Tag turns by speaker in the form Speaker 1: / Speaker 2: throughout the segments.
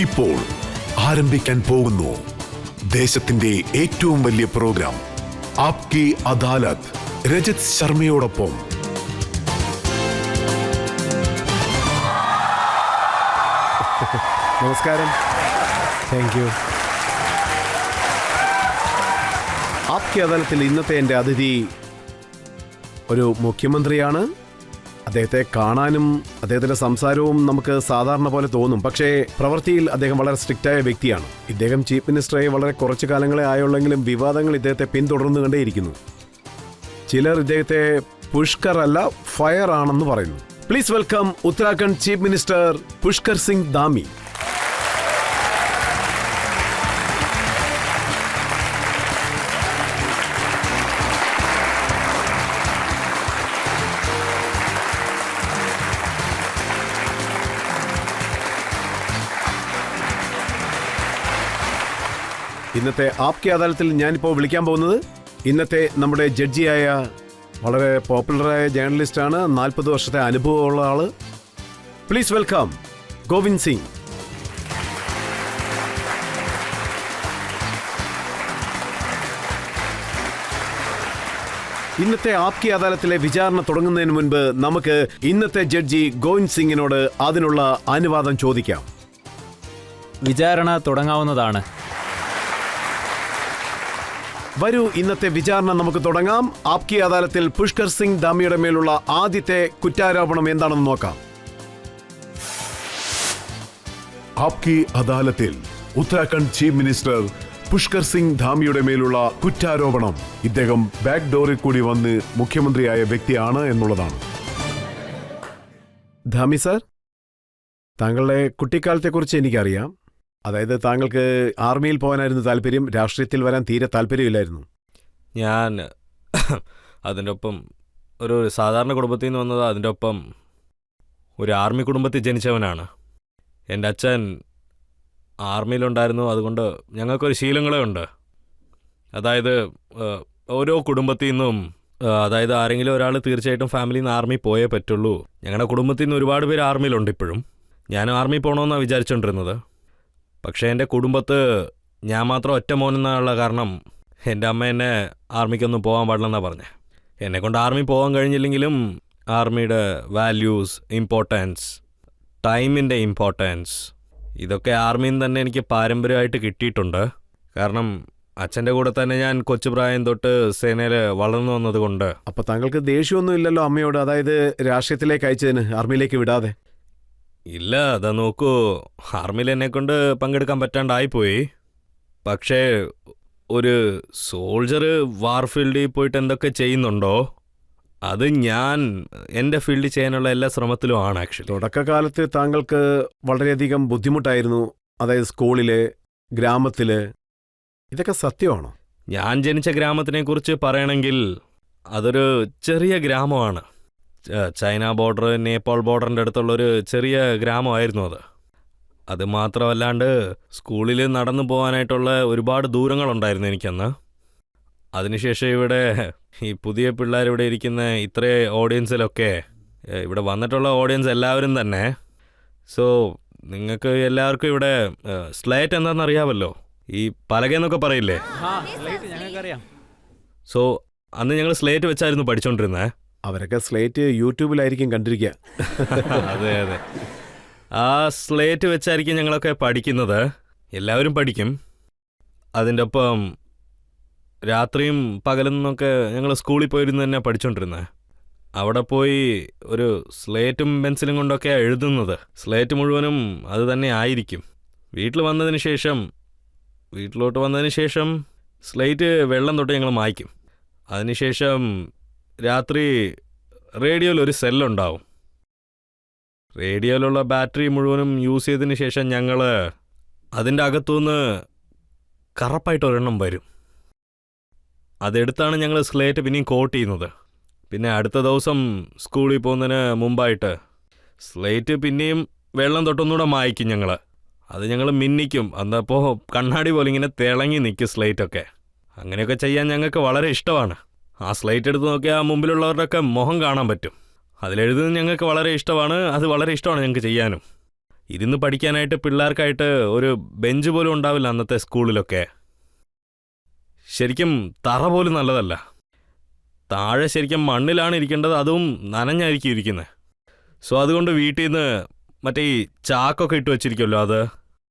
Speaker 1: ഇപ്പോൾ ആരംഭിക്കാൻ പോകുന്നു ദേശത്തിന്റെ ഏറ്റവും വലിയ പ്രോഗ്രാം ആപ്കി അദാലത്ത്. രജത് ശർമ്മയോടൊപ്പം
Speaker 2: നമസ്കാരം. Thank you. ആപ്കി അദാലത്തിൽ ഇന്നത്തെ എൻ്റെ അതിഥി ഒരു മുഖ്യമന്ത്രിയാണ്. അദ്ദേഹത്തെ കാണാനും അദ്ദേഹത്തിന്റെ സംസാരവും നമുക്ക് സാധാരണ പോലെ തോന്നും, പക്ഷേ പ്രവൃത്തിയിൽ അദ്ദേഹം വളരെ സ്ട്രിക്റ്റായ വ്യക്തിയാണ്. ഇദ്ദേഹം ചീഫ് മിനിസ്റ്ററായി വളരെ കുറച്ചു കാലങ്ങളെ ആയുള്ളെങ്കിലും വിവാദങ്ങൾ ഇദ്ദേഹത്തെ പിന്തുടർന്നു കണ്ടേയിരിക്കുന്നു. ചിലർ ഇദ്ദേഹത്തെ പുഷ്കർ അല്ല ഫയർ ആണെന്ന് പറയുന്നു. Please welcome Uttarakhand chief minister Pushkar Singh Dhami. ഇന്നത്തെ ആപ്കി അദാലത്തിൽ ഞാനിപ്പോൾ വിളിക്കാൻ പോകുന്നത് ഇന്നത്തെ നമ്മുടെ ജഡ്ജിയായ വളരെ പോപ്പുലറായ ജേർണലിസ്റ്റാണ്. 40 വർഷത്തെ അനുഭവമുള്ള ആള്. Please welcome Govind Singh. ഇന്നത്തെ ആപ്കി അദാലത്തിലെ വിചാരണ തുടങ്ങുന്നതിന് മുൻപ് നമുക്ക് ഇന്നത്തെ ജഡ്ജി ഗോവിന്ദ് സിംഗിനോട് അതിനുള്ള അനുവാദം ചോദിക്കാം.
Speaker 3: വിചാരണ തുടങ്ങാവുന്നതാണ്.
Speaker 2: വരൂ, ഇന്നത്തെ വിചാരണ നമുക്ക് തുടങ്ങാം. ആപ്കി അദാലത്തിൽ പുഷ്കർ സിംഗ് ധാമിയുടെ മേലുള്ള ആദ്യത്തെ കുറ്റാരോപണം എന്താണെന്ന് നോക്കാം.
Speaker 1: ആപ്കി അദാലത്തിൽ ഉത്തരാഖണ്ഡ് ചീഫ് മിനിസ്റ്റർ പുഷ്കർ സിംഗ് ധാമിയുടെ മേലുള്ള കുറ്റാരോപണം ഇദ്ദേഹം ബാക്ക് ഡോറിൽ കൂടി വന്ന് മുഖ്യമന്ത്രിയായ വ്യക്തിയാണ് എന്നുള്ളതാണ്.
Speaker 2: ധാമി സാർ, താങ്കളുടെ കുട്ടിക്കാലത്തെക്കുറിച്ച് എനിക്കറിയാം. അതായത് താങ്കൾക്ക് ആർമിയിൽ പോകാനായിരുന്നു താല്പര്യം, രാഷ്ട്രീയത്തിൽ വരാൻ തീരെ താല്പര്യമില്ലായിരുന്നു.
Speaker 4: ഞാൻ അതിൻ്റെ ഒപ്പം ഒരു സാധാരണ കുടുംബത്തിൽ നിന്ന് വന്നത്, അതിൻ്റെ ഒപ്പം ഒരു ആർമി കുടുംബത്തിൽ ജനിച്ചവനാണ്. എൻ്റെ അച്ഛൻ ആർമിയിലുണ്ടായിരുന്നു. അതുകൊണ്ട് ഞങ്ങൾക്കൊരു ശീലങ്ങളേ ഉണ്ട്. അതായത് ഓരോ കുടുംബത്തിൽ നിന്നും, അതായത് ആരെങ്കിലും ഒരാൾ തീർച്ചയായിട്ടും ഫാമിലിയിൽ നിന്ന് ആർമി പോയേ പറ്റുള്ളൂ. ഞങ്ങളുടെ കുടുംബത്തിൽ നിന്ന് ഒരുപാട് പേര് ആർമിയിലുണ്ട് ഇപ്പോഴും. ഞാനും ആർമി പോകണമെന്നാണ് വിചാരിച്ചുകൊണ്ടിരുന്നത്. പക്ഷേ എൻ്റെ കുടുംബത്ത് ഞാൻ മാത്രം ഒറ്റ മോനെന്നുള്ള കാരണം എൻ്റെ അമ്മ എന്നെ ആർമിക്കൊന്നും പോകാൻ പാടില്ലെന്നാണ് പറഞ്ഞത്. എന്നെക്കൊണ്ട് ആർമി പോകാൻ കഴിഞ്ഞില്ലെങ്കിലും ആർമിയുടെ വാല്യൂസ്, ഇമ്പോർട്ടൻസ്, ടൈമിൻ്റെ ഇമ്പോർട്ടൻസ്, ഇതൊക്കെ ആർമിയിൽ നിന്ന് തന്നെ എനിക്ക് പാരമ്പര്യമായിട്ട് കിട്ടിയിട്ടുണ്ട്. കാരണം അച്ഛൻ്റെ കൂടെ തന്നെ ഞാൻ കൊച്ചുപ്രായം തൊട്ട് സേനയിൽ വളർന്നു വന്നതുകൊണ്ട്.
Speaker 2: അപ്പൊ താങ്കൾക്ക് ദേഷ്യമൊന്നും ഇല്ലല്ലോ അമ്മയോട്, അതായത് രാഷ്ട്രീയത്തിലേക്ക് അയച്ചതിന്, ആർമിയിലേക്ക് വിടാതെ?
Speaker 4: ഇല്ല, അതാ നോക്കൂ, ആർമിയിൽ എന്നെക്കൊണ്ട് പങ്കെടുക്കാൻ പറ്റാണ്ടായിപ്പോയി. പക്ഷേ ഒരു സോൾജർ വാർ ഫീൽഡിൽ പോയിട്ട് എന്തൊക്കെ ചെയ്യുന്നുണ്ടോ അത് ഞാൻ എൻ്റെ ഫീൽഡിൽ ചെയ്യാനുള്ള എല്ലാ ശ്രമത്തിലും ആണ്. ആക്ച്വലി
Speaker 2: തുടക്കകാലത്ത് താങ്കൾക്ക് വളരെയധികം ബുദ്ധിമുട്ടായിരുന്നു, അതായത് സ്കൂളില്, ഗ്രാമത്തില്. ഇതൊക്കെ സത്യമാണോ?
Speaker 4: ഞാൻ ജനിച്ച ഗ്രാമത്തിനെക്കുറിച്ച് പറയണമെങ്കിൽ അതൊരു ചെറിയ ഗ്രാമമാണ്. ചൈന ബോർഡർ, നേപ്പാൾ ബോർഡറിൻ്റെ അടുത്തുള്ളൊരു ചെറിയ ഗ്രാമമായിരുന്നു അത്. അത് മാത്രമല്ലാണ്ട് സ്കൂളിൽ നടന്നു പോകാനായിട്ടുള്ള ഒരുപാട് ദൂരങ്ങളുണ്ടായിരുന്നു എനിക്കന്ന്. അതിനുശേഷം ഇവിടെ ഈ പുതിയ പിള്ളേരിവിടെ ഇരിക്കുന്ന ഇത്രേ ഓഡിയൻസിലൊക്കെ ഇവിടെ വന്നിട്ടുള്ള ഓഡിയൻസ് എല്ലാവരും തന്നെ, സോ നിങ്ങൾക്ക് എല്ലാവർക്കും ഇവിടെ സ്ലേറ്റ് എന്താണെന്ന് അറിയാമല്ലോ, ഈ പലകയെന്നൊക്കെ പറയില്ലേ. സോ അന്ന് ഞങ്ങൾ സ്ലേറ്റ് വെച്ചായിരുന്നു പഠിച്ചുകൊണ്ടിരുന്നത്.
Speaker 2: അവരൊക്കെ സ്ലേറ്റ് യൂട്യൂബിലായിരിക്കും കണ്ടിരിക്കുക.
Speaker 4: അതെ അതെ, ആ സ്ലേറ്റ് വെച്ചായിരിക്കും ഞങ്ങളൊക്കെ പഠിക്കുന്നത്. എല്ലാവരും പഠിക്കും. അതിൻ്റെ ഒപ്പം രാത്രിയും പകലും നിന്നൊക്കെ ഞങ്ങൾ സ്കൂളിൽ പോയിരുന്നു തന്നെ പഠിച്ചുകൊണ്ടിരുന്നത്. അവിടെ പോയി ഒരു സ്ലേറ്റും പെൻസിലും കൊണ്ടൊക്കെ എഴുതുന്നത്. സ്ലേറ്റ് മുഴുവനും അത് തന്നെ ആയിരിക്കും. വീട്ടിലോട്ട് വന്നതിന് ശേഷം സ്ലേറ്റ് വെള്ളം തൊട്ട് ഞങ്ങൾ മായ്ക്കും. അതിനുശേഷം രാത്രി റേഡിയോയിൽ ഒരു സെല്ലുണ്ടാവും. റേഡിയോയിലുള്ള ബാറ്ററി മുഴുവനും യൂസ് ചെയ്തതിന് ശേഷം ഞങ്ങൾ അതിൻ്റെ അകത്തുനിന്ന് കറപ്പായിട്ട് ഒരെണ്ണം വരും. അതെടുത്താണ് ഞങ്ങൾ സ്ലേറ്റ് പിന്നെയും കോട്ട് ചെയ്യുന്നത്. പിന്നെ അടുത്ത ദിവസം സ്കൂളിൽ പോകുന്നതിന് മുമ്പായിട്ട് സ്ലേറ്റ് പിന്നെയും വെള്ളം തൊട്ടൊന്നുകൂടെ മായ്ക്കും ഞങ്ങൾ. അത് ഞങ്ങൾ മിന്നിക്കും. അന്നപ്പോൾ കണ്ണാടി പോലെ ഇങ്ങനെ തിളങ്ങി നിൽക്കും സ്ലേറ്റൊക്കെ. അങ്ങനെയൊക്കെ ചെയ്യാൻ ഞങ്ങൾക്ക് വളരെ ഇഷ്ടമാണ്. ആ സ്ലേറ്റ് എടുത്ത് നോക്കിയാൽ മുമ്പിലുള്ളവരുടെയൊക്കെ മുഖം കാണാൻ പറ്റും. അതിലെഴുതുന്നത് ഞങ്ങൾക്ക് വളരെ ഇഷ്ടമാണ്. അത് വളരെ ഇഷ്ടമാണ് ഞങ്ങൾക്ക് ചെയ്യാനും. ഇരുന്ന് പഠിക്കാനായിട്ട് പിള്ളേർക്കായിട്ട് ഒരു ബെഞ്ച് പോലും ഉണ്ടാവില്ല അന്നത്തെ സ്കൂളിലൊക്കെ. ശരിക്കും തറ പോലും നല്ലതല്ല. താഴെ ശരിക്കും മണ്ണിലാണ് ഇരിക്കേണ്ടത്, അതും നനഞ്ഞായിരിക്കും ഇരിക്കുന്നത്. സോ അതുകൊണ്ട് വീട്ടിൽ നിന്ന് മറ്റേ ഈ ചാക്കൊക്കെ ഇട്ട് വെച്ചിരിക്കുമല്ലോ, അത്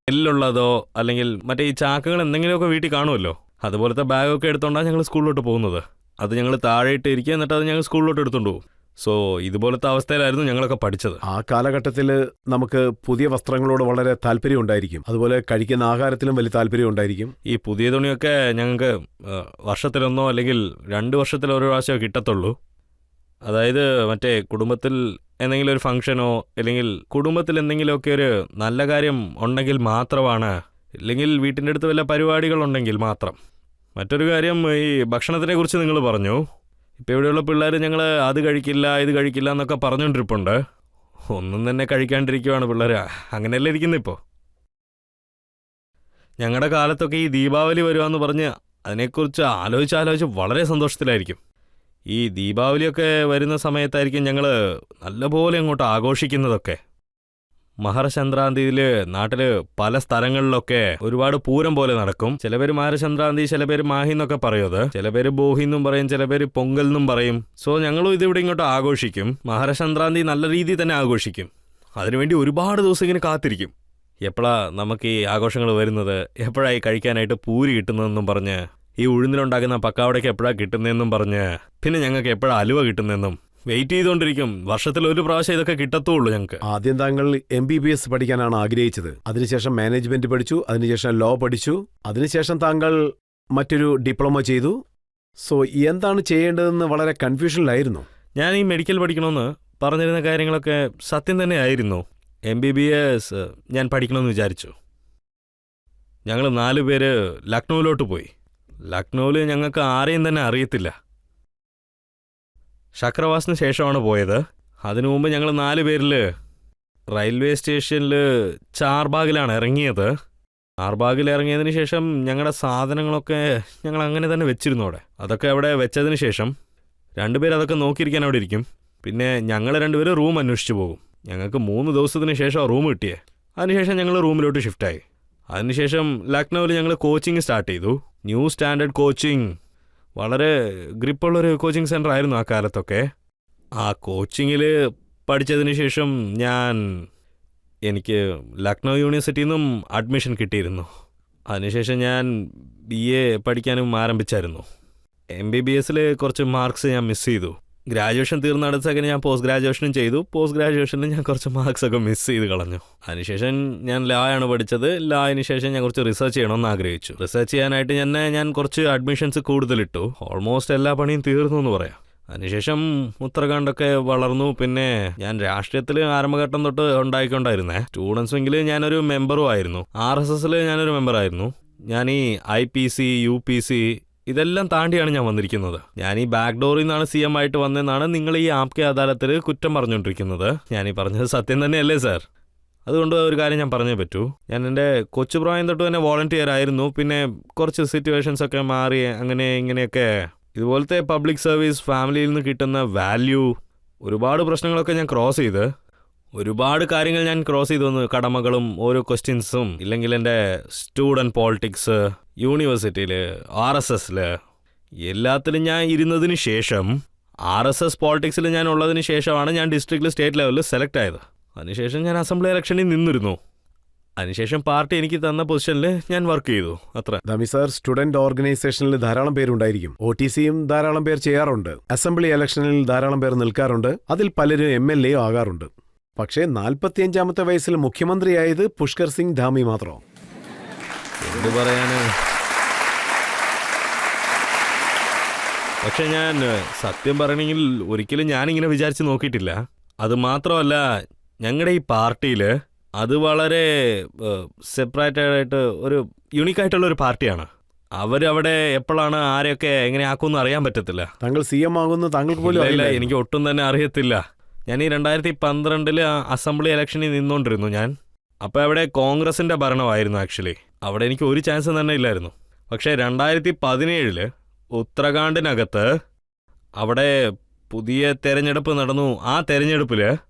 Speaker 4: എല്ലുള്ളതോ അല്ലെങ്കിൽ മറ്റേ ഈ ചാക്കുകൾ എന്തെങ്കിലുമൊക്കെ വീട്ടിൽ കാണുമല്ലോ, അതുപോലത്തെ ബാഗൊക്കെ എടുത്തോണ്ടാണ് ഞങ്ങൾ സ്കൂളിലോട്ട് പോകുന്നത്. അത് ഞങ്ങൾ താഴെ ഇട്ട് ഇരിക്കുക, എന്നിട്ട് അത് ഞങ്ങൾ സ്കൂളിലോട്ട് എടുത്തോണ്ട് പോകും. സോ ഇതുപോലത്തെ അവസ്ഥയിലായിരുന്നു ഞങ്ങളൊക്കെ പഠിച്ചത്.
Speaker 2: ആ കാലഘട്ടത്തിൽ നമുക്ക് പുതിയ വസ്ത്രങ്ങളോട് വളരെ താല്പര്യം ഉണ്ടായിരിക്കും, അതുപോലെ കഴിക്കുന്ന ആഹാരത്തിലും വലിയ താല്പര്യം ഉണ്ടായിരിക്കും.
Speaker 4: ഈ പുതിയ തുണിയൊക്കെ ഞങ്ങൾക്ക് വർഷത്തിലൊന്നോ അല്ലെങ്കിൽ 2 വർഷത്തിലൊരു പ്രാവശ്യമേ കിട്ടത്തുള്ളൂ. അതായത് മറ്റേ കുടുംബത്തിൽ എന്തെങ്കിലും ഒരു ഫംഗ്ഷനോ അല്ലെങ്കിൽ കുടുംബത്തിൽ എന്തെങ്കിലുമൊക്കെ ഒരു നല്ല കാര്യം ഉണ്ടെങ്കിൽ മാത്രമാണ്, ഇല്ലെങ്കിൽ വീട്ടിൻ്റെ അടുത്ത് വല്ല പരിപാടികളുണ്ടെങ്കിൽ മാത്രം. മറ്റൊരു കാര്യം, ഈ ഭക്ഷണത്തിനെ കുറിച്ച് നിങ്ങൾ പറഞ്ഞു. ഇപ്പോൾ ഇവിടെയുള്ള പിള്ളേർ ഞങ്ങൾ അത് കഴിക്കില്ല ഇത് കഴിക്കില്ല എന്നൊക്കെ പറഞ്ഞുകൊണ്ടിരിപ്പുണ്ട്. ഒന്നും തന്നെ കഴിക്കാണ്ടിരിക്കുവാണ് പിള്ളേർ. അങ്ങനെയല്ലേ ഇരിക്കുന്നത് ഇപ്പോൾ. ഞങ്ങളുടെ കാലത്തൊക്കെ ഈ ദീപാവലി വരുവാന്ന് പറഞ്ഞ് അതിനെക്കുറിച്ച് ആലോചിച്ച് വളരെ സന്തോഷത്തിലായിരിക്കും. ഈ ദീപാവലിയൊക്കെ വരുന്ന സമയത്തായിരിക്കും ഞങ്ങൾ നല്ലപോലെ അങ്ങോട്ട് ആഘോഷിക്കുന്നതൊക്കെ. മകരസംക്രാന്തിയിൽ നാട്ടിൽ പല സ്ഥലങ്ങളിലൊക്കെ ഒരുപാട് പൂരം പോലെ നടക്കും. ചില പേര് മകരസംക്രാന്തി, ചില പേര് മാഹി എന്നൊക്കെ പറയുന്നത്, ചില പേര് ബോഹി എന്നും പറയും, ചില പേര് പൊങ്കൽ എന്നും പറയും. സോ ഞങ്ങളും ഇതിവിടെ ഇങ്ങോട്ട് ആഘോഷിക്കും. മകരസംക്രാന്തി നല്ല രീതിയിൽ തന്നെ ആഘോഷിക്കും. അതിനുവേണ്ടി ഒരുപാട് ദിവസം ഇങ്ങനെ കാത്തിരിക്കും. എപ്പോഴാണ് നമുക്ക് ഈ ആഘോഷങ്ങൾ വരുന്നത്, എപ്പോഴായി കഴിക്കാനായിട്ട് പൂരി കിട്ടുന്നതെന്നും പറഞ്ഞ്, ഈ ഉഴുന്നിലുണ്ടാക്കുന്ന പക്കാവടയ്ക്ക് എപ്പോഴാണ് കിട്ടുന്നതെന്നും പറഞ്ഞ്, പിന്നെ ഞങ്ങൾക്ക് എപ്പോഴാണ് അലുവ കിട്ടുന്നതെന്നും വെയിറ്റ് ചെയ്തുകൊണ്ടിരിക്കും. വർഷത്തിൽ ഒരു പ്രാവശ്യം ഇതൊക്കെ കിട്ടത്തുള്ളൂ ഞങ്ങൾക്ക്.
Speaker 2: ആദ്യം താങ്കൾ MBBS പഠിക്കാനാണ് ആഗ്രഹിച്ചത്, അതിനുശേഷം മാനേജ്മെന്റ് പഠിച്ചു, അതിനുശേഷം ലോ പഠിച്ചു, അതിനുശേഷം താങ്കൾ മറ്റൊരു ഡിപ്ലോമ ചെയ്തു. സോ എന്താണ് ചെയ്യേണ്ടതെന്ന് വളരെ കൺഫ്യൂഷനിലായിരുന്നു.
Speaker 4: ഞാൻ ഈ മെഡിക്കൽ പഠിക്കണമെന്ന് പറഞ്ഞിരുന്ന കാര്യങ്ങളൊക്കെ സത്യം തന്നെ ആയിരുന്നു. MBBS ഞാൻ പഠിക്കണമെന്ന് വിചാരിച്ചു. ഞങ്ങൾ 4 പേര് ലക്നൗവിലോട്ട് പോയി. ലക്നൗവിൽ ഞങ്ങൾക്ക് ആരെയും തന്നെ അറിയത്തില്ല. ചക്രവാസിന് ശേഷമാണ് പോയത്. അതിനു മുമ്പ് ഞങ്ങൾ 4 പേരിൽ റെയിൽവേ സ്റ്റേഷനിൽ ചാർബാഗിലാണ് ഇറങ്ങിയത്. ചാർബാഗിൽ ഇറങ്ങിയതിന് ശേഷം ഞങ്ങളുടെ സാധനങ്ങളൊക്കെ ഞങ്ങൾ അങ്ങനെ തന്നെ വെച്ചിരുന്നു അവിടെ. അതൊക്കെ അവിടെ വെച്ചതിന് ശേഷം 2 പേര് അതൊക്കെ നോക്കിയിരിക്കാൻ അവിടെ ഇരിക്കും. പിന്നെ ഞങ്ങൾ 2 പേര് റൂം അന്വേഷിച്ച് പോകും. ഞങ്ങൾക്ക് 3 ദിവസത്തിന് ശേഷം റൂം കിട്ടിയേ. അതിനുശേഷം ഞങ്ങൾ റൂമിലോട്ട് ഷിഫ്റ്റായി. അതിനുശേഷം ലക്നൗവിൽ ഞങ്ങൾ കോച്ചിങ് സ്റ്റാർട്ട് ചെയ്തു. ന്യൂ സ്റ്റാൻഡേർഡ് കോച്ചിങ്, വളരെ ഗ്രിപ്പുള്ളൊരു കോച്ചിങ് സെൻ്റർ ആയിരുന്നു ആ കാലത്തൊക്കെ. ആ കോച്ചിങ്ങിൽ പഠിച്ചതിന് ശേഷം എനിക്ക് ലക്നൗ യൂണിവേഴ്സിറ്റിയിൽ നിന്നും അഡ്മിഷൻ കിട്ടിയിരുന്നു. അതിനുശേഷം ഞാൻ BA പഠിക്കാനും ആരംഭിച്ചായിരുന്നു. MBBSൽ കുറച്ച് മാർക്സ് ഞാൻ മിസ് ചെയ്തു. ഗ്രാജുവേഷൻ തീർന്ന അടുത്തൊക്കെ ഞാൻ പോസ്റ്റ് ഗ്രാജുവേഷനും ചെയ്തു. പോസ്റ്റ് ഗ്രാജുവേഷനിൽ ഞാൻ കുറച്ച് മാർക്സൊക്കെ മിസ് ചെയ്ത് കളഞ്ഞു. അതിനുശേഷം ഞാൻ ലോ ആണ് പഠിച്ചത്. ലോയിന് ശേഷം ഞാൻ കുറച്ച് റിസർച്ച് ചെയ്യണമെന്ന് ആഗ്രഹിച്ചു. റിസർച്ച് ചെയ്യാനായിട്ട് ഞാൻ കുറച്ച് അഡ്മിഷൻസ് കൂടുതലിട്ടു. ഓൾമോസ്റ്റ് എല്ലാ പണിയും തീർന്നു എന്ന് പറയാം. അതിനുശേഷം ഉത്തരാഖണ്ഡൊക്കെ വളർന്നു. പിന്നെ ഞാൻ രാഷ്ട്രീയത്തിൽ ആരംഭഘട്ടം തൊട്ട് ഉണ്ടായിക്കൊണ്ടായിരുന്നേ. സ്റ്റുഡൻസ് വിങ്ങിൽ ഞാനൊരു മെമ്പറും ആയിരുന്നു. RSSൽ ഞാനൊരു മെമ്പറായിരുന്നു. ഞാൻ ഈ IPC, UPC ഇതെല്ലാം താണ്ടിയാണ് ഞാൻ വന്നിരിക്കുന്നത്. ഞാൻ ഈ ബാക്ക് ഡോറിൽ നിന്നാണ് CM ആയിട്ട് വന്നതെന്നാണ് നിങ്ങൾ ഈ ആപ്കെ അദാലത്തിൽ കുറ്റം പറഞ്ഞുകൊണ്ടിരിക്കുന്നത്. ഞാനീ പറഞ്ഞത് സത്യം തന്നെയല്ലേ സാർ? അതുകൊണ്ട് ഒരു കാര്യം ഞാൻ പറഞ്ഞേ പറ്റൂ. ഞാൻ എൻ്റെ കൊച്ചു പ്രായം തൊട്ട് തന്നെ വോളണ്ടിയർ ആയിരുന്നു. പിന്നെ കുറച്ച് സിറ്റുവേഷൻസൊക്കെ മാറി അങ്ങനെ ഇങ്ങനെയൊക്കെ ഇതുപോലത്തെ പബ്ലിക് സർവീസ്, ഫാമിലിയിൽ നിന്ന് കിട്ടുന്ന വാല്യൂ, ഒരുപാട് പ്രശ്നങ്ങളൊക്കെ ഞാൻ ക്രോസ് ചെയ്ത്, ഒരുപാട് കാര്യങ്ങൾ ഞാൻ ക്രോസ് ചെയ്തു വന്നു. കടമകളും ഓരോ ക്വസ്റ്റ്യൻസും, ഇല്ലെങ്കിൽ എൻ്റെ സ്റ്റുഡൻറ് പോളിറ്റിക്സ്, യൂണിവേഴ്സിറ്റിയിൽ, RSSൽ എല്ലാത്തിലും ഞാൻ ഇരുന്നതിന് ശേഷം, RSS പോളിറ്റിക്സിൽ ഞാൻ ഉള്ളതിന് ശേഷമാണ് ഞാൻ ഡിസ്ട്രിക്റ്റിൽ സ്റ്റേറ്റ് ലെവലിൽ സെലക്ട് ആയത്. അതിനുശേഷം ഞാൻ അസംബ്ലി ഇലക്ഷനിൽ നിന്നിരുന്നു. അതിനുശേഷം പാർട്ടി എനിക്ക് തന്ന പൊസിഷനിൽ ഞാൻ വർക്ക് ചെയ്തു. അത്ര.
Speaker 2: ദാമി സാർ, സ്റ്റുഡന്റ് ഓർഗനൈസേഷനിൽ ധാരാളം പേരുണ്ടായിരിക്കും. OTCയും ധാരാളം പേർ ചെയ്യാറുണ്ട്. അസംബ്ലി ഇലക്ഷനിൽ ധാരാളം പേർ നിൽക്കാറുണ്ട്. അതിൽ പലരും MLA ആകാറുണ്ട്. പക്ഷേ 45-ാമത്തെ വയസ്സിൽ മുഖ്യമന്ത്രിയായത് പുഷ്കർ സിംഗ് ധാമി മാത്രം.
Speaker 4: എന്ത് പറയാന്? പക്ഷെ ഞാൻ സത്യം പറയണമെങ്കിൽ ഒരിക്കലും ഞാനിങ്ങനെ വിചാരിച്ച് നോക്കിയിട്ടില്ല. അത് മാത്രമല്ല, ഞങ്ങളുടെ ഈ പാർട്ടിയിൽ അത് വളരെ സെപ്പറേറ്റഡായിട്ട് ഒരു യുണീക്കായിട്ടുള്ളൊരു പാർട്ടിയാണ്. അവരവിടെ എപ്പോഴാണ് ആരെയൊക്കെ എങ്ങനെ ആക്കുമെന്ന് അറിയാൻ പറ്റത്തില്ല.
Speaker 2: താങ്കൾ CM ആകുന്നു താങ്കൾക്ക് പോലും
Speaker 4: ഇല്ല, എനിക്ക് ഒട്ടും തന്നെ അറിയത്തില്ല. ഞാൻ ഈ 2012 അസംബ്ലി ഇലക്ഷനിൽ നിന്നുകൊണ്ടിരുന്നു ഞാൻ. അപ്പോൾ അവിടെ കോൺഗ്രസിൻ്റെ ഭരണമായിരുന്നു. ആക്ച്വലി അവിടെ എനിക്ക് ഒരു ചാൻസ് തന്നെ ഇല്ലായിരുന്നു. പക്ഷേ 2017 ഉത്തരാഖണ്ഡിനകത്ത് അവിടെ പുതിയ തെരഞ്ഞെടുപ്പ് നടന്നു. ആ തെരഞ്ഞെടുപ്പിൽ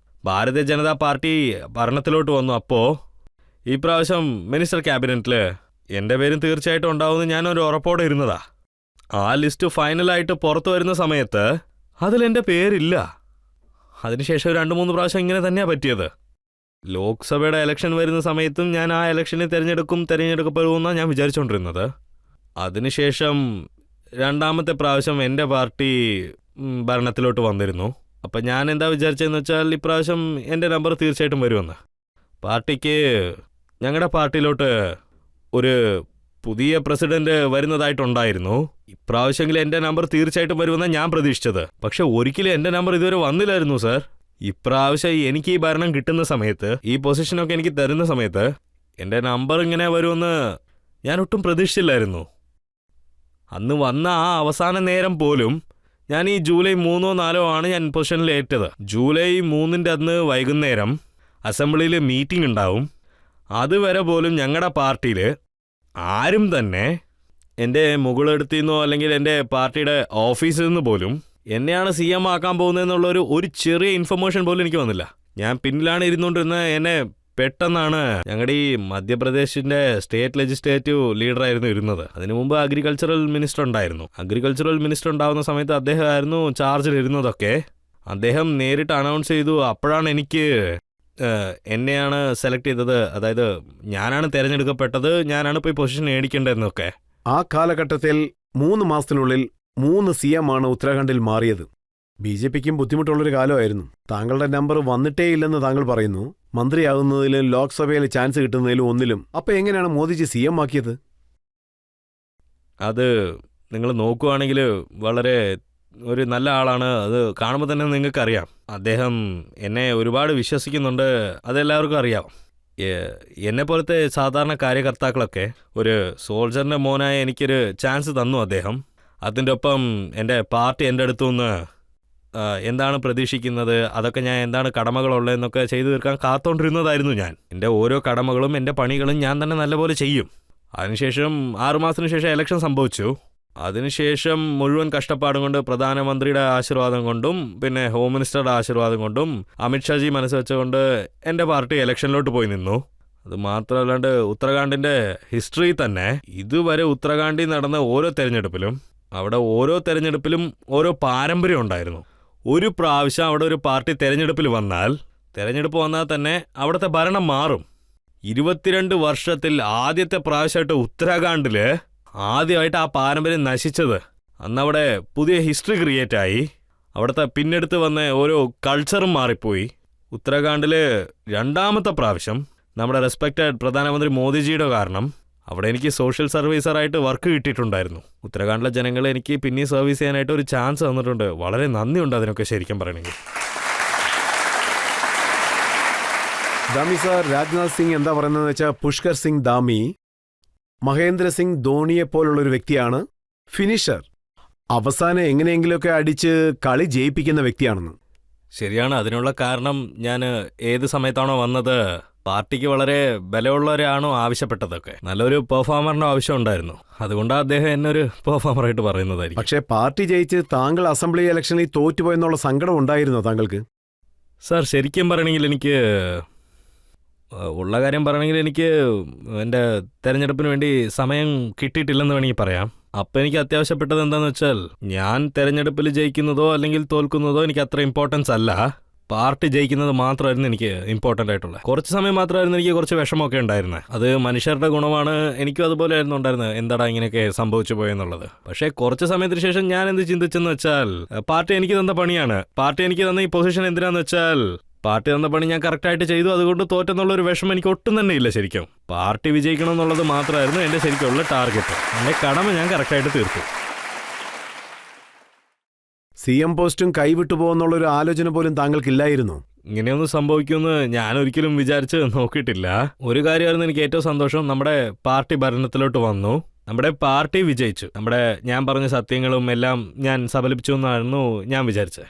Speaker 4: ഭാരതീയ ജനതാ പാർട്ടി ഭരണത്തിലോട്ട് വന്നു. അപ്പോൾ ഈ പ്രാവശ്യം മിനിസ്റ്റർ ക്യാബിനറ്റിൽ എൻ്റെ പേരും തീർച്ചയായിട്ടും ഉണ്ടാവുമെന്ന് ഞാനൊരു ഉറപ്പോടെ ഇരുന്നതാ. ആ ലിസ്റ്റ് ഫൈനലായിട്ട് പുറത്തു വരുന്ന സമയത്ത് അതിലെൻ്റെ പേരില്ല. അതിനുശേഷം 2-3 പ്രാവശ്യം ഇങ്ങനെ തന്നെയാണ് പറ്റിയത്. ലോക്സഭയുടെ ഇലക്ഷൻ വരുന്ന സമയത്തും ഞാൻ ആ ഇലക്ഷനിൽ തിരഞ്ഞെടുക്കപ്പെടുമെന്നാണ് ഞാൻ വിചാരിച്ചുകൊണ്ടിരുന്നത്. അതിനുശേഷം 2ാമത്തെ പ്രാവശ്യം എൻ്റെ പാർട്ടി ഭരണത്തിലോട്ട് വന്നിരുന്നു. അപ്പം ഞാൻ എന്താ വിചാരിച്ചതെന്ന് വെച്ചാൽ ഇപ്രാവശ്യം എൻ്റെ നമ്പർ തീർച്ചയായിട്ടും വരുമെന്ന്. പാർട്ടിക്ക് ഞങ്ങളുടെ പാർട്ടിയിലോട്ട് ഒരു പുതിയ പ്രസിഡന്റ് വരുന്നതായിട്ടുണ്ടായിരുന്നു. ഇപ്രാവശ്യമെങ്കിലും എൻ്റെ നമ്പർ തീർച്ചയായിട്ടും വരുമെന്നാണ് ഞാൻ പ്രതീക്ഷിച്ചത്. പക്ഷെ ഒരിക്കലും എൻ്റെ നമ്പർ ഇതുവരെ വന്നില്ലായിരുന്നു സാർ. ഇപ്രാവശ്യം എനിക്ക് ഈ ഭരണം കിട്ടുന്ന സമയത്ത്, ഈ പൊസിഷനൊക്കെ എനിക്ക് തരുന്ന സമയത്ത് എൻ്റെ നമ്പർ ഇങ്ങനെ വരുമെന്ന് ഞാൻ ഒട്ടും പ്രതീക്ഷിച്ചില്ലായിരുന്നു. അന്ന് വന്ന ആ അവസാന നേരം പോലും ഞാൻ ഈ ജൂലൈ 3-ഓ 4-ഓ ആണ് ഞാൻ പൊസിഷനിൽ ഏറ്റത്. ജൂലൈ 3-ൻ്റെ അന്ന് വൈകുന്നേരം അസംബ്ലിയിൽ മീറ്റിംഗ് ഉണ്ടാവും. അതുവരെ പോലും ഞങ്ങളുടെ പാർട്ടിയിൽ ആരും തന്നെ എൻ്റെ മുകളെടുത്തിന്നോ അല്ലെങ്കിൽ എൻ്റെ പാർട്ടിയുടെ ഓഫീസിൽ നിന്ന് പോലും എന്നെയാണ് CM ആക്കാൻ പോകുന്നതെന്നുള്ളൊരു ചെറിയ ഇൻഫർമേഷൻ പോലും എനിക്ക് വന്നില്ല. ഞാൻ പിന്നിലാണ് ഇരുന്നുകൊണ്ടിരുന്നത്. എന്നെ പെട്ടെന്നാണ് ഞങ്ങളുടെ ഈ മധ്യപ്രദേശിൻ്റെ സ്റ്റേറ്റ് ലെജിസ്ലേറ്റീവ് ലീഡറായിരുന്നു ഇരുന്നത്. അതിനു മുമ്പ് അഗ്രികൾച്ചറൽ മിനിസ്റ്റർ ഉണ്ടായിരുന്നു. അഗ്രികൾച്ചറൽ മിനിസ്റ്റർ ഉണ്ടാകുന്ന സമയത്ത് അദ്ദേഹമായിരുന്നു ചാർജിലിരുന്നതൊക്കെ. അദ്ദേഹം നേരിട്ട് അനൗൺസ് ചെയ്തു. അപ്പോഴാണ് എനിക്ക് എന്നെയാണ് സെലക്ട് ചെയ്തത്. അതായത് ഞാനാണ് തിരഞ്ഞെടുക്കപ്പെട്ടത്, ഞാനാണ് പോയി പൊസിഷൻ മേടിക്കേണ്ടതെന്നൊക്കെ.
Speaker 2: ആ കാലഘട്ടത്തിൽ 3 മാസത്തിനുള്ളിൽ 3 CM ആണ് ഉത്തരാഖണ്ഡിൽ മാറിയത്. BJPക്കും ബുദ്ധിമുട്ടുള്ളൊരു കാലമായിരുന്നു. താങ്കളുടെ നമ്പർ വന്നിട്ടേ ഇല്ലെന്ന് താങ്കൾ പറയുന്നു. മന്ത്രിയാകുന്നതിലും ലോക്സഭയിൽ ചാൻസ് കിട്ടുന്നതിലും ഒന്നിലും. അപ്പൊ എങ്ങനെയാണ് മോദിജി CM ആക്കിയത്?
Speaker 4: അത് നിങ്ങൾ നോക്കുകയാണെങ്കിൽ വളരെ ഒരു നല്ല ആളാണ്. അത് കാണുമ്പോൾ തന്നെ നിങ്ങൾക്കറിയാം. അദ്ദേഹം എന്നെ ഒരുപാട് വിശ്വസിക്കുന്നുണ്ട്. അതെല്ലാവർക്കും അറിയാം. എന്നെ പോലത്തെ സാധാരണ കാര്യകർത്താക്കളൊക്കെ ഒരു സോൾജറിൻ്റെ മോനായ എനിക്കൊരു ചാൻസ് തന്നു അദ്ദേഹം. അതിൻ്റെ ഒപ്പം എൻ്റെ പാർട്ടി എൻ്റെ അടുത്തുനിന്ന് എന്താണ് പ്രതീക്ഷിക്കുന്നത്, അതൊക്കെ ഞാൻ എന്താണ് കടമകളുള്ളതെന്നൊക്കെ ചെയ്തു തീർക്കാൻ കാത്തോണ്ടിരുന്നതായിരുന്നു ഞാൻ. എൻ്റെ ഓരോ കടമകളും എൻ്റെ പണികളും ഞാൻ തന്നെ നല്ലപോലെ ചെയ്യും. അതിനുശേഷം 6 മാസത്തിന് ശേഷം ഇലക്ഷൻ സംഭവിച്ചു. അതിനുശേഷം മുഴുവൻ കഷ്ടപ്പാടും കൊണ്ട്, പ്രധാനമന്ത്രിയുടെ ആശീർവാദം കൊണ്ടും പിന്നെ ഹോം മിനിസ്റ്ററുടെ ആശീർവാദം കൊണ്ടും അമിത്ഷാജി മനസ്സ് വെച്ചുകൊണ്ട് എൻ്റെ പാർട്ടി ഇലക്ഷനിലോട്ട് പോയി നിന്നു. അത് മാത്രമല്ലാണ്ട് ഉത്തരാഖണ്ഡിൻ്റെ ഹിസ്റ്ററി തന്നെ ഇതുവരെ ഉത്തരാഖണ്ഡിൽ നടന്ന ഓരോ തെരഞ്ഞെടുപ്പിലും ഓരോ പാരമ്പര്യം ഉണ്ടായിരുന്നു. ഒരു പ്രാവശ്യം അവിടെ ഒരു പാർട്ടി തെരഞ്ഞെടുപ്പ് വന്നാൽ തന്നെ അവിടുത്തെ ഭരണം മാറും. 22 വർഷത്തിൽ ആദ്യത്തെ പ്രാവശ്യമായിട്ട് ഉത്തരാഖണ്ഡിൽ ആദ്യമായിട്ട് ആ പാരമ്പര്യം നശിച്ചത്. അന്നവിടെ പുതിയ ഹിസ്റ്ററി ക്രിയേറ്റായി. അവിടുത്തെ പിന്നെടുത്ത് വന്ന ഓരോ കൾച്ചറും മാറിപ്പോയി. ഉത്തരാഖണ്ഡിൽ 2ാമത്തെ പ്രാവശ്യം നമ്മുടെ റെസ്പെക്റ്റഡ് പ്രധാനമന്ത്രി മോദിജിയുടെ കാരണം അവിടെ എനിക്ക് സോഷ്യൽ സർവീസറായിട്ട് വർക്ക് കിട്ടിയിട്ടുണ്ടായിരുന്നു. ഉത്തരാഖണ്ഡിലെ ജനങ്ങൾ എനിക്ക് പിന്നെയും സർവീസ് ചെയ്യാനായിട്ട് ഒരു ചാൻസ് തന്നിട്ടുണ്ട്. വളരെ നന്ദിയുണ്ട് അതിനൊക്കെ ശരിക്കും പറയണമെങ്കിൽ.
Speaker 2: ധാമി സാർ, രാജ്നാഥ് സിംഗ് എന്താ പറയുന്നതെന്ന് വെച്ചാൽ പുഷ്കർ സിംഗ് ധാമി മഹേന്ദ്ര സിംഗ് ധോണിയെപ്പോലുള്ളൊരു വ്യക്തിയാണ്. ഫിനിഷർ, അവസാനം എങ്ങനെയെങ്കിലുമൊക്കെ അടിച്ച് കളി ജയിപ്പിക്കുന്ന വ്യക്തിയാണെന്ന്.
Speaker 4: ശരിയാണ്. അതിനുള്ള കാരണം ഞാൻ ഏത് സമയത്താണോ വന്നത്, പാർട്ടിക്ക് വളരെ ബലമുള്ളവരാണോ ആവശ്യപ്പെട്ടതൊക്കെ. നല്ലൊരു പെർഫോമറിൻ്റെ ആവശ്യം ഉണ്ടായിരുന്നു. അതുകൊണ്ടാണ് അദ്ദേഹം എന്നൊരു പെർഫോമറായിട്ട് പറയുന്നതായിരിക്കും.
Speaker 2: പക്ഷേ പാർട്ടി ജയിച്ച് താങ്കൾ അസംബ്ലി ഇലക്ഷനിൽ തോറ്റുപോയെന്നുള്ള സങ്കടം ഉണ്ടായിരുന്നോ താങ്കൾക്ക്?
Speaker 4: സാർ, ശരിക്കും പറയണമെങ്കിൽ എനിക്ക് ഉള്ള കാര്യം പറയണമെങ്കിൽ എനിക്ക് എൻ്റെ തെരഞ്ഞെടുപ്പിന് വേണ്ടി സമയം കിട്ടിയിട്ടില്ലെന്ന് വേണമെങ്കിൽ പറയാം. അപ്പം എനിക്ക് അത്യാവശ്യപ്പെട്ടത് എന്താണെന്ന് വെച്ചാൽ, ഞാൻ തെരഞ്ഞെടുപ്പിൽ ജയിക്കുന്നതോ അല്ലെങ്കിൽ തോൽക്കുന്നതോ എനിക്ക് അത്ര ഇമ്പോർട്ടൻസ് അല്ല. പാർട്ടി ജയിക്കുന്നത് മാത്രമായിരുന്നു എനിക്ക് ഇമ്പോർട്ടൻ്റ് ആയിട്ടുള്ളത്. കുറച്ച് സമയം മാത്രമായിരുന്നു എനിക്ക് കുറച്ച് വിഷമമൊക്കെ ഉണ്ടായിരുന്നത്. അത് മനുഷ്യരുടെ ഗുണമാണ്. എനിക്കും അതുപോലെ ആയിരുന്നു ഉണ്ടായിരുന്നത്, എന്താടാ ഇങ്ങനെയൊക്കെ സംഭവിച്ചു പോയെന്നുള്ളത്. പക്ഷേ കുറച്ച് സമയത്തിന് ശേഷം ഞാൻ എന്ത് ചിന്തിച്ചെന്ന് വെച്ചാൽ, പാർട്ടി എനിക്ക് തന്ന പണിയാണ്. പാർട്ടി എനിക്ക് തന്ന ഈ പൊസിഷൻ എന്തിനാന്ന് വെച്ചാൽ, പാർട്ടി തന്ന പണി ഞാൻ കറക്റ്റായിട്ട് ചെയ്തു. അതുകൊണ്ട് തോറ്റെന്നുള്ളൊരു വിഷമം എനിക്ക് ഒട്ടും തന്നെ ഇല്ല. ശരിക്കും പാർട്ടി വിജയിക്കണം എന്നുള്ളത് മാത്രമായിരുന്നു എൻ്റെ ശരിക്കുള്ള ടാർഗറ്റ്. എൻ്റെ കടമ ഞാൻ കറക്റ്റായിട്ട് തീർത്തു.
Speaker 2: CM പോസ്റ്റും കൈവിട്ടു പോകുന്നുള്ളൊരു ആലോചന പോലും താങ്കൾക്കില്ലായിരുന്നു?
Speaker 4: ഇങ്ങനെയൊന്നും സംഭവിക്കുമെന്ന് ഞാൻ ഒരിക്കലും വിചാരിച്ച് നോക്കിയിട്ടില്ല. ഒരു കാര്യമായിരുന്നു എനിക്ക് ഏറ്റവും സന്തോഷം, നമ്മുടെ പാർട്ടി ഭരണത്തിലോട്ട് വന്നു, നമ്മുടെ പാർട്ടി വിജയിച്ചു. ഞാൻ പറഞ്ഞ സത്യങ്ങളും എല്ലാം ഞാൻ സഫലിപ്പിച്ചു എന്നായിരുന്നു ഞാൻ വിചാരിച്ചത്.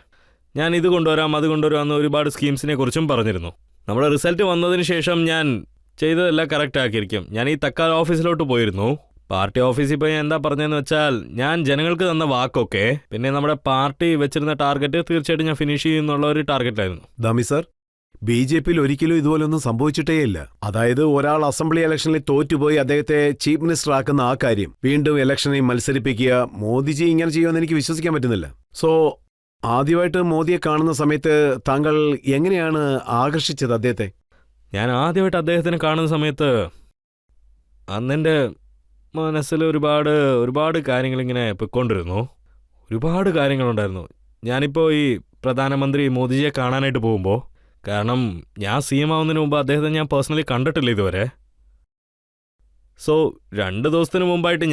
Speaker 4: ഞാൻ ഇത് കൊണ്ടുവരാം അത് കൊണ്ടുവരാമെന്ന് ഒരുപാട് സ്കീംസിനെ കുറിച്ചും പറഞ്ഞിരുന്നു. നമ്മുടെ റിസൾട്ട് വന്നതിന് ശേഷം ഞാൻ ചെയ്തതെല്ലാം കറക്റ്റ് ആക്കിയിരിക്കും. ഞാൻ ഈ തക്കാൽ ഓഫീസിലോട്ട് പോയിരുന്നു. പാർട്ടി ഓഫീസിൽ പോയി എന്താ പറഞ്ഞതെന്ന് വെച്ചാൽ, ഞാൻ ജനങ്ങൾക്ക് തന്ന വാക്കൊക്കെ പിന്നെ നമ്മുടെ പാർട്ടി വെച്ചിരുന്ന ടാർഗറ്റ് തീർച്ചയായിട്ടും ഞാൻ ഫിനിഷ് ചെയ്യുന്നുള്ള ഒരു ടാർഗറ്റായിരുന്നു.
Speaker 2: ധാമി സാർ, BJP-യിൽ ഒരിക്കലും ഇതുപോലൊന്നും സംഭവിച്ചിട്ടേയില്ല. അതായത് ഒരാൾ അസംബ്ലി ഇലക്ഷനിൽ തോറ്റുപോയി അദ്ദേഹത്തെ ചീഫ് മിനിസ്റ്റർ ആക്കുന്ന ആ കാര്യം വീണ്ടും ഇലക്ഷനിൽ മത്സരിപ്പിക്കുക, മോദിജി ഇങ്ങനെ ചെയ്യുമെന്ന് എനിക്ക് വിശ്വസിക്കാൻ പറ്റുന്നില്ല. സോ ആദ്യമായിട്ട് മോദിയെ കാണുന്ന സമയത്ത് താങ്കൾ എങ്ങനെയാണ് ആകർഷിച്ചത് അദ്ദേഹത്തെ?
Speaker 4: ഞാൻ ആദ്യമായിട്ട് അദ്ദേഹത്തിനെ കാണുന്ന സമയത്ത് അന്നെൻ്റെ മനസ്സിൽ ഒരുപാട് കാര്യങ്ങളിങ്ങനെ പൊയ്ക്കൊണ്ടിരുന്നു. ഒരുപാട് കാര്യങ്ങളുണ്ടായിരുന്നു. ഞാനിപ്പോൾ ഈ പ്രധാനമന്ത്രി മോദിജിയെ കാണാനായിട്ട് പോകുമ്പോൾ, കാരണം ഞാൻ CM ആവുന്നതിന് മുമ്പ് അദ്ദേഹത്തെ ഞാൻ പേഴ്സണലി കണ്ടിട്ടില്ല ഇതുവരെ. സോ 2 ദിവസത്തിന് മുമ്പായിട്ട്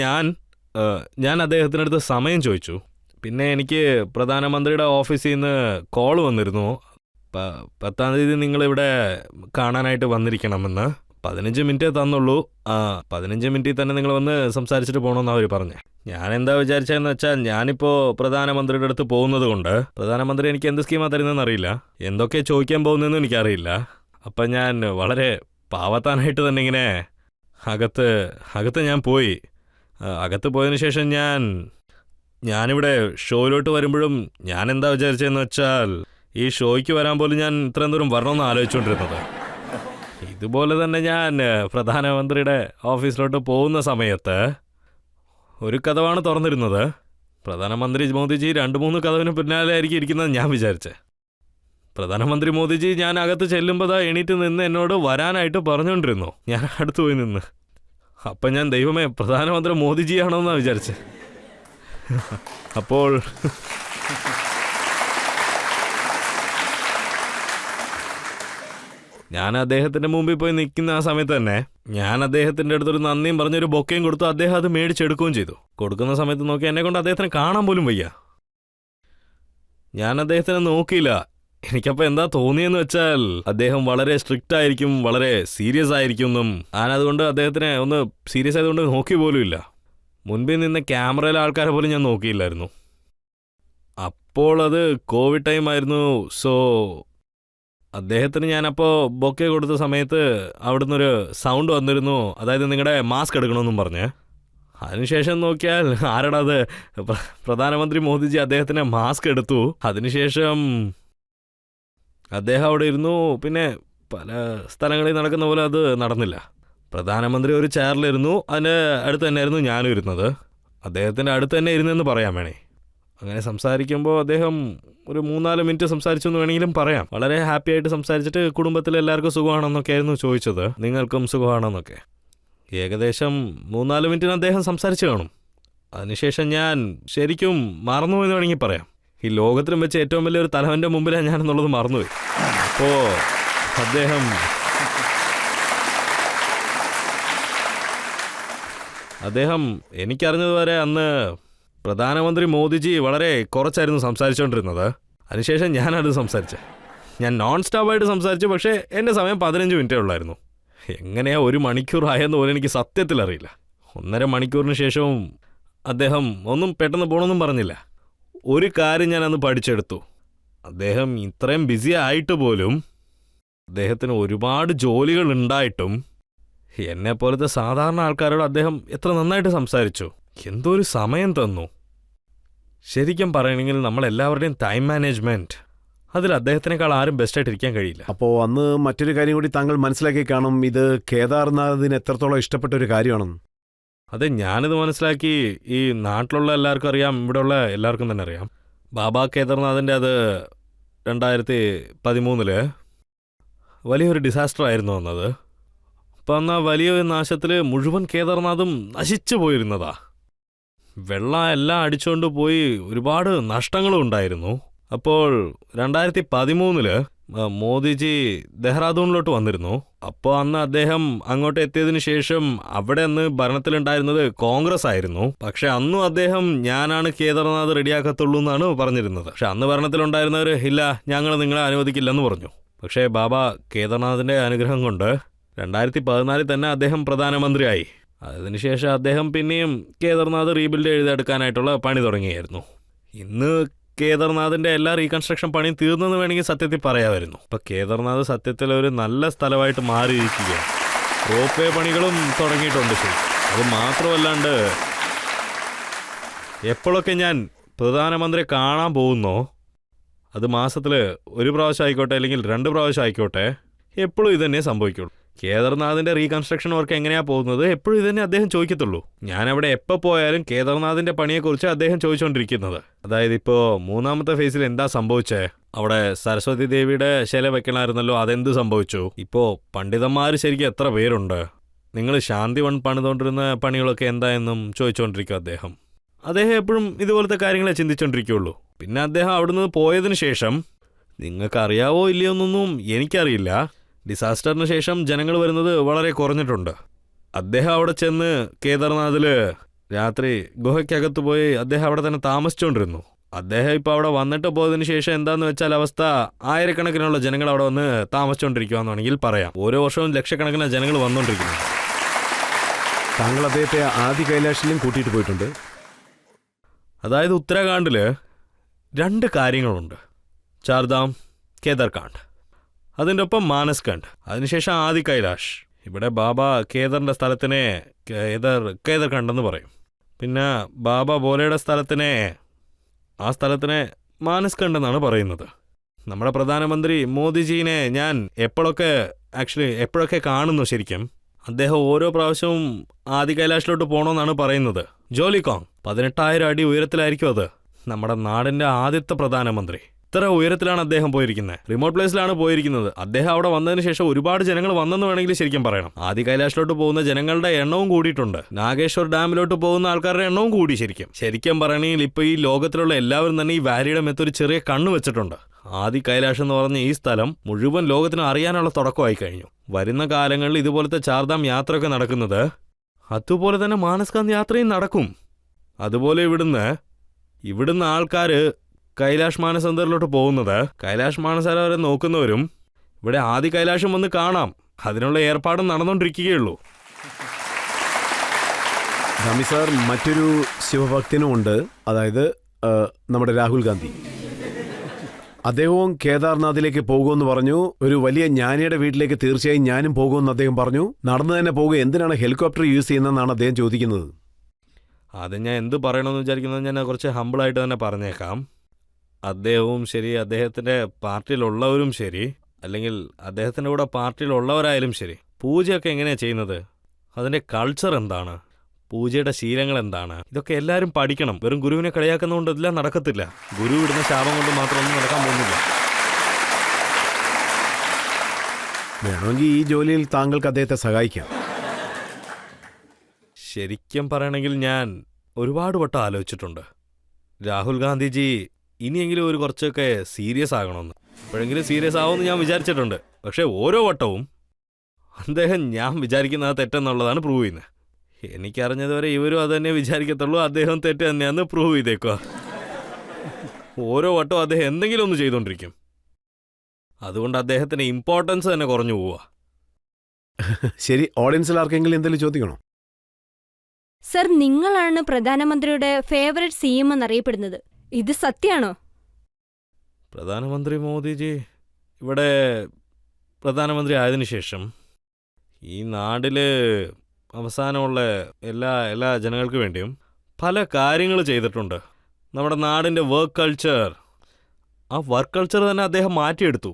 Speaker 4: ഞാൻ അദ്ദേഹത്തിനടുത്ത് സമയം ചോദിച്ചു. പിന്നെ എനിക്ക് പ്രധാനമന്ത്രിയുടെ ഓഫീസിൽ നിന്ന് കോൾ വന്നിരുന്നു, 10-ാം തീയതി നിങ്ങളിവിടെ കാണാനായിട്ട് വന്നിരിക്കണമെന്ന്. 15 മിനിറ്റേ തന്നുള്ളൂ. 15 മിനിറ്റിൽ തന്നെ നിങ്ങൾ വന്ന് സംസാരിച്ചിട്ട് പോകണമെന്നാണ് അവർ പറഞ്ഞത്. ഞാൻ എന്താ വിചാരിച്ചതെന്ന് വെച്ചാൽ, ഞാനിപ്പോൾ പ്രധാനമന്ത്രിയുടെ അടുത്ത് പോകുന്നത് കൊണ്ട് പ്രധാനമന്ത്രി എനിക്ക് എന്ത് സ്കീമാണ് തരുന്നതെന്ന് അറിയില്ല, എന്തൊക്കെ ചോദിക്കാൻ പോകുന്നതെന്നും എനിക്കറിയില്ല. അപ്പം ഞാൻ വളരെ പാവത്താനായിട്ട് തന്നെ ഇങ്ങനെ അകത്ത് ഞാൻ പോയി. അകത്ത് പോയതിന് ശേഷം ഞാനിവിടെ ഷോയിലോട്ട് വരുമ്പോഴും ഞാൻ എന്താ വിചാരിച്ചതെന്ന് വെച്ചാൽ, ഈ ഷോയ്ക്ക് വരാൻ പോലും ഞാൻ ഇത്രയും ദൂരം വരണമെന്ന് ആലോചിച്ചുകൊണ്ടിരുന്നത്. ഇതുപോലെ തന്നെ ഞാൻ പ്രധാനമന്ത്രിയുടെ ഓഫീസിലോട്ട് പോകുന്ന സമയത്ത് ഒരു കഥവാണ് തുറന്നിരുന്നത്. പ്രധാനമന്ത്രി മോദിജി 2-3 കഥവിന് പിന്നാലെ ആയിരിക്കും ഇരിക്കുന്നത് ഞാൻ വിചാരിച്ചത്. പ്രധാനമന്ത്രി മോദിജി ഞാൻ അകത്ത് ചെല്ലുമ്പോൾ എണീറ്റ് നിന്ന് എന്നോട് വരാനായിട്ട് പറഞ്ഞുകൊണ്ടിരുന്നു. ഞാൻ അടുത്ത് പോയി നിന്ന്. അപ്പം ഞാൻ ദൈവമേ, പ്രധാനമന്ത്രി മോദിജിയാണോ എന്നാണ് വിചാരിച്ചത്. അപ്പോൾ ഞാൻ അദ്ദേഹത്തിൻ്റെ മുമ്പിൽ പോയി നിൽക്കുന്ന ആ സമയത്ത് തന്നെ ഞാൻ അദ്ദേഹത്തിൻ്റെ അടുത്തൊരു നന്ദിയും പറഞ്ഞൊരു ബൊക്കയും കൊടുത്തു. അദ്ദേഹം അത് മേടിച്ചെടുക്കുകയും ചെയ്തു. കൊടുക്കുന്ന സമയത്ത് നോക്കി എന്നെ കൊണ്ട് അദ്ദേഹത്തിനെ കാണാൻ പോലും വയ്യ. ഞാൻ അദ്ദേഹത്തിനെ നോക്കിയില്ല. എനിക്കപ്പോൾ എന്താ തോന്നിയെന്ന് വെച്ചാൽ, അദ്ദേഹം വളരെ സ്ട്രിക്റ്റ് ആയിരിക്കും, വളരെ സീരിയസ് ആയിരിക്കും എന്നും. ഞാനതുകൊണ്ട് അദ്ദേഹത്തിനെ ഒന്ന് സീരിയസ് ആയതുകൊണ്ട് നോക്കി പോലും ഇല്ല. മുൻപിൽ നിന്ന് ക്യാമറയിലെ ആൾക്കാരെ പോലും ഞാൻ നോക്കിയില്ലായിരുന്നു. അപ്പോൾ അത് കോവിഡ് ടൈം ആയിരുന്നു. സോ അദ്ദേഹത്തിന് ഞാനപ്പോൾ ബൊക്കെ കൊടുത്ത സമയത്ത് അവിടുന്ന് ഒരു സൗണ്ട് വന്നിരുന്നു, അതായത് നിങ്ങളുടെ മാസ്ക് എടുക്കണമെന്നും പറഞ്ഞ്. അതിനുശേഷം നോക്കിയാൽ ആരടാ അത്, പ്രധാനമന്ത്രി മോദിജി അദ്ദേഹത്തിന് മാസ്ക് എടുത്തു. അതിനുശേഷം അദ്ദേഹം അവിടെ ഇരുന്നു. പിന്നെ പല സ്ഥലങ്ങളിൽ നടക്കുന്ന പോലെ അത് നടന്നില്ല. പ്രധാനമന്ത്രി ഒരു ചെയറിലിരുന്നു, അതിൻ്റെ അടുത്ത് തന്നെയായിരുന്നു ഞാനും ഇരുന്നത്. അദ്ദേഹത്തിൻ്റെ അടുത്ത് തന്നെ ഇരുന്നെന്ന് പറയാൻ വേണേ. അങ്ങനെ സംസാരിക്കുമ്പോൾ അദ്ദേഹം ഒരു 3-4 മിനിറ്റ് സംസാരിച്ചു എന്ന് വേണമെങ്കിലും പറയാം. വളരെ ഹാപ്പി ആയിട്ട് സംസാരിച്ചിട്ട് കുടുംബത്തിൽ എല്ലാവർക്കും സുഖമാണെന്നൊക്കെ ആയിരുന്നു ചോദിച്ചത്, നിങ്ങൾക്കും സുഖമാണെന്നൊക്കെ. ഏകദേശം 3-4 മിനിറ്റിന് അദ്ദേഹം സംസാരിച്ചു കാണും. അതിനുശേഷം ഞാൻ ശരിക്കും മറന്നുപോയെന്ന് വേണമെങ്കിൽ പറയാം. ഈ ലോകത്തിലും വെച്ച് ഏറ്റവും വലിയൊരു തലവൻ്റെ മുമ്പിലാണ് ഞാനെന്നുള്ളത് മറന്നുപോയി. അപ്പോൾ അദ്ദേഹം എനിക്കറിഞ്ഞതുവരെ അന്ന് പ്രധാനമന്ത്രി മോദിജി വളരെ കുറച്ചായിരുന്നു സംസാരിച്ചുകൊണ്ടിരുന്നത്. അതിനുശേഷം ഞാനത് സംസാരിച്ചത്. ഞാൻ നോൺ സ്റ്റോപ്പായിട്ട് സംസാരിച്ചു. പക്ഷേ എൻ്റെ സമയം 15 മിനിറ്റേ ഉള്ളായിരുന്നു. എങ്ങനെയാ 1 മണിക്കൂർ ആയെന്ന് പോലും എനിക്ക് സത്യത്തിൽ അറിയില്ല. 1.5 മണിക്കൂറിന് ശേഷവും അദ്ദേഹം ഒന്നും പെട്ടെന്ന് പോകണമെന്നും പറഞ്ഞില്ല. ഒരു കാര്യം ഞാൻ അന്ന് പഠിച്ചെടുത്തു. അദ്ദേഹം ഇത്രയും ബിസി ആയിട്ട് പോലും, അദ്ദേഹത്തിന് ഒരുപാട് ജോലികൾ ഉണ്ടായിട്ടും, എന്നെപ്പോലത്തെ സാധാരണ ആൾക്കാരോട് അദ്ദേഹം എത്ര നന്നായിട്ട് സംസാരിച്ചു. എന്തോ ഒരു സമയം തന്നു. ശരിക്കും പറയണമെങ്കിൽ നമ്മളെല്ലാവരുടെയും ടൈം മാനേജ്മെൻറ്റ്, അതിൽ അദ്ദേഹത്തിനേക്കാൾ ആരും ബെസ്റ്റായിട്ട് ഇരിക്കാൻ കഴിയില്ല.
Speaker 2: അപ്പോൾ അന്ന് മറ്റൊരു കാര്യം കൂടി താങ്കൾ മനസ്സിലാക്കി കാണും, ഇത് കേദാർനാഥിന് എത്രത്തോളം ഇഷ്ടപ്പെട്ട ഒരു കാര്യമാണെന്ന്.
Speaker 4: അതെ, ഞാനിത് മനസ്സിലാക്കി. ഈ നാട്ടിലുള്ള എല്ലാവർക്കും അറിയാം, ഇവിടെയുള്ള എല്ലാവർക്കും തന്നെ അറിയാം. ബാബ കേദാർനാഥിൻ്റെ അത് 2013 വലിയൊരു ഡിസാസ്റ്റർ ആയിരുന്നു വന്നത്. അപ്പം അന്ന് ആ വലിയ നാശത്തിൽ മുഴുവൻ കേദാർനാഥും നശിച്ചു പോയിരുന്നതാ. വെള്ളം എല്ലാം അടിച്ചുകൊണ്ട് പോയി, ഒരുപാട് നഷ്ടങ്ങളും ഉണ്ടായിരുന്നു. അപ്പോൾ 2013 മോദിജി ദെഹ്റാദൂണിലോട്ട് വന്നിരുന്നു. അപ്പോൾ അന്ന് അദ്ദേഹം അങ്ങോട്ട് എത്തിയതിനു ശേഷം അവിടെ അന്ന് ഭരണത്തിലുണ്ടായിരുന്നത് കോൺഗ്രസ് ആയിരുന്നു. പക്ഷെ അന്നും അദ്ദേഹം ഞാനാണ് കേദാർനാഥ് റെഡിയാക്കത്തുള്ളൂ എന്നാണ് പറഞ്ഞിരുന്നത്. പക്ഷെ അന്ന് ഭരണത്തിലുണ്ടായിരുന്നവർ ഇല്ല, ഞങ്ങൾ നിങ്ങളെ അനുവദിക്കില്ലെന്ന് പറഞ്ഞു. പക്ഷേ ബാബ കേദാർനാഥിൻ്റെ അനുഗ്രഹം കൊണ്ട് 2014 തന്നെ അദ്ദേഹം പ്രധാനമന്ത്രിയായി. അതിനുശേഷം അദ്ദേഹം പിന്നെയും കേദാർനാഥ് റീബിൽഡ് എഴുതെടുക്കാനായിട്ടുള്ള പണി തുടങ്ങിയായിരുന്നു. ഇന്ന് കേദാർനാഥിൻ്റെ എല്ലാ റീകൺസ്ട്രക്ഷൻ പണിയും തീർന്നെന്ന് വേണമെങ്കിൽ സത്യത്തിൽ പറയാമായിരുന്നു. ഇപ്പം കേദാർനാഥ് സത്യത്തിൽ ഒരു നല്ല സ്ഥലമായിട്ട് മാറിയിരിക്കുകയാണ്. റോപ്പ് വേ പണികളും തുടങ്ങിയിട്ടുണ്ട്. ശരി, അത് മാത്രമല്ലാണ്ട് എപ്പോഴൊക്കെ ഞാൻ പ്രധാനമന്ത്രിയെ കാണാൻ പോകുന്നോ അത് മാസത്തിൽ ഒരു പ്രാവശ്യം ആയിക്കോട്ടെ അല്ലെങ്കിൽ 2 പ്രാവശ്യം ആയിക്കോട്ടെ, എപ്പോഴും ഇതന്നെ സംഭവിക്കുള്ളൂ. കേദർനാഥിൻ്റെ റീകൺസ്ട്രക്ഷൻ വർക്ക് എങ്ങനെയാണ് പോകുന്നത് എപ്പോഴും ഇതന്നെ അദ്ദേഹം ചോദിക്കത്തുള്ളൂ. ഞാനവിടെ എപ്പോൾ പോയാലും കേദർനാഥിൻ്റെ പണിയെക്കുറിച്ച് അദ്ദേഹം ചോദിച്ചുകൊണ്ടിരിക്കുന്നത്. അതായത് ഇപ്പോൾ 3ാമത്തെ ഫേസിൽ എന്താ സംഭവിച്ചേ, അവിടെ സരസ്വതി ദേവിയുടെ ശില വെക്കണമായിരുന്നല്ലോ, അതെന്ത് സംഭവിച്ചു, ഇപ്പോൾ പണ്ഡിതന്മാർ ശരിക്കും എത്ര പേരുണ്ട്, നിങ്ങൾ ശാന്തി വൺ പണിതുകൊണ്ടിരുന്ന പണികളൊക്കെ എന്തായെന്നും ചോദിച്ചുകൊണ്ടിരിക്കും അദ്ദേഹം. അദ്ദേഹം എപ്പോഴും ഇതുപോലത്തെ കാര്യങ്ങളെ ചിന്തിച്ചുകൊണ്ടിരിക്കുകയുള്ളൂ. പിന്നെ അദ്ദേഹം അവിടുന്ന് പോയതിനു ശേഷം നിങ്ങൾക്കറിയാവോ ഇല്ലയോ എന്നൊന്നും എനിക്കറിയില്ല, ഡിസാസ്റ്ററിന് ശേഷം ജനങ്ങൾ വരുന്നത് വളരെ കുറഞ്ഞിട്ടുണ്ട്. അദ്ദേഹം അവിടെ ചെന്ന് കേദാർനാഥിൽ രാത്രി ഗുഹയ്ക്കകത്ത് പോയി അദ്ദേഹം അവിടെ തന്നെ താമസിച്ചുകൊണ്ടിരുന്നു. അദ്ദേഹം ഇപ്പോൾ അവിടെ വന്നിട്ട് പോയതിന് ശേഷം എന്താണെന്ന് വെച്ചാൽ അവസ്ഥ, ആയിരക്കണക്കിനുള്ള ജനങ്ങൾ അവിടെ വന്ന് താമസിച്ചുകൊണ്ടിരിക്കുകയെന്നാണെങ്കിൽ പറയാം. ഓരോ വർഷവും ലക്ഷക്കണക്കിന് ജനങ്ങൾ വന്നുകൊണ്ടിരിക്കുന്നു.
Speaker 2: താങ്കൾ അദ്ദേഹത്തെ ആദി കൈലാഷിലും കൂട്ടിയിട്ട് പോയിട്ടുണ്ട്.
Speaker 4: അതായത് ഉത്തരാഖണ്ഡിൽ 2 കാര്യങ്ങളുണ്ട്, ചാർധാം, കേദാർകാണ്ട്, അതിൻ്റെ ഒപ്പം മാനസ്കണ്ട്, അതിനുശേഷം ആദി കൈലാഷ്. ഇവിടെ ബാബ കേദറിൻ്റെ സ്ഥലത്തിനെ കേദർകണ്ടെന്ന് പറയും. പിന്നെ ബാബ ഭോലയുടെ സ്ഥലത്തിനെ മാനസ്കണ്ടെന്നാണ് പറയുന്നത്. നമ്മുടെ പ്രധാനമന്ത്രി മോദിജീനെ ഞാൻ എപ്പോഴൊക്കെ കാണുന്നു ശരിക്കും. അദ്ദേഹം ഓരോ പ്രാവശ്യവും ആദി കൈലാഷിലോട്ട് പോകണമെന്നാണ് പറയുന്നത്. ജോലികോങ് 18,000 അടി ഉയരത്തിലായിരിക്കും അത്. നമ്മുടെ നാടിൻ്റെ ആദ്യത്തെ പ്രധാനമന്ത്രി ഇത്ര ഉയരത്തിലാണ് അദ്ദേഹം പോയിരിക്കുന്നത്. റിമോട്ട് പ്ലേസിലാണ് പോയിരിക്കുന്നത്. അദ്ദേഹം അവിടെ വന്നതിന് ശേഷം ഒരുപാട് ജനങ്ങൾ വന്നെന്ന് വേണമെങ്കിൽ ശരിക്കും പറയണം. ആദി കൈലാഷിലോട്ട് പോകുന്ന ജനങ്ങളുടെ എണ്ണവും കൂടിയിട്ടുണ്ട്. നാഗേശ്വർ ഡാമിലോട്ട് പോകുന്ന ആൾക്കാരുടെ എണ്ണവും കൂടി. ശരിക്കും പറയണമെങ്കിൽ ഇപ്പോൾ ഈ ലോകത്തിലുള്ള എല്ലാവരും തന്നെ ഈ വാലിയുടെ മേത്തൊരു ചെറിയ കണ്ണ് വെച്ചിട്ടുണ്ട്. ആദി കൈലാഷ് എന്ന് പറഞ്ഞ ഈ സ്ഥലം മുഴുവൻ ലോകത്തിന് അറിയാനുള്ള തുടക്കമായി കഴിഞ്ഞു. വരുന്ന കാലങ്ങളിൽ ഇതുപോലത്തെ ചാർധാം യാത്രയൊക്കെ നടക്കുന്നത്, അതുപോലെ തന്നെ മാനസ്കാന്ത് യാത്രയും നടക്കും. അതുപോലെ ഇവിടുന്ന് ആൾക്കാർ കൈലാഷ് മാനസരോവറിലോട്ട് പോകുന്നത്, കൈലാഷ് മാനസരോവരെ നോക്കുന്നവരും ഇവിടെ ആദി കൈലാഷം വന്ന് കാണാം. അതിനുള്ള ഏർപ്പാടും നടന്നുകൊണ്ടിരിക്കുകയുള്ളൂ.
Speaker 2: ധാമി സാർ, മറ്റൊരു ശിവഭക്തനുമുണ്ട്, അതായത് നമ്മുടെ രാഹുൽ ഗാന്ധി. അദ്ദേഹവും കേദാർനാഥിലേക്ക് പോകുമെന്ന് പറഞ്ഞു. ഒരു വലിയ ജ്ഞാനിയുടെ വീട്ടിലേക്ക് തീർച്ചയായും ഞാനും പോകുമെന്ന് അദ്ദേഹം പറഞ്ഞു. നടന്നു തന്നെ പോകുക, എന്തിനാണ് ഹെലികോപ്റ്റർ യൂസ് ചെയ്യുന്നതെന്നാണ് അദ്ദേഹം ചോദിക്കുന്നത്.
Speaker 4: അത് ഞാൻ എന്ത് പറയണമെന്ന് വിചാരിക്കുന്നത് ഞാൻ കുറച്ച് ഹമ്പിളായിട്ട് തന്നെ പറഞ്ഞേക്കാം. അദ്ദേഹവും ശരി, അദ്ദേഹത്തിൻ്റെ പാർട്ടിയിലുള്ളവരും ശരി, അല്ലെങ്കിൽ അദ്ദേഹത്തിൻ്റെ കൂടെ പാർട്ടിയിലുള്ളവരായാലും ശരി, പൂജയൊക്കെ എങ്ങനെയാണ് ചെയ്യുന്നത്, അതിൻ്റെ കൾച്ചർ എന്താണ്, പൂജയുടെ ശീലങ്ങൾ എന്താണ്, ഇതൊക്കെ എല്ലാവരും പഠിക്കണം. വെറും ഗുരുവിനെ കളിയാക്കുന്നതുകൊണ്ട് എല്ലാം നടക്കത്തില്ല. ഗുരു ഇടുന്ന ശാപം കൊണ്ട് മാത്രമൊന്നും നടക്കാൻ പോകുന്നില്ല.
Speaker 2: വേണമെങ്കിൽ ഈ ജോലിയിൽ താങ്കൾക്ക് അദ്ദേഹത്തെ സഹായിക്കാം.
Speaker 4: ശരിക്കും പറയണമെങ്കിൽ ഞാൻ ഒരുപാട് വട്ടം ആലോചിച്ചിട്ടുണ്ട്. രാഹുൽ ഗാന്ധിജി ഇനിയെങ്കിലും ഒരു കുറച്ചൊക്കെ സീരിയസ് ആകണമെന്ന്. എപ്പോഴെങ്കിലും സീരിയസ് ആവുമെന്ന് ഞാൻ വിചാരിച്ചിട്ടുണ്ട്. പക്ഷേ ഓരോ വട്ടവും അദ്ദേഹം ഞാൻ വിചാരിക്കുന്നത് തെറ്റെന്നുള്ളതാണ് പ്രൂവ് ചെയ്യുന്നത്. എനിക്കറിഞ്ഞതുവരെ ഇവരും അത് തന്നെ വിചാരിക്കത്തുള്ളൂ, അദ്ദേഹം തെറ്റ് തന്നെയാണെന്ന് പ്രൂവ് ചെയ്തേക്കുക. ഓരോ വട്ടവും അദ്ദേഹം എന്തെങ്കിലും ഒന്ന് ചെയ്തുകൊണ്ടിരിക്കും. അതുകൊണ്ട് അദ്ദേഹത്തിന് ഇമ്പോർട്ടൻസ് തന്നെ കുറഞ്ഞു പോവുക.
Speaker 2: ശരി, ഓഡിയൻസിൽ ആർക്കെങ്കിലും എന്തെങ്കിലും ചോദിക്കണോ?
Speaker 5: സർ, നിങ്ങളാണ് പ്രധാനമന്ത്രിയുടെ ഫേവറേറ്റ് CM എന്നറിയപ്പെടുന്നത്. ഇത് സത്യമാണോ?
Speaker 4: പ്രധാനമന്ത്രി മോദിജി ഇവിടെ പ്രധാനമന്ത്രി ആയതിനു ശേഷം ഈ നാട്ടിൽ അവസാനമുള്ള എല്ലാ ജനങ്ങൾക്ക് വേണ്ടിയും പല കാര്യങ്ങൾ ചെയ്തിട്ടുണ്ട്. നമ്മുടെ നാടിൻ്റെ വർക്ക് കൾച്ചർ തന്നെ അദ്ദേഹം മാറ്റിയെടുത്തു.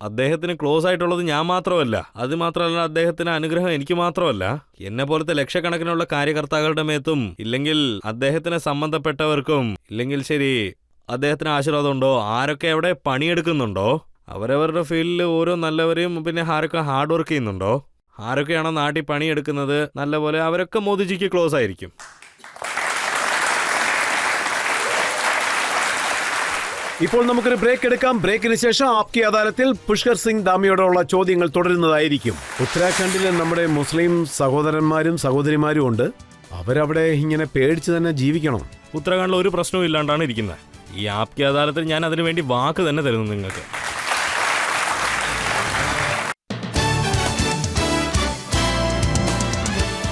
Speaker 4: അദ്ദേഹത്തിന് ക്ലോസ് ആയിട്ടുള്ളത് ഞാൻ മാത്രമല്ല, അത് മാത്രമല്ല അദ്ദേഹത്തിന് അനുഗ്രഹം എനിക്ക് മാത്രമല്ല, എന്നെ പോലത്തെ ലക്ഷക്കണക്കിനുള്ള കാര്യകർത്താക്കളുടെ മേത്തും, ഇല്ലെങ്കിൽ അദ്ദേഹത്തിന് സംബന്ധപ്പെട്ടവർക്കും, ഇല്ലെങ്കിൽ ശരി അദ്ദേഹത്തിന് ആശീർവാദമുണ്ടോ, ആരൊക്കെ അവിടെ പണിയെടുക്കുന്നുണ്ടോ, അവരവരുടെ ഫീൽഡിൽ ഓരോ നല്ലവരെയും, പിന്നെ ആരൊക്കെ ഹാർഡ് വർക്ക് ചെയ്യുന്നുണ്ടോ, ആരൊക്കെയാണോ നാട്ടിൽ പണിയെടുക്കുന്നത് നല്ലപോലെ, അവരൊക്കെ മോദിജിക്ക് ക്ലോസ് ആയിരിക്കും.
Speaker 2: ഇപ്പോൾ നമുക്കൊരു ബ്രേക്ക് എടുക്കാം. ബ്രേക്കിന് ശേഷം ആപ്കി അദാലത്തിൽ പുഷ്കർ സിംഗ് ധാമിയോടുള്ള ചോദ്യങ്ങൾ തുടരുന്നതായിരിക്കും. ഉത്തരാഖണ്ഡിൽ നമ്മുടെ മുസ്ലിം സഹോദരന്മാരും സഹോദരിമാരും ഉണ്ട്. അവരവിടെ ഇങ്ങനെ പേടിച്ച് തന്നെ ജീവിക്കണം.
Speaker 4: ഉത്തരാഖണ്ഡിൽ ഒരു പ്രശ്നവും ഇല്ലാണ്ടാണ് ഇരിക്കുന്നത്. ഈ ആപ്കി അദാലത്തിൽ ഞാൻ അതിനു വേണ്ടി വാക്ക് തന്നെ തരുന്നു നിങ്ങൾക്ക്.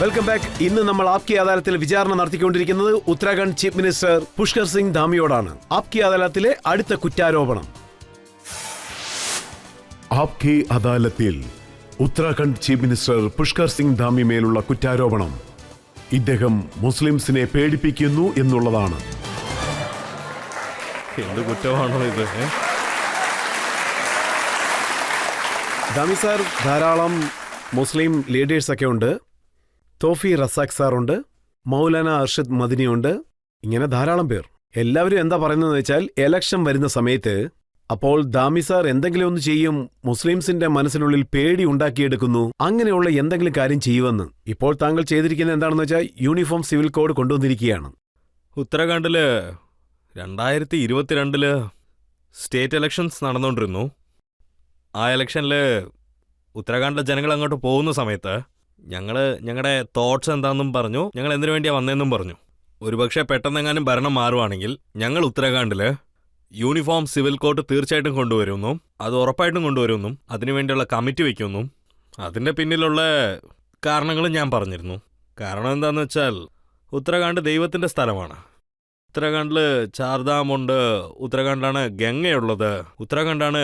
Speaker 2: Welcome back. ഇന്ന് നമ്മൾ ആപ്കി അദാലത്തിൽ വിചാരണ നടത്തിക്കൊണ്ടിരിക്കുന്നത് ഉത്തരാഖണ്ഡ് ചീഫ് മിനിസ്റ്റർ പുഷ്കർ സിംഗ് ധാമിയോടാണ്. ആപ്കി അദാലത്തിലെ അടുത്ത കുറ്റാരോപണം.
Speaker 1: ആപ്കി അദാലത്തിൽ ഉത്തരാഖണ്ഡ് ചീഫ് മിനിസ്റ്റർ പുഷ്കർ സിംഗ് ധാമി മേലുള്ള കുറ്റാരോപണം ഇദ്ദേഹം മുസ്ലിംസിനെ പേടിപ്പിക്കുന്നു എന്നുള്ളതാണ്.
Speaker 4: എന്ത് കുറ്റമാണോ ഇത്?
Speaker 2: ദാമി സാർ, ധാരാളം മുസ്ലിം ലീഡേഴ്സൊക്കെ ഉണ്ട്. തോഫി റസാഖ് സാറുണ്ട്, മൗലാന അർഷദ് മദിനിയുണ്ട്, ഇങ്ങനെ ധാരാളം പേർ. എല്ലാവരും എന്താ പറയുന്നതെന്ന് വെച്ചാൽ എലക്ഷൻ വരുന്ന സമയത്ത് അപ്പോൾ ദാമി സാർ എന്തെങ്കിലും ഒന്ന് ചെയ്യും, മുസ്ലിംസിന്റെ മനസ്സിനുള്ളിൽ പേടി ഉണ്ടാക്കിയെടുക്കുന്നു, അങ്ങനെയുള്ള എന്തെങ്കിലും കാര്യം ചെയ്യുമെന്ന്. ഇപ്പോൾ താങ്കൾ ചെയ്തിരിക്കുന്നത് എന്താണെന്ന് വെച്ചാൽ യൂണിഫോം സിവിൽ കോഡ് കൊണ്ടുവന്നിരിക്കുകയാണ്.
Speaker 4: ഉത്തരാഖണ്ഡില് 2022 സ്റ്റേറ്റ് ഇലക്ഷൻസ് നടന്നുകൊണ്ടിരുന്നു. ആ ഇലക്ഷനിൽ ഉത്തരാഖണ്ഡിലെ ജനങ്ങൾ അങ്ങോട്ട് പോകുന്ന സമയത്ത് ഞങ്ങളുടെ തോട്ട്സ് എന്താണെന്നും പറഞ്ഞു, ഞങ്ങൾ എന്തിനു വേണ്ടിയാണ് വന്നതെന്നും പറഞ്ഞു. ഒരുപക്ഷെ പെട്ടെന്നെങ്ങാനും ഭരണം മാറുവാണെങ്കിൽ ഞങ്ങൾ ഉത്തരാഖണ്ഡിൽ യൂണിഫോം സിവിൽ കോഡ് തീർച്ചയായിട്ടും കൊണ്ടുവരുമെന്നും അത് ഉറപ്പായിട്ടും കൊണ്ടുവരുമെന്നും അതിനുവേണ്ടിയുള്ള കമ്മിറ്റി വയ്ക്കുമെന്നും അതിൻ്റെ പിന്നിലുള്ള കാരണങ്ങളും ഞാൻ പറഞ്ഞിരുന്നു. കാരണം എന്താണെന്ന് വെച്ചാൽ ഉത്തരാഖണ്ഡ് ദൈവത്തിൻ്റെ സ്ഥലമാണ്. ഉത്തരാഖണ്ഡിൽ ചാർധാമുണ്ട്, ഉത്തരാഖണ്ഡിലാണ് ഗംഗയുള്ളത്, ഉത്തരാഖണ്ഡാണ്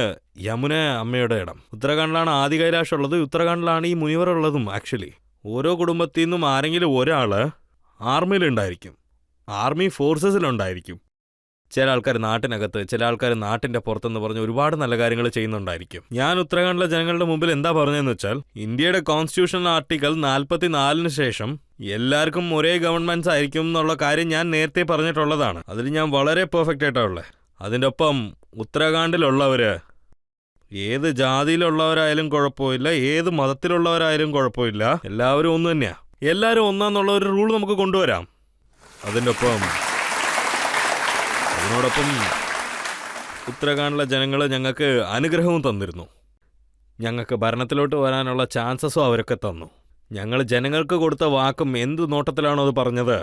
Speaker 4: യമുന അമ്മയുടെ ഇടം, ഉത്തരാഖണ്ഡിലാണ് ആദി കൈലാഷ് ഉള്ളത്, ഉത്തരാഖണ്ഡിലാണ് ഈ മുനിവർ ഉള്ളതും. ആക്ച്വലി ഓരോ കുടുംബത്തിൽ നിന്നും ആരെങ്കിലും ഒരാൾ ആർമിയിലുണ്ടായിരിക്കും, ആർമി ഫോഴ്സസിലുണ്ടായിരിക്കും. ചില ആൾക്കാർ നാട്ടിനകത്ത്, ചില ആൾക്കാർ നാട്ടിൻ്റെ പുറത്തെന്ന് പറഞ്ഞ് ഒരുപാട് നല്ല കാര്യങ്ങൾ ചെയ്യുന്നുണ്ടായിരിക്കും. ഞാൻ ഉത്തരാഖണ്ഡിലെ ജനങ്ങളുടെ മുമ്പിൽ എന്താ പറഞ്ഞതെന്ന് വെച്ചാൽ ഇന്ത്യയുടെ കോൺസ്റ്റിറ്റ്യൂഷണൽ ആർട്ടിക്കിൾ 44 ശേഷം എല്ലാവർക്കും ഒരേ ഗവൺമെൻറ്റ്സ് ആയിരിക്കും എന്നുള്ള കാര്യം ഞാൻ നേരത്തെ പറഞ്ഞിട്ടുള്ളതാണ്. അതിൽ ഞാൻ വളരെ പെർഫെക്റ്റ് ആയിട്ടാണ് ഉള്ളത്. അതിൻ്റെ ഒപ്പം ഉത്തരാഖണ്ഡിലുള്ളവർ ഏത് ജാതിയിലുള്ളവരായാലും കുഴപ്പമില്ല, ഏത് മതത്തിലുള്ളവരായാലും കുഴപ്പമില്ല, എല്ലാവരും ഒന്ന് തന്നെയാണ്. എല്ലാവരും ഒന്നാന്നുള്ള ഒരു റൂൾ നമുക്ക് കൊണ്ടുവരാം. അതിനോടൊപ്പം ഉത്തരാഖണ്ഡിലെ ജനങ്ങൾ ഞങ്ങൾക്ക് അനുഗ്രഹവും തന്നിരുന്നു. ഞങ്ങൾക്ക് ഭരണത്തിലോട്ട് വരാനുള്ള ചാൻസസും അവരൊക്കെ തന്നു. ഞങ്ങൾ ജനങ്ങൾക്ക് കൊടുത്ത വാക്കും എന്ത് നോട്ടത്തിലാണോ അത് പറഞ്ഞത്,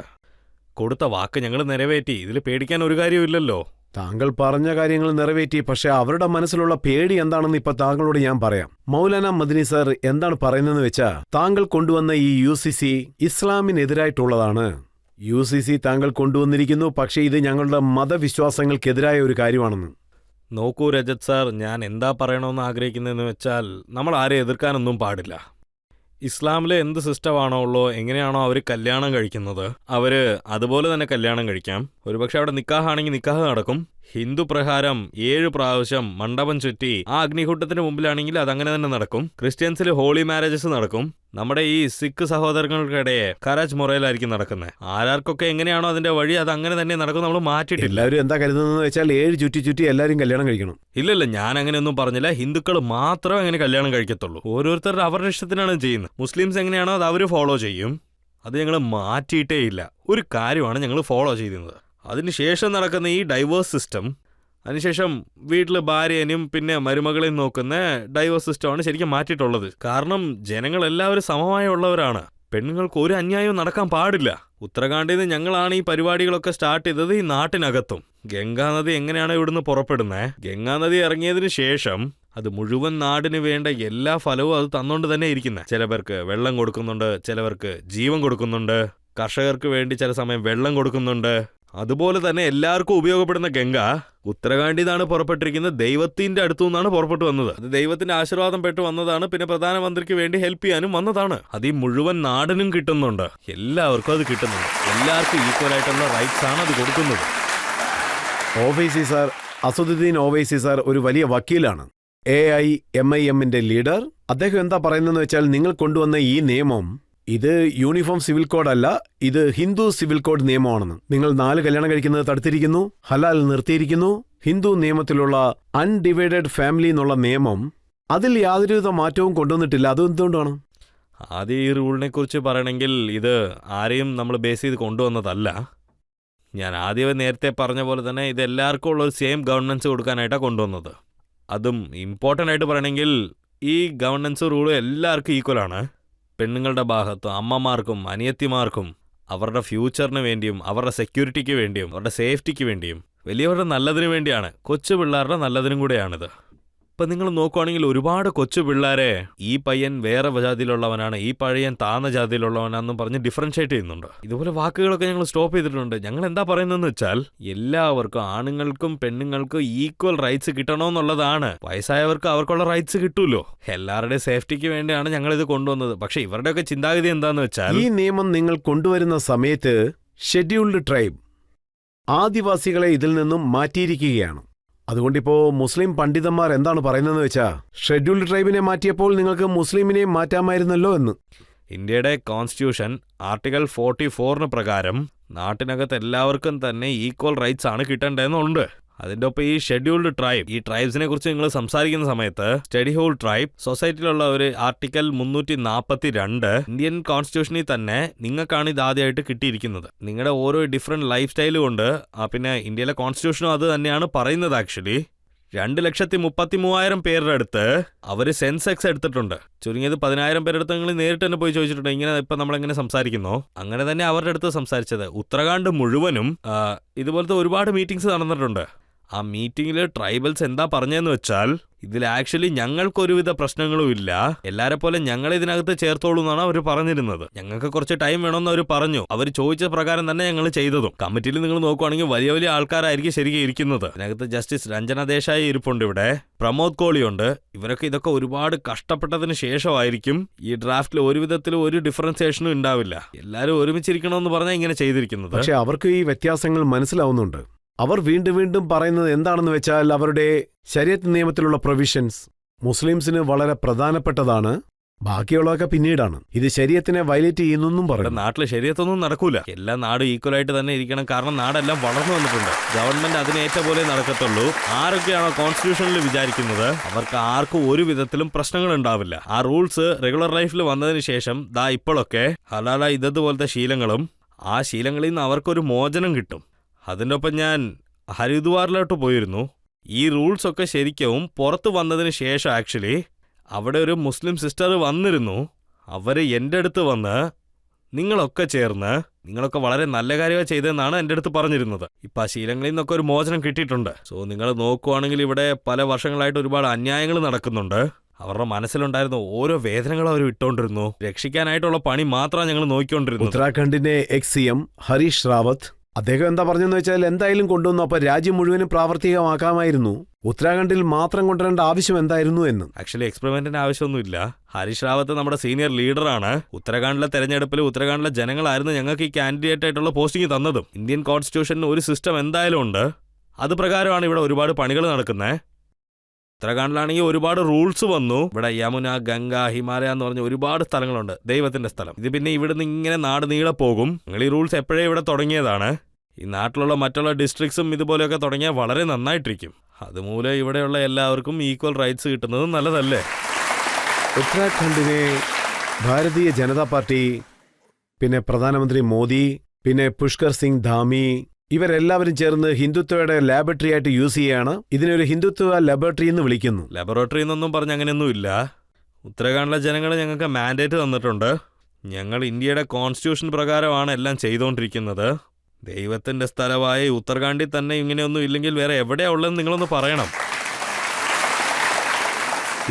Speaker 4: കൊടുത്ത വാക്ക് ഞങ്ങൾ നിറവേറ്റി. ഇതിൽ പേടിക്കാൻ ഒരു കാര്യമില്ലല്ലോ.
Speaker 2: താങ്കൾ പറഞ്ഞ കാര്യങ്ങൾ നിറവേറ്റി, പക്ഷെ അവരുടെ മനസ്സിലുള്ള പേടി എന്താണെന്ന് ഇപ്പൊ താങ്കളോട് ഞാൻ പറയാം. മൗലാന മദിനി സർ എന്താണ് പറയുന്നതെന്ന് വെച്ചാ, താങ്കൾ കൊണ്ടുവന്ന ഈ UCC ഇസ്ലാമിനെതിരായിട്ടുള്ളതാണ്. UCC താങ്കൾ കൊണ്ടുവന്നിരിക്കുന്നു, പക്ഷേ ഇത് ഞങ്ങളുടെ മതവിശ്വാസങ്ങൾക്കെതിരായ ഒരു കാര്യമാണെന്ന്.
Speaker 4: നോക്കൂ രജത് സാർ, ഞാൻ എന്താ പറയണമെന്ന് ആഗ്രഹിക്കുന്നതെന്ന് വെച്ചാൽ നമ്മൾ ആരെയും എതിർക്കാനൊന്നും പാടില്ല. ഇസ്ലാമിലെ എന്ത് സിസ്റ്റമാണോ ഉള്ളോ, എങ്ങനെയാണോ അവർ കല്യാണം കഴിക്കുന്നത് അവർ അതുപോലെ തന്നെ കല്യാണം കഴിക്കാം. ഒരുപക്ഷെ അവിടെ നിക്കാഹാണെങ്കിൽ നിക്കാഹ് നടക്കും. ഹിന്ദു പ്രകാരം 7 പ്രാവശ്യം മണ്ഡപം ചുറ്റി ആ അഗ്നികൂട്ടത്തിന് മുമ്പിലാണെങ്കിൽ അതങ്ങനെ തന്നെ നടക്കും. ക്രിസ്ത്യൻസിൽ ഹോളി മാരേജസ് നടക്കും. നമ്മുടെ ഈ സിഖ് സഹോദരങ്ങൾക്കിടയെ കരാജ് മൊറയിലായിരിക്കും നടക്കുന്നത്. ആരാർക്കൊക്കെ എങ്ങനെയാണോ അതിന്റെ വഴി അത് അങ്ങനെ തന്നെ നടക്കും. നമ്മൾ മാറ്റിയിട്ടില്ല.
Speaker 2: എല്ലാവരും എന്താ കരുതുന്നതെന്ന് വെച്ചാൽ 7 ചുറ്റി എല്ലാവരും കല്യാണം കഴിക്കണം.
Speaker 4: ഇല്ലല്ല, ഞാൻ അങ്ങനെയൊന്നും പറഞ്ഞില്ല. ഹിന്ദുക്കൾ മാത്രമേ അങ്ങനെ കല്യാണം കഴിക്കത്തുള്ളൂ. ഓരോരുത്തരുടെ അവരുടെ ഇഷ്ടത്തിനാണ് ചെയ്യുന്നത്. മുസ്ലിംസ് എങ്ങനെയാണോ അത് അവർ ഫോളോ ചെയ്യും. അത് ഞങ്ങൾ മാറ്റിയിട്ടേ ഇല്ല. ഒരു കാര്യമാണ് ഞങ്ങൾ ഫോളോ ചെയ്യുന്നത്. അതിനുശേഷം നടക്കുന്ന ഈ ഡൈവേഴ്സ് സിസ്റ്റം, അതിനുശേഷം വീട്ടിൽ ഭാര്യനും പിന്നെ മരുമകളെയും നോക്കുന്ന ഡൈവേഴ്സ് സിസ്റ്റമാണ് ശരിക്കും മാറ്റിയിട്ടുള്ളത്. കാരണം ജനങ്ങളെല്ലാവരും സമമായുള്ളവരാണ്. പെണ്ണുങ്ങൾക്ക് ഒരു അന്യായവും നടക്കാൻ പാടില്ല. ഉത്തരാഖണ്ഡിൽ നിന്ന് ഞങ്ങളാണ് ഈ പരിപാടികളൊക്കെ സ്റ്റാർട്ട് ചെയ്തത് ഈ നാട്ടിനകത്തും. ഗംഗാനദി എങ്ങനെയാണ് ഇവിടുന്ന് പുറപ്പെടുന്നത്, ഗംഗാനദി ഇറങ്ങിയതിന് ശേഷം അത് മുഴുവൻ നാടിന് വേണ്ട എല്ലാ ഫലവും അത് തന്നുകൊണ്ട് തന്നെ ഇരിക്കുന്നത്. ചിലവർക്ക് വെള്ളം കൊടുക്കുന്നുണ്ട്, ചിലവർക്ക് ജീവൻ കൊടുക്കുന്നുണ്ട്, കർഷകർക്ക് വേണ്ടി ചില സമയം വെള്ളം കൊടുക്കുന്നുണ്ട്. അതുപോലെ തന്നെ എല്ലാവർക്കും ഉപയോഗപ്പെടുന്ന ഗംഗ ഉത്തരാഖണ്ഡിൽ നിന്നാണ് പുറപ്പെട്ടിരിക്കുന്നത്. ദൈവത്തിന്റെ അടുത്തു നിന്നാണ് പുറപ്പെട്ടു വന്നത്. അത് ദൈവത്തിന്റെ ആശീർവാദം പെട്ട് വന്നതാണ്. പിന്നെ പ്രധാനമന്ത്രിക്ക് വേണ്ടി ഹെൽപ്പ് ചെയ്യാനും വന്നതാണ്. അത് ഈ മുഴുവൻ നാടിനും കിട്ടുന്നുണ്ട്. എല്ലാവർക്കും അത് കിട്ടുന്നുണ്ട്. എല്ലാവർക്കും ഈക്വൽ ആയിട്ടുള്ള റൈറ്റ്സ് ആണ് അത് കൊടുക്കുന്നത്.
Speaker 2: ഓവൈസി സാർ, അസദുദ്ദീൻ ഓവൈസി സാർ ഒരു വലിയ വക്കീലാണ്, AIMIMന്റെ ലീഡർ. അദ്ദേഹം എന്താ പറയുന്നതെന്ന് വെച്ചാൽ, നിങ്ങൾ കൊണ്ടുവന്ന ഈ നിയമം ഇത് യൂണിഫോം സിവിൽ കോഡ് അല്ല, ഇത് ഹിന്ദു സിവിൽ കോഡ് നിയമമാണെന്ന്. നിങ്ങൾ 4 കല്യാണം കഴിക്കുന്നത് തടുത്തിരിക്കുന്നു, ഹലാൽ നിർത്തിയിരിക്കുന്നു. ഹിന്ദു നിയമത്തിലുള്ള അൺഡിവൈഡഡ് ഫാമിലി എന്നുള്ള നിയമം, അതിൽ യാതൊരുവിധ മാറ്റവും കൊണ്ടുവന്നിട്ടില്ല. അതെന്തുകൊണ്ടാണ്?
Speaker 4: ആദ്യം ഈ റൂളിനെ കുറിച്ച് പറയണമെങ്കിൽ ഇത് ആരെയും നമ്മൾ ബേസ് ചെയ്ത് കൊണ്ടുവന്നതല്ല. ഞാൻ ആദ്യമേ നേരത്തെ പറഞ്ഞ പോലെ തന്നെ ഇത് എല്ലാവർക്കും ഉള്ള ഒരു സെയിം ഗവൺമെൻറ് കൊടുക്കാനായിട്ടാണ് കൊണ്ടുവന്നത്. അതും ഇമ്പോർട്ടൻ്റ് ആയിട്ട് പറയണമെങ്കിൽ ഈ ഗവൺമെൻറ് റൂൾ എല്ലാവർക്കും ഈക്വലാണ്. പെണ്ണുങ്ങളുടെ ഭാഗത്തും അമ്മമാർക്കും അനിയത്തിമാർക്കും അവരുടെ ഫ്യൂച്ചറിന് വേണ്ടിയും അവരുടെ സെക്യൂരിറ്റിക്ക് വേണ്ടിയും അവരുടെ സേഫ്റ്റിക്ക് വേണ്ടിയും വലിയവരുടെ നല്ലതിനു വേണ്ടിയാണ്. കൊച്ചു പിള്ളേരുടെ നല്ലതിനും കൂടെയാണിത്. ഇപ്പം നിങ്ങൾ നോക്കുവാണെങ്കിൽ ഒരുപാട് കൊച്ചു പിള്ളേരെ ഈ പയ്യൻ വേറെ ജാതിയിലുള്ളവനാണ്, ഈ പയ്യൻ താഴ്ന്ന ജാതിയിലുള്ളവനാണെന്നും പറഞ്ഞ് ഡിഫറൻഷ്യേറ്റ് ചെയ്യുന്നുണ്ട്. ഇതുപോലെ വാക്കുകളൊക്കെ ഞങ്ങൾ സ്റ്റോപ്പ് ചെയ്തിട്ടുണ്ട്. ഞങ്ങൾ എന്താ പറയുന്നതെന്ന് വെച്ചാൽ എല്ലാവർക്കും, ആണുങ്ങൾക്കും പെണ്ണുങ്ങൾക്കും ഈക്വൽ റൈറ്റ്സ് കിട്ടണമെന്നുള്ളതാണ്. വയസ്സായവർക്ക് അവർക്കുള്ള റൈറ്റ്സ് കിട്ടുമല്ലോ. എല്ലാവരുടെയും സേഫ്റ്റിക്ക് വേണ്ടിയാണ് ഞങ്ങളിത് കൊണ്ടുവന്നത്. പക്ഷെ ഇവരുടെയൊക്കെ ചിന്താഗതി എന്താന്ന് വെച്ചാൽ,
Speaker 2: ഈ നിയമം നിങ്ങൾ കൊണ്ടുവരുന്ന സമയത്ത് ഷെഡ്യൂൾഡ് ട്രൈബ് ആദിവാസികളെ ഇതിൽ നിന്നും മാറ്റിയിരിക്കുകയാണ്. അതുകൊണ്ടിപ്പോ മുസ്ലിം പണ്ഡിതന്മാർ എന്താണ് പറയുന്നതെന്ന് വെച്ചാ, ഷെഡ്യൂൾഡ് ട്രൈബിനെ മാറ്റിയപ്പോൾ നിങ്ങൾക്ക് മുസ്ലിമിനെയും മാറ്റാമായിരുന്നല്ലോ എന്ന്.
Speaker 4: ഇന്ത്യയുടെ കോൺസ്റ്റിറ്റ്യൂഷൻ ആർട്ടിക്കിൾ 44 പ്രകാരം നാട്ടിനകത്ത് എല്ലാവർക്കും തന്നെ ഈക്വൽ റൈറ്റ്സ് ആണ് കിട്ടേണ്ടതെന്നുണ്ട്. അതിൻ്റെ ഒപ്പം ഈ ഷെഡ്യൂൾഡ് ട്രൈബ്, ഈ ട്രൈബ്സിനെ കുറിച്ച് നിങ്ങൾ സംസാരിക്കുന്ന സമയത്ത് സ്റ്റഡി ഹോൾ ട്രൈബ് സൊസൈറ്റിയിലുള്ള ഒരു ആർട്ടിക്കൽ 342 ഇന്ത്യൻ കോൺസ്റ്റിറ്റ്യൂഷനിൽ തന്നെ നിങ്ങൾക്കാണ് ഇത് ആദ്യമായിട്ട് കിട്ടിയിരിക്കുന്നത്. നിങ്ങളുടെ ഓരോ ഡിഫറെൻറ്റ് ലൈഫ് സ്റ്റൈലും കൊണ്ട് പിന്നെ ഇന്ത്യയിലെ കോൺസ്റ്റിറ്റ്യൂഷനും അത് തന്നെയാണ് പറയുന്നത്. ആക്ച്വലി 2,33,000 പേരുടെ അടുത്ത് അവർ സെൻസെക്സ് എടുത്തിട്ടുണ്ട്. ചുരുങ്ങിയത് 10,000 പേരുടെ അടുത്ത് നിങ്ങൾ നേരിട്ട് തന്നെ പോയി ചോദിച്ചിട്ടുണ്ട് ഇങ്ങനെ ഇപ്പം നമ്മളെങ്ങനെ സംസാരിക്കുന്നോ അങ്ങനെ തന്നെ അവരുടെ അടുത്ത് സംസാരിച്ചത്. ഉത്തരാഖണ്ഡ് മുഴുവനും ഇതുപോലത്തെ ഒരുപാട് മീറ്റിംഗ്സ് നടന്നിട്ടുണ്ട്. ആ മീറ്റിംഗിൽ ട്രൈബൽസ് എന്താ പറഞ്ഞതെന്ന് വെച്ചാൽ, ഇതിൽ ആക്ച്വലി ഞങ്ങൾക്കൊരുവിധ പ്രശ്നങ്ങളും ഇല്ല, എല്ലാരെ പോലെ ഞങ്ങൾ ഇതിനകത്ത് ചേർത്തോളൂ എന്നാണ് അവർ പറഞ്ഞിരുന്നത്. ഞങ്ങൾക്ക് കുറച്ച് ടൈം വേണമെന്ന് അവർ പറഞ്ഞു. അവർ ചോദിച്ച പ്രകാരം തന്നെ ഞങ്ങൾ ചെയ്തതും. കമ്മിറ്റിയിൽ നിങ്ങൾ നോക്കുവാണെങ്കിൽ വലിയ വലിയ ആൾക്കാരായിരിക്കും ശരിക്കും ഇരിക്കുന്നത്. ഇതിനകത്ത് ജസ്റ്റിസ് രഞ്ജന ദേശായി ഇരിപ്പുണ്ട്, ഇവിടെ പ്രമോദ് കോളിയുണ്ട്. ഇവരൊക്കെ ഇതൊക്കെ ഒരുപാട് കഷ്ടപ്പെട്ടതിന് ശേഷമായിരിക്കും ഈ ഡ്രാഫ്റ്റിൽ ഒരു വിധത്തിലും ഒരു ഡിഫറൻസിയേഷനും ഉണ്ടാവില്ല. എല്ലാവരും ഒരുമിച്ചിരിക്കണമെന്ന് പറഞ്ഞാൽ ഇങ്ങനെ ചെയ്തിരിക്കുന്നത്.
Speaker 2: പക്ഷെ അവർക്ക് ഈ വ്യത്യാസങ്ങൾ മനസ്സിലാവുന്നുണ്ട്. അവർ വീണ്ടും വീണ്ടും പറയുന്നത് എന്താണെന്ന് വെച്ചാൽ, അവരുടെ ശരീഅത്ത് നിയമത്തിലുള്ള പ്രൊവിഷൻസ് മുസ്ലിംസിന് വളരെ പ്രധാനപ്പെട്ടതാണ്, ബാക്കിയുള്ളതൊക്കെ പിന്നീടാണ്. ഇത് ശരീഅത്തിനെ വയലേറ്റ് ചെയ്യുന്നെന്നും പറയും.
Speaker 4: നാട്ടിൽ ശരീരത്തൊന്നും നടക്കൂല. എല്ലാ നാടും ഈക്വലായിട്ട് തന്നെ ഇരിക്കണം. കാരണം നാടെല്ലാം വളർന്നു വന്നിട്ടുണ്ട്. ഗവൺമെന്റ് അതിനേറ്റ പോലെ നടക്കത്തുള്ളൂ. ആരൊക്കെയാണോ കോൺസ്റ്റിറ്റ്യൂഷനിൽ വിചാരിക്കുന്നത് അവർക്ക് ആർക്കും ഒരു വിധത്തിലും പ്രശ്നങ്ങൾ ഉണ്ടാവില്ല. ആ റൂൾസ് റെഗുലർ ലൈഫിൽ വന്നതിന് ശേഷം ദാ ഇപ്പോഴൊക്കെ ഹലാല ഇതുപോലത്തെ ശീലങ്ങളും ആ ശീലങ്ങളിൽ നിന്ന് അവർക്കൊരു മോചനം കിട്ടും. അതിൻ്റെ ഒപ്പം ഞാൻ ഹരിദ്വാറിലോട്ട് പോയിരുന്നു. ഈ റൂൾസൊക്കെ ശരിക്കും പുറത്ത് വന്നതിന് ശേഷം ആക്ച്വലി അവിടെ ഒരു മുസ്ലിം സിസ്റ്റർ വന്നിരുന്നു. അവർ എൻ്റെ അടുത്ത് വന്ന് നിങ്ങളൊക്കെ ചേർന്ന് നിങ്ങളൊക്കെ വളരെ നല്ല കാര്യമാണ് ചെയ്തതെന്നാണ് എൻ്റെ അടുത്ത് പറഞ്ഞിരുന്നത്. ഇപ്പം ആ ശീലങ്ങളിൽ നിന്നൊക്കെ ഒരു മോചനം കിട്ടിയിട്ടുണ്ട്. സോ നിങ്ങൾ നോക്കുവാണെങ്കിൽ ഇവിടെ പല വർഷങ്ങളായിട്ട് ഒരുപാട് അന്യായങ്ങൾ നടക്കുന്നുണ്ട്. അവരുടെ മനസ്സിലുണ്ടായിരുന്ന ഓരോ വേദനകളും അവർ വിട്ടുകൊണ്ടിരുന്നു. രക്ഷിക്കാനായിട്ടുള്ള പണി മാത്രമാണ് ഞങ്ങൾ നോക്കിക്കൊണ്ടിരുന്നത്.
Speaker 2: ഉത്തരാഖണ്ഡിന്റെ എക്സ് CM ഹരീഷ് റാവത്ത് അദ്ദേഹം എന്താ പറഞ്ഞെന്ന് വെച്ചാൽ, എന്തായാലും കൊണ്ടുവന്നു, അപ്പൊ രാജ്യം മുഴുവനും പ്രാവർത്തികമാക്കാമായിരുന്നു, ഉത്തരാഖണ്ഡിൽ മാത്രം കൊണ്ടുവരേണ്ട ആവശ്യം എന്തായിരുന്നു എന്ന്.
Speaker 4: ആക്ച്വലി എക്സ്പെരിമെന്റിന്റെ ആവശ്യമൊന്നുമില്ല. ഹരീഷ് റാവത്ത് നമ്മുടെ സീനിയർ ലീഡറാണ്. ഉത്തരാഖണ്ഡിലെ തെരഞ്ഞെടുപ്പിൽ ഉത്തരാഖണ്ഡിലെ ജനങ്ങളായിരുന്നു ഞങ്ങൾക്ക് ഈ കാൻഡിഡേറ്റ് ആയിട്ടുള്ള പോസ്റ്റിംഗ് തന്നതും. ഇന്ത്യൻ കോൺസ്റ്റിറ്റ്യൂഷനിൽ ഒരു സിസ്റ്റം എന്തായാലും ഉണ്ട്. അത് പ്രകാരമാണ് ഇവിടെ ഒരുപാട് പണികൾ നടക്കുന്നത്. ഉത്തരാഖണ്ഡിലാണെങ്കിൽ ഒരുപാട് റൂൾസ് വന്നു. ഇവിടെ യമുന, ഗംഗ, ഹിമാലയ എന്ന് പറഞ്ഞ ഒരുപാട് സ്ഥലങ്ങളുണ്ട്, ദൈവത്തിന്റെ സ്ഥലം. ഇത് പിന്നെ ഇവിടുന്ന് ഇങ്ങനെ നാട് നീളെ പോകും. നിങ്ങൾ ഈ റൂൾസ് എപ്പോഴേ ഇവിടെ തുടങ്ങിയതാണ്. ഈ നാട്ടിലുള്ള മറ്റുള്ള ഡിസ്ട്രിക്ട്സും ഇതുപോലെയൊക്കെ തുടങ്ങിയാൽ വളരെ നന്നായിട്ടിരിക്കും. അതുമൂലം ഇവിടെയുള്ള എല്ലാവർക്കും ഈക്വൽ റൈറ്റ്സ് കിട്ടുന്നത് നല്ലതല്ലേ?
Speaker 2: ഉത്തരാഖണ്ഡിനെ ഭാരതീയ ജനതാ പാർട്ടി, പിന്നെ പ്രധാനമന്ത്രി മോദി, പിന്നെ പുഷ്കർ സിംഗ് ധാമി, ഇവരെല്ലാവരും ചേർന്ന് ഹിന്ദുത്വയുടെ ലാബറട്ടറി ആയിട്ട് യൂസ് ചെയ്യാണ്. ഇതിനൊരു ഹിന്ദുത്വ ലാബറട്ടറി എന്ന് വിളിക്കുന്നു.
Speaker 4: ലബോറട്ടറി എന്നൊന്നും പറഞ്ഞ് അങ്ങനെയൊന്നുമില്ല. ഉത്തരാഖണ്ഡിലെ ജനങ്ങൾ ഞങ്ങൾക്ക് മാൻഡേറ്റ് തന്നിട്ടുണ്ട്. ഞങ്ങൾ ഇന്ത്യയുടെ കോൺസ്റ്റിറ്റ്യൂഷൻ പ്രകാരമാണ് എല്ലാം ചെയ്തുകൊണ്ടിരിക്കുന്നത്. ദൈവത്തിന്റെ സ്ഥലമായ ഉത്തരാഖണ്ഡിൽ തന്നെ ഇങ്ങനെയൊന്നും ഇല്ലെങ്കിൽ വേറെ എവിടെയാ ഉള്ളതെന്ന് നിങ്ങളൊന്ന് പറയണം.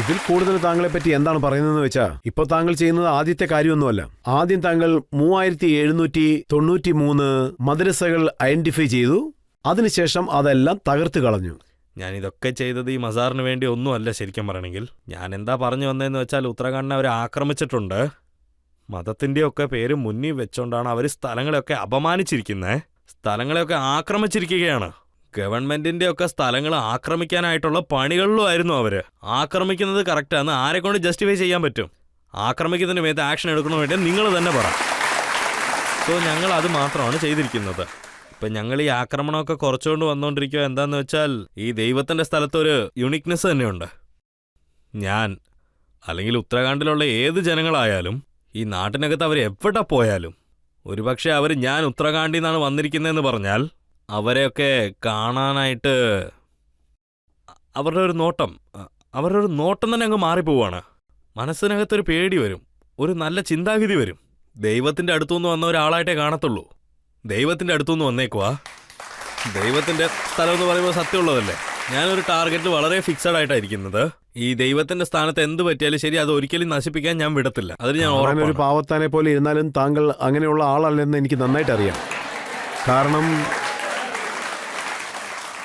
Speaker 2: ഇതിൽ കൂടുതൽ താങ്കളെപ്പറ്റി എന്താണ് പറയുന്നതെന്ന് വെച്ചാൽ, ഇപ്പോൾ താങ്കൾ ചെയ്യുന്നത് ആദ്യത്തെ കാര്യമൊന്നുമല്ല. ആദ്യം താങ്കൾ 3793 മദ്രസകൾ ഐഡന്റിഫൈ ചെയ്തു. അതിനുശേഷം അതെല്ലാം തകർത്ത് കളഞ്ഞു.
Speaker 4: ഞാനിതൊക്കെ ചെയ്തത് ഈ മസാറിന് വേണ്ടി ഒന്നുമല്ല. ശരിക്കും പറയണമെങ്കിൽ ഞാൻ എന്താ പറഞ്ഞു വന്നതെന്ന് വെച്ചാൽ, ഉത്തരാഖണ്ഡിനെ അവർ ആക്രമിച്ചിട്ടുണ്ട്. മതത്തിൻ്റെയൊക്കെ പേര് മുന്നിൽ വെച്ചോണ്ടാണ് അവർ സ്ഥലങ്ങളെയൊക്കെ അപമാനിച്ചിരിക്കുന്നത്. സ്ഥലങ്ങളെയൊക്കെ ആക്രമിച്ചിരിക്കുകയാണ്. ഗവൺമെന്റിന്റെ ഒക്കെ സ്ഥലങ്ങൾ ആക്രമിക്കാനായിട്ടുള്ള പണികളിലുമായിരുന്നു അവര്. ആക്രമിക്കുന്നത് കറക്റ്റാന്ന് ആരെക്കൊണ്ട് ജസ്റ്റിഫൈ ചെയ്യാൻ പറ്റും? ആക്രമിക്കുന്നതിന് മേത്ത് ആക്ഷൻ എടുക്കണമെന്ന് വേണ്ടി നിങ്ങൾ തന്നെ പറ. സോ ഞങ്ങൾ അത് മാത്രമാണ് ചെയ്തിരിക്കുന്നത്. ഇപ്പം ഞങ്ങൾ ഈ ആക്രമണമൊക്കെ കുറച്ചുകൊണ്ട് വന്നുകൊണ്ടിരിക്കുക എന്താന്ന് വെച്ചാൽ, ഈ ദൈവത്തിന്റെ സ്ഥലത്തൊരു യുണീക്നെസ് തന്നെയുണ്ട്. ഞാൻ അല്ലെങ്കിൽ ഉത്തരാഖണ്ഡിലുള്ള ഏത് ജനങ്ങളായാലും ഈ നാട്ടിനകത്ത് അവർ എവിടെ പോയാലും ഒരുപക്ഷെ അവർ ഞാൻ ഉത്തരാഖണ്ഡിൽ നിന്നാണ് വന്നിരിക്കുന്നതെന്ന് പറഞ്ഞാൽ അവരെയൊക്കെ കാണാനായിട്ട് അവരുടെ ഒരു നോട്ടം തന്നെ അങ്ങ് മാറിപ്പോവാണ്. മനസ്സിനകത്തൊരു പേടി വരും, ഒരു നല്ല ചിന്താഗതി വരും. ദൈവത്തിൻ്റെ അടുത്തുനിന്ന് വന്ന ഒരാളായിട്ടേ കാണത്തുള്ളൂ. ദൈവത്തിൻ്റെ അടുത്തുനിന്ന് വന്നേക്കുവാ. ദൈവത്തിൻ്റെ സ്ഥലം എന്ന് പറയുമ്പോൾ സത്യമുള്ളതല്ലേ. ഞാനൊരു ടാർഗറ്റിൽ വളരെ ഫിക്സഡ് ആയിട്ടായിരിക്കുന്നത്. ഈ ദൈവത്തിന്റെ സ്ഥാനത്ത് എന്ത് പറ്റിയാലും ശരി, അത് ഒരിക്കലും നശിപ്പിക്കാൻ ഞാൻ വിടത്തില്ല. അതിന് ഞാൻ
Speaker 2: ഒരു പാവത്താനെ പോലെ ഇരുന്നാലും താങ്കൾ അങ്ങനെയുള്ള ആളല്ലെന്ന് എനിക്ക് നന്നായിട്ട് അറിയാം. കാരണം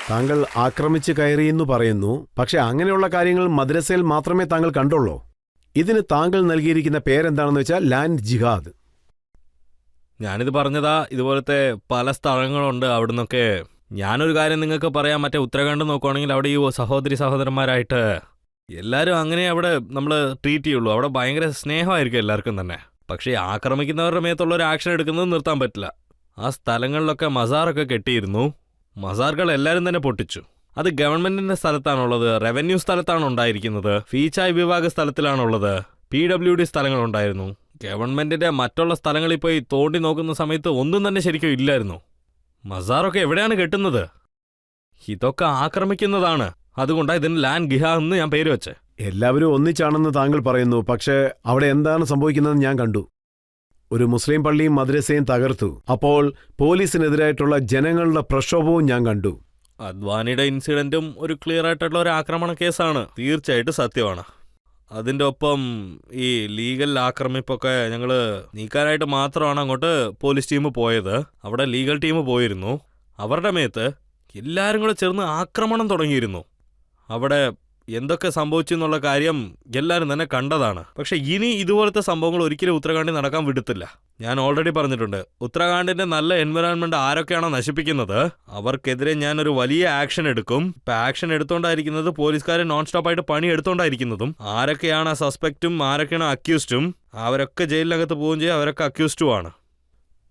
Speaker 2: താങ്കൾ ആക്രമിച്ച് കയറിയെന്ന് പറയുന്നു. പക്ഷെ അങ്ങനെയുള്ള കാര്യങ്ങൾ മദ്രസയിൽ മാത്രമേ താങ്കൾ കണ്ടുള്ളൂ. ഇതിന് താങ്കൾ നൽകിയിരിക്കുന്ന പേരെന്താണെന്ന് വെച്ചാൽ ലാൻഡ് ജിഹാദ്.
Speaker 4: ഞാനിത് പറഞ്ഞതാ, ഇതുപോലത്തെ പല സ്ഥലങ്ങളുണ്ട്. അവിടുന്നൊക്കെ ഞാനൊരു കാര്യം നിങ്ങൾക്ക് പറയാം, മറ്റേ ഉത്തരാഖണ്ഡ് നോക്കുവാണെങ്കിൽ അവിടെ ഈ സഹോദരന്മാരായിട്ട് എല്ലാവരും അങ്ങനെ അവിടെ നമ്മൾ ട്രീറ്റ് ചെയ്യുള്ളൂ. അവിടെ ഭയങ്കര സ്നേഹമായിരിക്കും എല്ലാവർക്കും തന്നെ. പക്ഷേ ആക്രമിക്കുന്നവരുടെ മേത്തുള്ള ഒരു ആക്ഷൻ എടുക്കുന്നത് നിർത്താൻ പറ്റില്ല. ആ സ്ഥലങ്ങളിലൊക്കെ മസാറൊക്കെ കെട്ടിയിരുന്നു. മസാറുകൾ എല്ലാവരും തന്നെ പൊട്ടിച്ചു. അത് ഗവൺമെന്റിന്റെ സ്ഥലത്താണുള്ളത്, റവന്യൂ സ്ഥലത്താണ് ഉണ്ടായിരിക്കുന്നത്, ഫീച്ചായ് വിഭാഗ സ്ഥലത്തിലാണുള്ളത്, PWD സ്ഥലങ്ങളുണ്ടായിരുന്നു. ഗവൺമെന്റിന്റെ മറ്റുള്ള സ്ഥലങ്ങളിൽ പോയി തോണ്ടി നോക്കുന്ന സമയത്ത് ഒന്നും തന്നെ ശരിക്കും ഇല്ലായിരുന്നു. മസാറൊക്കെ എവിടെയാണ് കെട്ടുന്നത്? ഇതൊക്കെ ആക്രമിക്കുന്നതാണ്. അതുകൊണ്ടാണ് ഇതിന് ലാൻഡ് ഗിഹ എന്ന് ഞാൻ പേര് വെച്ചേ.
Speaker 2: എല്ലാവരും ഒന്നിച്ചാണെന്ന് താങ്കൾ പറയുന്നു, പക്ഷേ അവിടെ എന്താണ് സംഭവിക്കുന്നതെന്ന് ഞാൻ കണ്ടു. ഒരു മുസ്ലിം പള്ളിയും മദ്രസയും തകർത്തു. അപ്പോൾ പോലീസിനെതിരായിട്ടുള്ള ജനങ്ങളുടെ പ്രക്ഷോഭവും ഞാൻ കണ്ടു.
Speaker 4: അദ്വാനിയുടെ ഇൻസിഡന്റും ഒരു ക്ലിയർ ആയിട്ടുള്ള ഒരു ആക്രമണ കേസാണ്, തീർച്ചയായിട്ടും സത്യമാണ്. അതിൻ്റെ ഒപ്പം ഈ ലീഗൽ ആക്രമിപ്പൊക്കെ ഞങ്ങൾ നീക്കാനായിട്ട് മാത്രമാണ് അങ്ങോട്ട് പോലീസ് ടീം പോയത്. അവിടെ ലീഗൽ ടീം പോയിരുന്നു. അവരുടെ മേത്ത് എല്ലാവരും കൂടെ ചേർന്ന് ആക്രമണം തുടങ്ങിയിരുന്നു. അവിടെ എന്തൊക്കെ സംഭവിച്ചു എന്നുള്ള കാര്യം എല്ലാവരും തന്നെ കണ്ടതാണ്. പക്ഷെ ഇനി ഇതുപോലത്തെ സംഭവങ്ങൾ ഒരിക്കലും ഉത്തരാഖണ്ഡിൽ നടക്കാൻ വിടത്തില്ല. ഞാൻ ഓൾറെഡി പറഞ്ഞിട്ടുണ്ട്, ഉത്തരാഖണ്ഡിന്റെ നല്ല എൻവയോൺമെന്റ് ആരൊക്കെയാണോ നശിപ്പിക്കുന്നത് അവർക്കെതിരെ ഞാനൊരു വലിയ ആക്ഷൻ എടുക്കും. ഇപ്പൊ ആക്ഷൻ എടുത്തോണ്ടായിരിക്കുന്നത് പോലീസുകാരെ നോൺ സ്റ്റോപ്പായിട്ട് പണി എടുത്തോണ്ടായിരിക്കുന്നതും. ആരൊക്കെയാണ് സസ്പെക്റ്റും ആരൊക്കെയാണ് അക്യൂസ്ഡും അവരൊക്കെ ജയിലിനകത്ത് പോവുകയും ചെയ്യും, അവരൊക്കെ അക്യൂസ്ഡും ആണ്.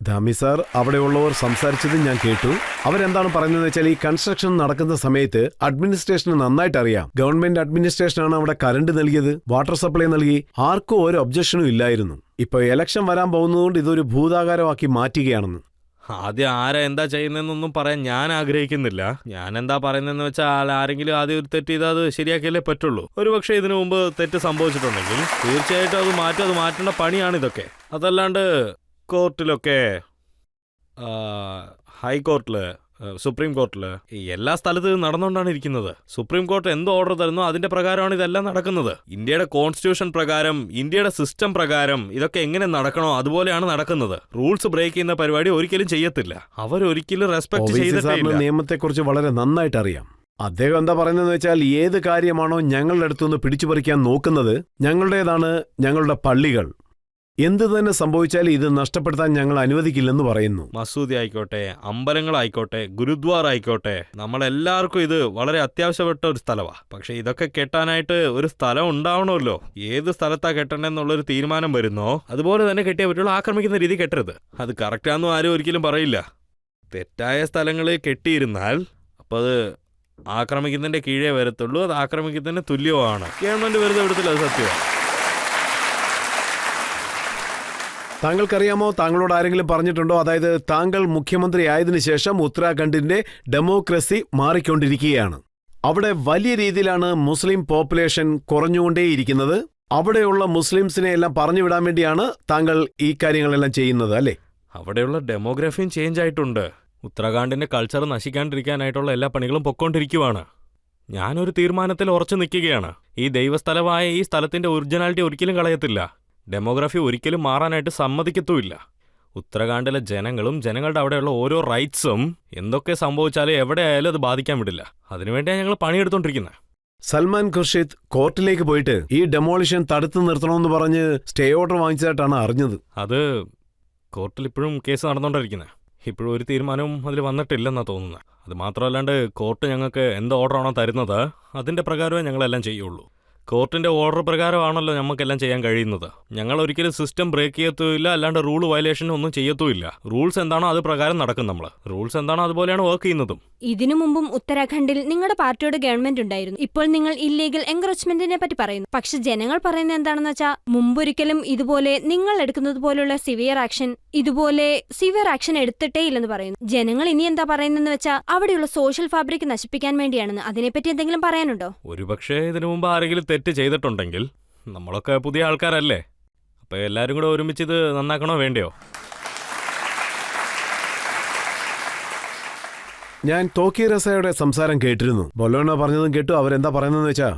Speaker 2: ധാമി സാർ, അവിടെയുള്ളവർ സംസാരിച്ചത് ഞാൻ കേട്ടു. അവരെന്താണ് പറയുന്നതെന്ന് വെച്ചാൽ ഈ കൺസ്ട്രക്ഷൻ നടക്കുന്ന സമയത്ത് അഡ്മിനിസ്ട്രേഷന് നന്നായിട്ട് അറിയാം. ഗവൺമെന്റ് അഡ്മിനിസ്ട്രേഷനാണ് അവിടെ കറണ്ട് നൽകിയത്, വാട്ടർ സപ്ലൈ നൽകി. ആർക്കും ഒരു ഒബ്ജക്ഷനും ഇല്ലായിരുന്നു. ഇപ്പൊ ഇലക്ഷൻ വരാൻ പോകുന്നതുകൊണ്ട് ഇതൊരു ഭൂതാകാരമാക്കി മാറ്റുകയാണെന്ന്.
Speaker 4: ആദ്യം ആരാ എന്താ ചെയ്യുന്നതെന്നൊന്നും പറയാൻ ഞാൻ ആഗ്രഹിക്കുന്നില്ല. ഞാൻ എന്താ പറയുന്നതെന്ന് വെച്ചാൽ ആരെങ്കിലും ആദ്യം ഒരു തെറ്റ് ചെയ്താൽ അത് ശരിയാക്കിയാലേ പറ്റുള്ളൂ. ഒരുപക്ഷെ ഇതിനു മുമ്പ് തെറ്റ് സംഭവിച്ചിട്ടുണ്ടെങ്കിൽ തീർച്ചയായിട്ടും അത് മാറ്റേണ്ട പണിയാണ് ഇതൊക്കെ. അതല്ലാണ്ട് കോർട്ടിലൊക്കെ, ഹൈക്കോർട്ടില്, സുപ്രീം കോർട്ടില്, എല്ലാ സ്ഥലത്തും നടന്നുകൊണ്ടാണ് ഇരിക്കുന്നത്. സുപ്രീം കോർട്ട് എന്ത് ഓർഡർ തരുന്നോ അതിന്റെ പ്രകാരമാണ് ഇതെല്ലാം നടക്കുന്നത്. ഇന്ത്യയുടെ കോൺസ്റ്റിറ്റ്യൂഷൻ പ്രകാരം, ഇന്ത്യയുടെ സിസ്റ്റം പ്രകാരം ഇതൊക്കെ എങ്ങനെ നടക്കണോ അതുപോലെയാണ് നടക്കുന്നത്. റൂൾസ് ബ്രേക്ക് ചെയ്യുന്ന പരിപാടി ഒരിക്കലും ചെയ്യത്തില്ല. അവരൊരിക്കലും റെസ്പെക്ട് ചെയ്തിട്ടില്ല.
Speaker 2: നിയമത്തെക്കുറിച്ച് വളരെ നന്നായിട്ട് അറിയാം. അദ്ദേഹം എന്താ പറയുന്നതെന്ന് വെച്ചാൽ ഏത് കാര്യമാണോ ഞങ്ങളുടെ അടുത്തുനിന്ന് പിടിച്ചുപറിക്കാൻ നോക്കുന്നത്, ഞങ്ങളുടേതാണ് ഞങ്ങളുടെ പള്ളികൾ. എന്ത് തന്നെ സംഭവിച്ചാലും ഇത് നഷ്ടപ്പെടുത്താൻ ഞങ്ങൾ അനുവദിക്കില്ലെന്ന് പറയുന്നു.
Speaker 4: മസൂദി ആയിക്കോട്ടെ, അമ്പലങ്ങളായിക്കോട്ടെ, ഗുരുദ്വാർ ആയിക്കോട്ടെ, നമ്മളെല്ലാവർക്കും ഇത് വളരെ അത്യാവശ്യപ്പെട്ട ഒരു സ്ഥലമാണ്. പക്ഷെ ഇതൊക്കെ കെട്ടാനായിട്ട് ഒരു സ്ഥലം ഉണ്ടാവണമല്ലോ. ഏത് സ്ഥലത്താ കെട്ടണമെന്നുള്ളൊരു തീരുമാനം വരുന്നോ അതുപോലെ തന്നെ കെട്ടിയേ പറ്റുള്ളൂ. ആക്രമിക്കുന്ന രീതി കെട്ടരുത്. അത് കറക്റ്റാണെന്നും ആരും ഒരിക്കലും പറയില്ല. തെറ്റായ സ്ഥലങ്ങളിൽ കെട്ടിയിരുന്നാൽ അപ്പോൾ അത് ആക്രമിക്കുന്നതിന്റെ കീഴേ വരത്തുള്ളൂ. അത് ആക്രമിക്കുന്നതിന് തുല്യവുമാണ്. ഗവൺമെന്റ് വെറുതെ വിടത്തില്ല, അത് സത്യമാണ്.
Speaker 2: താങ്കൾക്കറിയാമോ, താങ്കളോട് ആരെങ്കിലും പറഞ്ഞിട്ടുണ്ടോ, അതായത് താങ്കൾ മുഖ്യമന്ത്രി ആയതിനു ശേഷം ഉത്തരാഖണ്ഡിന്റെ ഡെമോക്രസി മാറിക്കൊണ്ടിരിക്കുകയാണ്. അവിടെ വലിയ രീതിയിലാണ് മുസ്ലിം പോപ്പുലേഷൻ കുറഞ്ഞുകൊണ്ടേയിരിക്കുന്നത്. അവിടെയുള്ള മുസ്ലിംസിനെ എല്ലാം പറഞ്ഞു വിടാൻ വേണ്ടിയാണ് താങ്കൾ ഈ കാര്യങ്ങളെല്ലാം ചെയ്യുന്നത്, അല്ലേ?
Speaker 4: അവിടെയുള്ള ഡെമോഗ്രഫിയും ചേഞ്ച് ആയിട്ടുണ്ട്. ഉത്തരാഖണ്ഡിന്റെ കൾച്ചർ നശിക്കാണ്ടിരിക്കാനായിട്ടുള്ള എല്ലാ പണികളും പൊക്കോണ്ടിരിക്കുവാണ്. ഞാനൊരു തീരുമാനത്തിൽ ഉറച്ചു നിൽക്കുകയാണ്. ഈ ദൈവസ്ഥലമായ ഈ സ്ഥലത്തിന്റെ ഒറിജിനാലിറ്റി ഒരിക്കലും കളയത്തില്ല. ഡെമോഗ്രഫി ഒരിക്കലും മാറാനായിട്ട് സമ്മതിക്കത്തുമില്ല. ഉത്തരാഖണ്ഡിലെ ജനങ്ങളും ജനങ്ങളുടെ അവിടെയുള്ള ഓരോ റൈറ്റ്സും എന്തൊക്കെ സംഭവിച്ചാലും എവിടെ ആയാലും അത് ബാധിക്കാൻ വിടില്ല. അതിനുവേണ്ടിയാണ് ഞങ്ങൾ പണിയെടുത്തോണ്ടിരിക്കുന്നത്.
Speaker 2: സൽമാൻ ഖുർഷിദ് കോർട്ടിലേക്ക് പോയിട്ട് ഈ ഡെമോളിഷൻ തടുത്തു നിർത്തണമെന്ന് പറഞ്ഞ് സ്റ്റേ ഓർഡർ വാങ്ങിച്ചതായിട്ടാണ് അറിഞ്ഞത്.
Speaker 4: അത് കോർട്ടിൽ ഇപ്പോഴും കേസ് നടന്നുകൊണ്ടിരിക്കുന്നത്. ഇപ്പോഴും ഒരു തീരുമാനവും അതിൽ വന്നിട്ടില്ലെന്നാണ് തോന്നുന്നത്. അത് മാത്രമല്ലാണ്ട് കോർട്ട് ഞങ്ങൾക്ക് എന്ത് ഓർഡറാണോ തരുന്നത് അതിൻ്റെ പ്രകാരമേ ഞങ്ങളെല്ലാം ചെയ്യുള്ളൂ. കോർട്ടിന്റെ ഓർഡർ പ്രകാരമാണല്ലോ നമുക്കെല്ലാം ചെയ്യാൻ കഴിയുന്നത്. ഞങ്ങൾ ഒരിക്കലും സിസ്റ്റം ബ്രേക്ക് ചെയ്യത്തുമില്ല, അല്ലാണ്ട് റൂൾ വയലേഷൻ ഒന്നും ചെയ്യത്തുമില്ല. റൂൾസ് എന്താണോ അത് പ്രകാരം നടക്കും. നമ്മൾ റൂൾസ് എന്താണോ അതുപോലെയാണ് വർക്ക് ചെയ്യുന്നതും.
Speaker 5: ഇതിനു മുമ്പും ഉത്തരാഖണ്ഡിൽ നിങ്ങളുടെ പാർട്ടിയുടെ ഗവൺമെന്റ് ഉണ്ടായിരുന്നു. ഇപ്പോൾ നിങ്ങൾ ഇല്ലീഗൽ എൻക്രോച്ച്മെന്റിനെ പറ്റി പറയുന്നു. പക്ഷെ ജനങ്ങൾ പറയുന്നത് എന്താണെന്ന് വെച്ചാൽ മുമ്പൊരിക്കലും ഇതുപോലെ നിങ്ങൾ എടുക്കുന്നത് പോലുള്ള സിവിയർ ആക്ഷൻ എടുത്തിട്ടേ ഇല്ലെന്ന് പറയുന്നു. ജനങ്ങൾ ഇനി എന്താ പറയുന്നതെന്ന് വെച്ചാൽ അവിടെയുള്ള സോഷ്യൽ ഫാബ്രിക് നശിപ്പിക്കാൻ വേണ്ടിയാണെന്ന്. അതിനെപ്പറ്റി എന്തെങ്കിലും പറയാനുണ്ടോ?
Speaker 4: ഒരുപക്ഷെ ഇതിനു മുമ്പ് ആരെങ്കിലും തെറ്റ് ചെയ്തിട്ടുണ്ടെങ്കിൽ, നമ്മളൊക്കെ പുതിയ ആൾക്കാരല്ലേ, അപ്പൊ എല്ലാരും കൂടെ ഒരുമിച്ച് ഇത് നന്നാക്കണോ വേണ്ടയോ?
Speaker 2: ഞാൻ തോക്കി റസയുടെ സംസാരം കേട്ടിരുന്നു. ബൊലോണ പറഞ്ഞതും കേട്ടു. അവരെന്താ പറയുന്നതെന്ന് വെച്ചാ,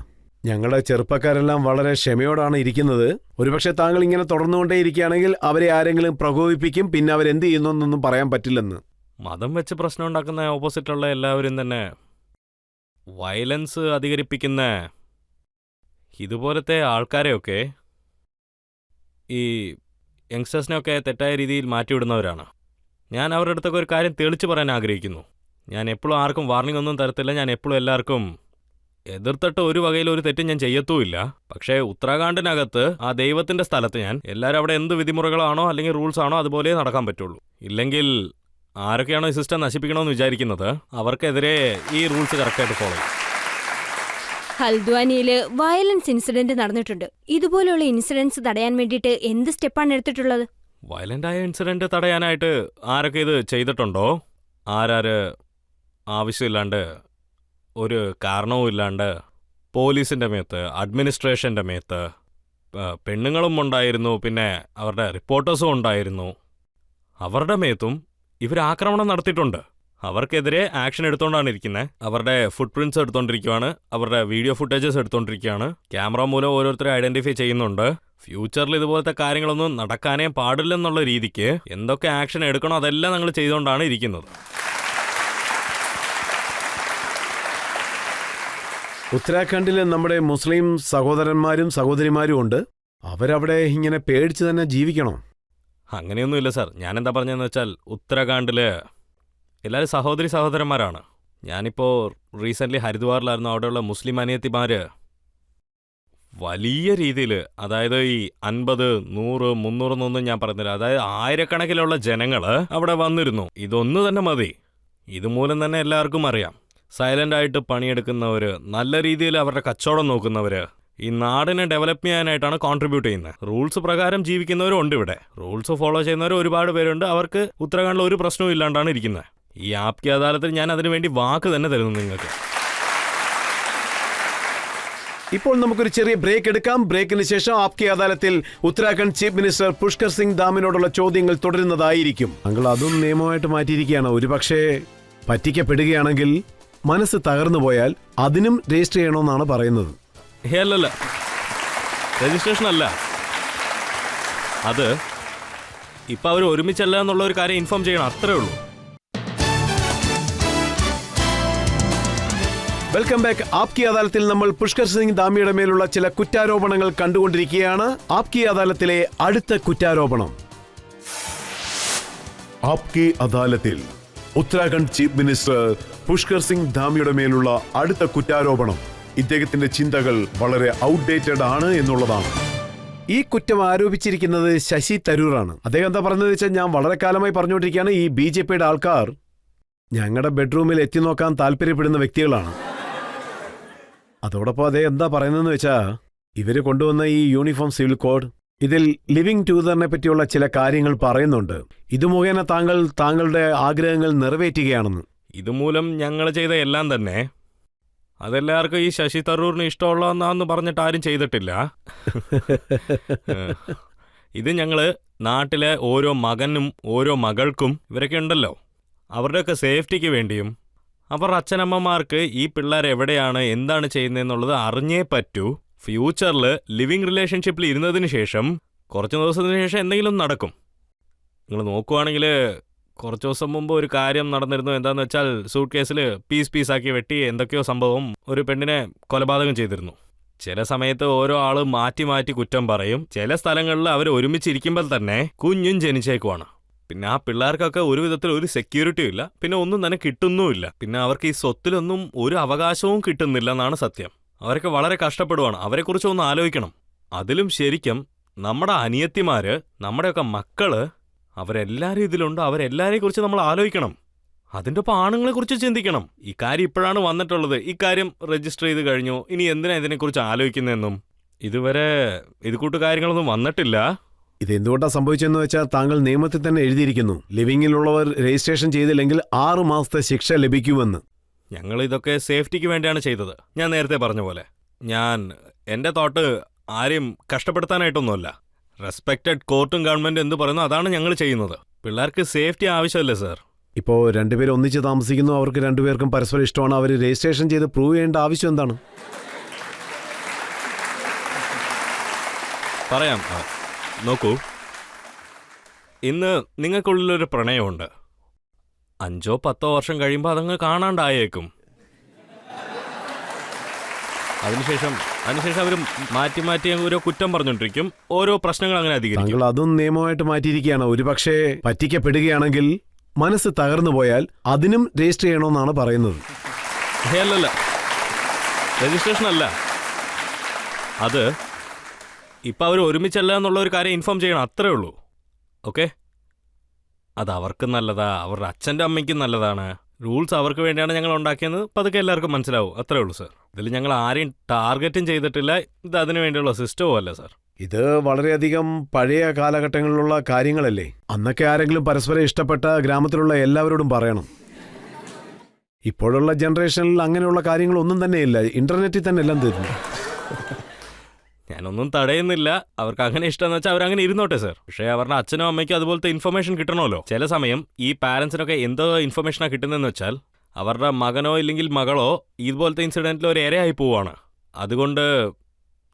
Speaker 2: ഞങ്ങളുടെ ചെറുപ്പക്കാരെല്ലാം വളരെ ക്ഷമയോടാണ് ഇരിക്കുന്നത്. ഒരുപക്ഷെ താങ്കൾ ഇങ്ങനെ തുടർന്നുകൊണ്ടേ ഇരിക്കുകയാണെങ്കിൽ അവരെ ആരെങ്കിലും പ്രകോപിപ്പിക്കും, പിന്നെ അവരെന്ത് ചെയ്യുന്നൊന്നും പറയാൻ പറ്റില്ലെന്ന്.
Speaker 4: മതം വെച്ച് പ്രശ്നം ഉണ്ടാക്കുന്ന ഓപ്പോസിറ്റുള്ള എല്ലാവരും തന്നെ വയലൻസ് അധികരിപ്പിക്കുന്ന ഇതുപോലത്തെ ആൾക്കാരെയൊക്കെ ഈ യങ്സ്റ്റേഴ്സിനെയൊക്കെ തെറ്റായ രീതിയിൽ മാറ്റിവിടുന്നവരാണ്. ഞാൻ അവരുടെ അടുത്തൊക്കെ ഒരു കാര്യം തെളിച്ച് പറയാൻ ആഗ്രഹിക്കുന്നു. ഞാൻ എപ്പോഴും ആർക്കും വാർണിംഗ് ഒന്നും തരത്തില്ല. ഞാൻ എപ്പോഴും എല്ലാവർക്കും എതിർത്തിട്ട് ഒരു വകയിൽ ഒരു തെറ്റും ഞാൻ ചെയ്യത്തുമില്ല. പക്ഷേ ഉത്തരാഖണ്ഡിനകത്ത് ആ ദൈവത്തിൻ്റെ സ്ഥലത്ത് ഞാൻ എല്ലാവരും അവിടെ എന്ത് വിധിമുറകളാണോ അല്ലെങ്കിൽ റൂൾസ് ആണോ അതുപോലെ നടക്കാൻ പറ്റുള്ളൂ. ഇല്ലെങ്കിൽ ആരൊക്കെയാണോ ഈ സിസ്റ്റം നശിപ്പിക്കണമെന്ന് വിചാരിക്കുന്നത് അവർക്കെതിരെ ഈ റൂൾസ് കറക്റ്റായിട്ട് ഫോളോ ചെയ്യും.
Speaker 5: ഹൽദ്വാനിയില് വയലൻസ് ഇൻസിഡന്റ് നടന്നിട്ടുണ്ട്. ഇതുപോലുള്ള ഇൻസിഡൻസ് തടയാൻ വേണ്ടിയിട്ട് എന്ത് സ്റ്റെപ്പാണ് എടുത്തിട്ടുള്ളത്?
Speaker 4: വയലൻ്റായ ഇൻസിഡൻറ്റ് തടയാനായിട്ട് ആരൊക്കെ ഇത് ചെയ്തിട്ടുണ്ടോ? ആരാര് ആവശ്യമില്ലാണ്ട് ഒരു കാരണവും ഇല്ലാണ്ട് പോലീസിൻ്റെ മേത്ത്, അഡ്മിനിസ്ട്രേഷൻ്റെ മേത്ത് പെണ്ണുങ്ങളും ഉണ്ടായിരുന്നു, പിന്നെ അവരുടെ റിപ്പോർട്ടേഴ്സും ഉണ്ടായിരുന്നു. അവരുടെ മേത്തും ഇവർ ആക്രമണം നടത്തിയിട്ടുണ്ട്. അവർക്കെതിരെ ആക്ഷൻ എടുത്തുകൊണ്ടാണ് ഇരിക്കുന്നത്. അവരുടെ ഫുട് പ്രിൻറ്റ്സ് എടുത്തുകൊണ്ടിരിക്കുകയാണ്, അവരുടെ വീഡിയോ ഫുട്ടേജസ് എടുത്തുകൊണ്ടിരിക്കുകയാണ്. ക്യാമറ മൂലം ഓരോരുത്തരെ ഐഡൻറ്റിഫൈ ചെയ്യുന്നുണ്ട്. ഫ്യൂച്ചറിൽ ഇതുപോലത്തെ കാര്യങ്ങളൊന്നും നടക്കാനേ പാടില്ലെന്നുള്ള രീതിക്ക് എന്തൊക്കെ ആക്ഷൻ എടുക്കണോ അതെല്ലാം ഞങ്ങൾ ചെയ്തുകൊണ്ടാണ് ഇരിക്കുന്നത്.
Speaker 2: ഉത്തരാഖണ്ഡിൽ നമ്മുടെ മുസ്ലിം സഹോദരന്മാരും സഹോദരിമാരും ഉണ്ട്. അവരവിടെ ഇങ്ങനെ പേടിച്ച് തന്നെ ജീവിക്കണോ?
Speaker 4: അങ്ങനെയൊന്നുമില്ല സാർ. ഞാനെന്താ പറഞ്ഞതെന്ന് വെച്ചാൽ ഉത്തരാഖണ്ഡിൽ എല്ലാവരും സഹോദരന്മാരാണ്. ഞാനിപ്പോൾ റീസെൻ്റ്ലി ഹരിദ്വാറിലായിരുന്നു. അവിടെയുള്ള മുസ്ലിം അനിയത്തിമാർ വലിയ രീതിയിൽ, അതായത് ഈ 50, 100, 300 എന്നൊന്നും ഞാൻ പറഞ്ഞില്ല, അതായത് ആയിരക്കണക്കിലുള്ള ജനങ്ങൾ അവിടെ വന്നിരുന്നു. ഇതൊന്നു തന്നെ മതി. ഇതുമൂലം തന്നെ എല്ലാവർക്കും അറിയാം, സൈലൻ്റായിട്ട് പണിയെടുക്കുന്നവർ, നല്ല രീതിയിൽ അവരുടെ കച്ചവടം നോക്കുന്നവർ ഈ നാടിനെ ഡെവലപ്പ് ചെയ്യാനായിട്ടാണ് കോൺട്രിബ്യൂട്ട് ചെയ്യുന്നത്. റൂൾസ് പ്രകാരം ജീവിക്കുന്നവരും ഉണ്ട് ഇവിടെ. റൂൾസ് ഫോളോ ചെയ്യുന്നവർ ഒരുപാട് പേരുണ്ട്. അവർക്ക് ഉത്തരാഖണ്ഡിൽ ഒരു പ്രശ്നവും ഇല്ലാണ്ടാണ് ഇരിക്കുന്നത്. ഈ ആപ്കി അദാലത്തിൽ ഞാൻ അതിനു വേണ്ടി വാക്ക് തന്നെ തരുന്നു നിങ്ങൾക്ക്.
Speaker 2: ഇപ്പോൾ നമുക്കൊരു ചെറിയ ബ്രേക്ക് എടുക്കാം. ബ്രേക്കിന് ശേഷം ആപ്കി അദാലത്തിൽ ഉത്തരാഖണ്ഡ് ചീഫ് മിനിസ്റ്റർ പുഷ്കർ സിംഗ് ധാമിനോടുള്ള ചോദ്യങ്ങൾ തുടരുന്നതായിരിക്കും. താങ്കൾ അതും നിയമമായിട്ട് മാറ്റിയിരിക്കുകയാണ്. ഒരുപക്ഷെ പറ്റിക്കപ്പെടുകയാണെങ്കിൽ, മനസ്സ് തകർന്നു പോയാൽ അതിനും രജിസ്റ്റർ ചെയ്യണമെന്നാണ് പറയുന്നത്.
Speaker 4: അല്ലല്ല, രജിസ്ട്രേഷൻ അല്ല അത്. ഇപ്പം അവർ ഒരുമിച്ചല്ല എന്നുള്ള ഒരു കാര്യം ഇൻഫോം ചെയ്യണം, അത്രേ ഉള്ളൂ.
Speaker 2: Welcome back. ആപ്കി അദാലത്തിൽ നമ്മൾ പുഷ്കർ സിംഗ് ധാമിയുടെ മേലുള്ള ചില കുറ്റാരോപണങ്ങൾ കണ്ടുകൊണ്ടിരിക്കുകയാണ്. ആപ്കി അദാലത്തിലെ അടുത്ത കുറ്റാരോപണം.
Speaker 1: ആപ്കി അദാലത്തിൽ ഉത്തരാഖണ്ഡ് ചീഫ് മിനിസ്റ്റർ പുഷ്കർ സിംഗ് ധാമിയുടെ മേലുള്ള അടുത്ത കുറ്റാരോപണം ഇദ്ദേഹത്തിന്റെ ചിന്തകൾ വളരെ ഔട്ട്ഡേറ്റഡ് ആണ് എന്നുള്ളതാണ്.
Speaker 2: ഈ കുറ്റം ആരോപിച്ചിരിക്കുന്നത് ശശി തരൂറാണ്. അദ്ദേഹം എന്താ പറഞ്ഞതെന്ന് വെച്ചാൽ, ഞാൻ വളരെ കാലമായി പറഞ്ഞുകൊണ്ടിരിക്കുകയാണ്, ഈ BJPയുടെ ആൾക്കാർ ഞങ്ങളുടെ ബെഡ്റൂമിൽ എത്തി നോക്കാൻ താല്പര്യപ്പെടുന്ന വ്യക്തികളാണ്. അതോടൊപ്പം അദ്ദേഹം എന്താ പറയുന്നതെന്ന് വെച്ചാൽ, ഇവര് കൊണ്ടുവന്ന ഈ യൂണിഫോം സിവിൽ കോഡ്, ഇതിൽ ലിവിംഗ് ടൂതറിനെ പറ്റിയുള്ള ചില കാര്യങ്ങൾ പറയുന്നുണ്ട്. ഇത് മുഖേന താങ്കളുടെ ആഗ്രഹങ്ങൾ നിറവേറ്റുകയാണെന്ന്.
Speaker 4: ഇതുമൂലം ഞങ്ങൾ ചെയ്ത എല്ലാം തന്നെ അതെല്ലാവർക്കും ഈ ശശി തരൂറിന് ഇഷ്ടമുള്ളതെന്നാന്ന് പറഞ്ഞിട്ട് ആരും ചെയ്തിട്ടില്ല. ഇത് ഞങ്ങൾ നാട്ടിലെ ഓരോ മകനും ഓരോ മകൾക്കും ഇവരൊക്കെ ഉണ്ടല്ലോ, അവരുടെയൊക്കെ സേഫ്റ്റിക്ക് വേണ്ടിയും അവർ അച്ഛനമ്മമാർക്ക് ഈ പിള്ളേർ എവിടെയാണ് എന്താണ് ചെയ്യുന്നതെന്നുള്ളത് അറിഞ്ഞേ പറ്റൂ. ഫ്യൂച്ചറിൽ ലിവിങ് റിലേഷൻഷിപ്പിൽ ഇരുന്നതിന് ശേഷം കുറച്ച് ദിവസത്തിന് ശേഷം എന്തെങ്കിലും നടക്കും. നിങ്ങൾ നോക്കുവാണെങ്കിൽ കുറച്ച് ദിവസം മുമ്പ് ഒരു കാര്യം നടന്നിരുന്നു. എന്താണെന്ന് വെച്ചാൽ, സൂട്ട് കേസിൽ പീസാക്കി വെട്ടി എന്തൊക്കെയോ സംഭവം ഒരു പെണ്ണിനെ കൊലപാതകം ചെയ്തിരുന്നു. ചില സമയത്ത് ഓരോ ആൾ മാറ്റി മാറ്റി കുറ്റം പറയും. ചില സ്ഥലങ്ങളിൽ അവർ ഒരുമിച്ചിരിക്കുമ്പോൾ തന്നെ കുഞ്ഞും ജനിച്ചേക്കുവാണ്. പിന്നെ ആ പിള്ളേർക്കൊക്കെ ഒരു വിധത്തിൽ ഒരു സെക്യൂരിറ്റിയും ഇല്ല, പിന്നെ ഒന്നും തന്നെ കിട്ടുന്നുമില്ല. പിന്നെ അവർക്ക് ഈ സ്വത്തിലൊന്നും ഒരു അവകാശവും കിട്ടുന്നില്ല എന്നാണ് സത്യം. അവരൊക്കെ വളരെ കഷ്ടപ്പെടുവാണ്. അവരെക്കുറിച്ച് ഒന്ന് ആലോചിക്കണം. അതിലും ശരിക്കും നമ്മുടെ അനിയത്തിമാര്, നമ്മുടെയൊക്കെ മക്കള്, അവരെല്ലാവരും ഇതിലുണ്ട്. അവരെല്ലാവരെയും കുറിച്ച് നമ്മൾ ആലോചിക്കണം. അതിൻ്റെ ഒപ്പം ആണുങ്ങളെക്കുറിച്ച് ചിന്തിക്കണം. ഈ കാര്യം ഇപ്പോഴാണ് വന്നിട്ടുള്ളത്. ഈ കാര്യം രജിസ്റ്റർ ചെയ്ത് കഴിഞ്ഞു, ഇനി എന്തിനാ ഇതിനെക്കുറിച്ച് ആലോചിക്കുന്നതെന്നും ഇതുവരെ ഇത് കൂട്ട് കാര്യങ്ങളൊന്നും വന്നിട്ടില്ല.
Speaker 2: ഇതെന്തുകൊണ്ടാണ് സംഭവിച്ചതെന്ന് വെച്ചാൽ, താങ്കൾ നിയമത്തിൽ തന്നെ എഴുതിയിരിക്കുന്നു, ലിവിങ്ങിലുള്ളവർ രജിസ്ട്രേഷൻ ചെയ്തില്ലെങ്കിൽ 6 മാസത്തെ ശിക്ഷ ലഭിക്കുമെന്ന്.
Speaker 4: ഞങ്ങൾ ഇതൊക്കെ സേഫ്റ്റിക്ക് വേണ്ടിയാണ് ചെയ്തത്. ഞാൻ നേരത്തെ പറഞ്ഞ പോലെ എൻ്റെ തോട്ട് ആരെയും കഷ്ടപ്പെടുത്താനായിട്ടൊന്നുമല്ല. റെസ്പെക്റ്റഡ് കോർട്ടും ഗവൺമെൻറ് എന്ത് പറയുന്നു അതാണ് ഞങ്ങൾ ചെയ്യുന്നത്. പിള്ളേർക്ക് സേഫ്റ്റി ആവശ്യമല്ലേ സാർ?
Speaker 2: ഇപ്പോൾ രണ്ടുപേരും ഒന്നിച്ച് താമസിക്കുന്നു, അവർക്ക് രണ്ടുപേർക്കും പരസ്പരം ഇഷ്ടമാണ്. അവർ രജിസ്ട്രേഷൻ ചെയ്ത് പ്രൂവ് ചെയ്യേണ്ട ആവശ്യം എന്താണ്?
Speaker 4: പറയാം. നോക്കൂ, ഇന്ന് നിങ്ങൾക്കുള്ളിലൊരു പ്രണയമുണ്ട്. 5-10 വർഷം കഴിയുമ്പോൾ അതങ്ങ് കാണാണ്ടായേക്കും. അതിനുശേഷം അവർ മാറ്റി മാറ്റി ഓരോ കുറ്റം പറഞ്ഞുകൊണ്ടിരിക്കും, ഓരോ പ്രശ്നങ്ങൾ അങ്ങനെ അധികരിക്കും.
Speaker 2: താങ്കൾ അതും നിയമമായിട്ട് മാറ്റിയിരിക്കുകയാണ്. ഒരുപക്ഷെ പറ്റിക്കപ്പെടുകയാണെങ്കിൽ മനസ്സ് തകർന്നു പോയാൽ അതിനും രജിസ്റ്റർ ചെയ്യണമെന്നാണ് പറയുന്നത്.
Speaker 4: അല്ലല്ല, രജിസ്ട്രേഷൻ അല്ല അത്. ഇപ്പം അവർ ഒരുമിച്ചല്ല എന്നുള്ള ഒരു കാര്യം ഇൻഫോം ചെയ്യണം, അത്രേ ഉള്ളൂ. ഓക്കെ, അത് അവർക്കും നല്ലതാ, അവരുടെ അച്ഛൻ്റെ അമ്മയ്ക്കും നല്ലതാണ്. റൂൾസ് അവർക്ക് വേണ്ടിയാണ് ഞങ്ങൾ ഉണ്ടാക്കിയെന്ന് പതുക്കെ എല്ലാവർക്കും മനസ്സിലാവും, അത്രേ ഉള്ളൂ സാർ. ഇതിൽ ഞങ്ങൾ ആരെയും ടാർഗറ്റും ചെയ്തിട്ടില്ല. ഇത് അതിനു വേണ്ടിയുള്ള സിസ്റ്റവും അല്ല സാർ.
Speaker 2: ഇത് വളരെയധികം പഴയ കാലഘട്ടങ്ങളിലുള്ള കാര്യങ്ങളല്ലേ. അന്നൊക്കെ ആരെങ്കിലും പരസ്പരം ഇഷ്ടപ്പെട്ട ഗ്രാമത്തിലുള്ള എല്ലാവരോടും പറയണം. ഇപ്പോഴുള്ള ജനറേഷനിൽ അങ്ങനെയുള്ള കാര്യങ്ങളൊന്നും തന്നെയില്ല. ഇന്റർനെറ്റിൽ തന്നെ എല്ലാം തീർന്നു.
Speaker 4: ഞാനൊന്നും തടയുന്നില്ല. അവർക്ക് അങ്ങനെ ഇഷ്ടമെന്ന് വെച്ചാൽ അവരങ്ങനെ ഇരുന്നോട്ടെ സാർ. പക്ഷേ അവരുടെ അച്ഛനും അമ്മയ്ക്കും അതുപോലത്തെ ഇൻഫർമേഷൻ കിട്ടണമല്ലോ. ചില സമയം ഈ പാരൻസിനൊക്കെ എന്തോ ഇൻഫർമേഷനാണ് കിട്ടുന്നതെന്ന് വെച്ചാൽ അവരുടെ മകനോ ഇല്ലെങ്കിൽ മകളോ ഇതുപോലത്തെ ഇൻസിഡൻറ്റിൽ ഒരു ഇരയായി പോവാണ്. അതുകൊണ്ട്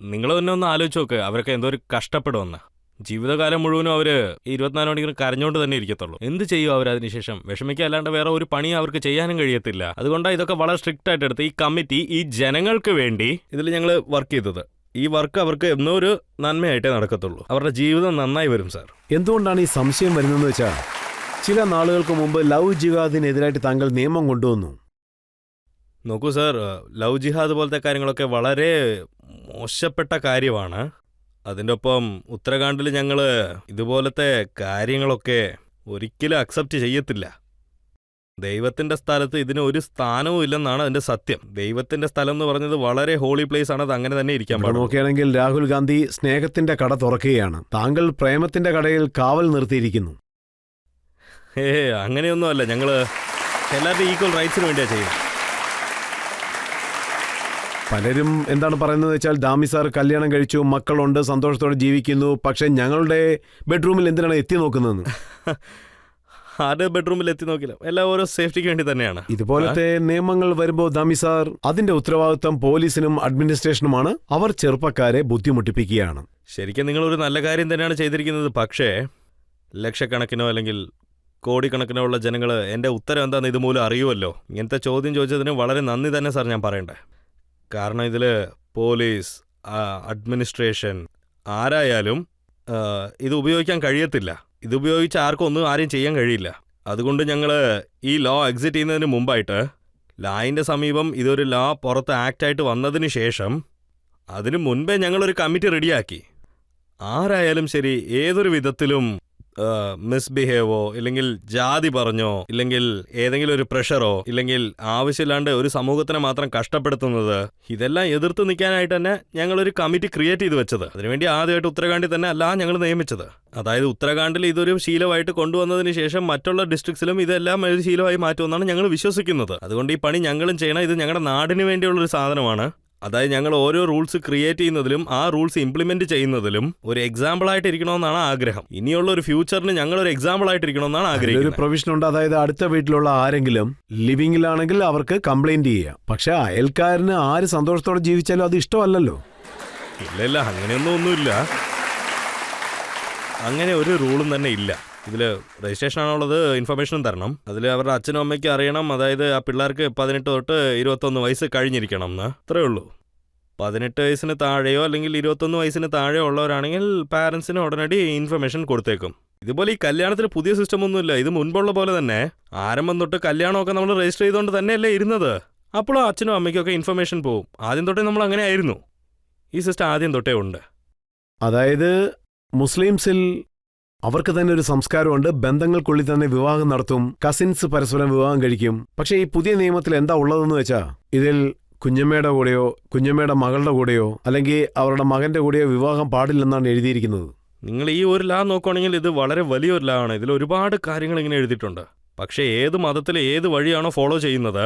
Speaker 4: നിങ്ങൾ തന്നെ ഒന്ന് ആലോചിച്ച് നോക്ക്, അവരൊക്കെ എന്തോ ഒരു കഷ്ടപ്പെടുമെന്ന്. ജീവിതകാലം മുഴുവനും അവർ 24 മണിക്കൂർ കരഞ്ഞുകൊണ്ട് തന്നെ ഇരിക്കത്തുള്ളൂ. എന്ത് ചെയ്യും അവർ അതിനുശേഷം? വിഷമിക്കുക അല്ലാണ്ട് വേറെ ഒരു പണിയും അവർക്ക് ചെയ്യാനും കഴിയത്തില്ല. അതുകൊണ്ടാണ് ഇതൊക്കെ വളരെ സ്ട്രിക്റ്റ് ആയിട്ട് എടുത്ത് ഈ കമ്മിറ്റി ഈ ജനങ്ങൾക്ക് വേണ്ടി ഇതിൽ ഞങ്ങൾ വർക്ക് ചെയ്തത്. ഈ വർക്ക് അവർക്ക് എന്നോ ഒരു നന്മയായിട്ടേ നടക്കത്തുള്ളൂ. അവരുടെ ജീവിതം നന്നായി വരും സാർ.
Speaker 2: എന്തുകൊണ്ടാണ് ഈ സംശയം വരുന്നതെന്ന് വെച്ചാൽ ചില നാളുകൾക്ക് മുമ്പ് ലവ് ജിഹാദിനെതിരായിട്ട് താങ്കൾ നിയമം കൊണ്ടുവന്നു.
Speaker 4: നോക്കൂ സാർ, ലവ് ജിഹാദ് പോലത്തെ കാര്യങ്ങളൊക്കെ വളരെ മോശപ്പെട്ട കാര്യമാണ്. അതിൻ്റെ ഒപ്പം ഉത്തരാഖണ്ഡിൽ ഞങ്ങൾ ഇതുപോലത്തെ കാര്യങ്ങളൊക്കെ ഒരിക്കലും അക്സെപ്റ്റ് ചെയ്യത്തില്ല. ദൈവത്തിൻ്റെ സ്ഥലത്ത് ഇതിന് ഒരു സ്ഥാനവും ഇല്ലെന്നാണ് അതിൻ്റെ സത്യം. ദൈവത്തിൻ്റെ സ്ഥലം എന്ന് പറഞ്ഞത് വളരെ ഹോളി പ്ലേസ് ആണ്, അത് അങ്ങനെ തന്നെ ഇരിക്കാൻ പാടില്ല.
Speaker 2: നോക്കുകയാണെങ്കിൽ രാഹുൽ ഗാന്ധി സ്നേഹത്തിന്റെ കട തുറക്കുകയാണ്, താങ്കൾ പ്രേമത്തിന്റെ കടയിൽ കാവൽ നിർത്തിയിരിക്കുന്നു.
Speaker 4: അങ്ങനെയൊന്നുമല്ല, ഞങ്ങൾ എല്ലാവരുടെയും ഈക്വൽ റൈറ്റ്സിന് വേണ്ടിയാണ് ചെയ്യുന്നത്.
Speaker 2: പലരും എന്താണ് പറയുന്നത് വെച്ചാൽ ദാമി സാർ കല്യാണം കഴിച്ചു, മക്കളുണ്ട്, സന്തോഷത്തോടെ ജീവിക്കുന്നു, പക്ഷെ ഞങ്ങളുടെ ബെഡ്റൂമിൽ എന്തിനാണ് എത്തി നോക്കുന്നതെന്ന്.
Speaker 4: ആരുടെ ബെഡ്റൂമിൽ എത്തി നോക്കില്ല, എല്ലാം ഓരോ സേഫ്റ്റിക്ക് വേണ്ടി തന്നെയാണ്.
Speaker 2: ഇതുപോലത്തെ നിയമങ്ങൾ വരുമ്പോൾ ദാമി സാർ അതിന്റെ ഉത്തരവാദിത്വം പോലീസിനും അഡ്മിനിസ്ട്രേഷനുമാണ്. അവർ ചെറുപ്പക്കാരെ ബുദ്ധിമുട്ടിപ്പിക്കുകയാണ്.
Speaker 4: ശരിക്കും നിങ്ങളൊരു നല്ല കാര്യം തന്നെയാണ് ചെയ്തിരിക്കുന്നത്. പക്ഷേ ലക്ഷക്കണക്കിനോ അല്ലെങ്കിൽ കോടിക്കണക്കിനോ ഉള്ള ജനങ്ങൾ എൻ്റെ ഉത്തരം എന്താണെന്ന് ഇതുമൂലം അറിയുമല്ലോ. ഇങ്ങനത്തെ ചോദ്യം ചോദിച്ചതിന് വളരെ നന്ദി തന്നെ സാർ ഞാൻ പറയണ്ടേ. കാരണം ഇതിൽ പോലീസ്, അഡ്മിനിസ്ട്രേഷൻ ആരായാലും ഇത് ഉപയോഗിക്കാൻ കഴിയത്തില്ല. ഇതുപയോഗിച്ച് ആർക്കും ഒന്നും ആരെയും ചെയ്യാൻ കഴിയില്ല. അതുകൊണ്ട് ഞങ്ങൾ ഈ ലോ എക്സിറ്റ് ചെയ്യുന്നതിന് മുമ്പായിട്ട് ലായിൻ്റെ സമീപം ഇതൊരു ലോ പുറത്ത് ആക്റ്റായിട്ട് വന്നതിന് ശേഷം അതിനു മുൻപേ ഞങ്ങളൊരു കമ്മിറ്റി റെഡിയാക്കി. ആരായാലും ശരി, ഏതൊരു വിധത്തിലും മിസ്ബിഹേവോ ഇല്ലെങ്കിൽ ജാതി പറഞ്ഞോ ഇല്ലെങ്കിൽ ഏതെങ്കിലും ഒരു പ്രഷറോ ഇല്ലെങ്കിൽ ആവശ്യമില്ലാണ്ട് ഒരു സമൂഹത്തിനെ മാത്രം കഷ്ടപ്പെടുത്തുന്നത്, ഇതെല്ലാം എതിർത്ത് നിൽക്കാനായിട്ട് തന്നെ ഞങ്ങളൊരു കമ്മിറ്റി ക്രിയേറ്റ് ചെയ്ത് വെച്ചത്. അതിനുവേണ്ടി ആദ്യമായിട്ട് ഉത്തരാഖണ്ഡിൽ തന്നെ അല്ല ഞങ്ങൾ നിയമിച്ചത്. അതായത് ഉത്തരാഖണ്ഡിൽ ഇതൊരു ശീലമായിട്ട് കൊണ്ടുവന്നതിന് ശേഷം മറ്റുള്ള ഡിസ്ട്രിക്ട്സിലും ഇതെല്ലാം ഒരു ശീലമായി മാറ്റുമെന്നാണ് ഞങ്ങൾ വിശ്വസിക്കുന്നത്. അതുകൊണ്ട് ഈ പണി ഞങ്ങളും ചെയ്യണം. ഇത് ഞങ്ങളുടെ നാടിന് വേണ്ടിയുള്ളൊരു സാധനമാണ്. അതായത് ഞങ്ങൾ ഓരോ റൂൾസ് ക്രിയേറ്റ് ചെയ്യുന്നതിലും ആ റൂൾസ് ഇംപ്ലിമെന്റ് ചെയ്യുന്നതിലും ഒരു എക്സാമ്പിൾ ആയിട്ടിരിക്കണമെന്നാണ് ആഗ്രഹം. ഇനിയുള്ള ഒരു ഫ്യൂച്ചറിന് ഞങ്ങളൊരു എക്സാമ്പിൾ ആയിട്ടിരിക്കണമെന്നാണ് ആഗ്രഹിക്കുന്നത്.
Speaker 2: ഒരു പ്രൊവിഷൻ ഉണ്ട്, അതായത് അടുത്ത വീട്ടിലുള്ള ആരെങ്കിലും ലിവിംഗിലാണെങ്കിൽ അവർക്ക് കംപ്ലൈന്റ് ചെയ്യാം. പക്ഷെ അയൽക്കാരന് ആര് സന്തോഷത്തോടെ ജീവിച്ചാലും അത് ഇഷ്ടമല്ലല്ലോ.
Speaker 4: ഇല്ല, അങ്ങനെയൊന്നുമില്ല. അങ്ങനെ ഒരു റൂളും തന്നെ ഇല്ല. ഇതിൽ രജിസ്ട്രേഷൻ ആണുള്ളത്, ഇൻഫർമേഷനും തരണം. അതിൽ അവരുടെ അച്ഛനും അമ്മയ്ക്കും അറിയണം. അതായത് ആ പിള്ളേർക്ക് 18 തൊട്ട് 21 വയസ്സ് കഴിഞ്ഞിരിക്കണം എന്ന്, അത്രേ ഉള്ളൂ. 18 വയസ്സിന് താഴെയോ അല്ലെങ്കിൽ 21 വയസ്സിന് താഴെയോ ഉള്ളവരാണെങ്കിൽ പാരൻസിന് ഉടനടി ഇൻഫർമേഷൻ കൊടുത്തേക്കും. ഇതുപോലെ ഈ കല്യാണത്തിന് പുതിയ സിസ്റ്റം ഒന്നുമില്ല. ഇത് മുൻപുള്ള പോലെ തന്നെ ആരംഭം തൊട്ട് കല്യാണമൊക്കെ നമ്മൾ രജിസ്റ്റർ ചെയ്തുകൊണ്ട് തന്നെയല്ലേ ഇരുന്നത്. അപ്പോൾ അച്ഛനും അമ്മയ്ക്കൊക്കെ ഇൻഫർമേഷൻ പോവും. ആദ്യം തൊട്ടേ നമ്മൾ അങ്ങനെ ആയിരുന്നു. ഈ സിസ്റ്റം ആദ്യം തൊട്ടേ ഉണ്ട്.
Speaker 2: അതായത് മുസ്ലിംസിൽ അവർക്ക് തന്നെ ഒരു സംസ്കാരമുണ്ട്. ബന്ധങ്ങൾക്കുള്ളിൽ തന്നെ വിവാഹം നടത്തും, കസിൻസ് പരസ്പരം വിവാഹം കഴിക്കും. പക്ഷേ ഈ പുതിയ നിയമത്തിൽ എന്താ ഉള്ളതെന്ന് വെച്ചാൽ ഇതിൽ കുഞ്ഞമ്മയുടെ കൂടെയോ കുഞ്ഞമ്മയുടെ മകളുടെ കൂടെയോ അല്ലെങ്കിൽ അവരുടെ മകന്റെ കൂടെയോ വിവാഹം പാടില്ലെന്നാണ് എഴുതിയിരിക്കുന്നത്.
Speaker 4: നിങ്ങൾ ഈ ഒരു ലാ നോക്കുകയാണെങ്കിൽ ഇത് വളരെ വലിയൊരു ലാ ആണ്. ഇതിൽ ഒരുപാട് കാര്യങ്ങൾ ഇങ്ങനെ എഴുതിയിട്ടുണ്ട്. പക്ഷേ ഏത് മതത്തിൽ ഏത് വഴിയാണോ ഫോളോ ചെയ്യുന്നത്,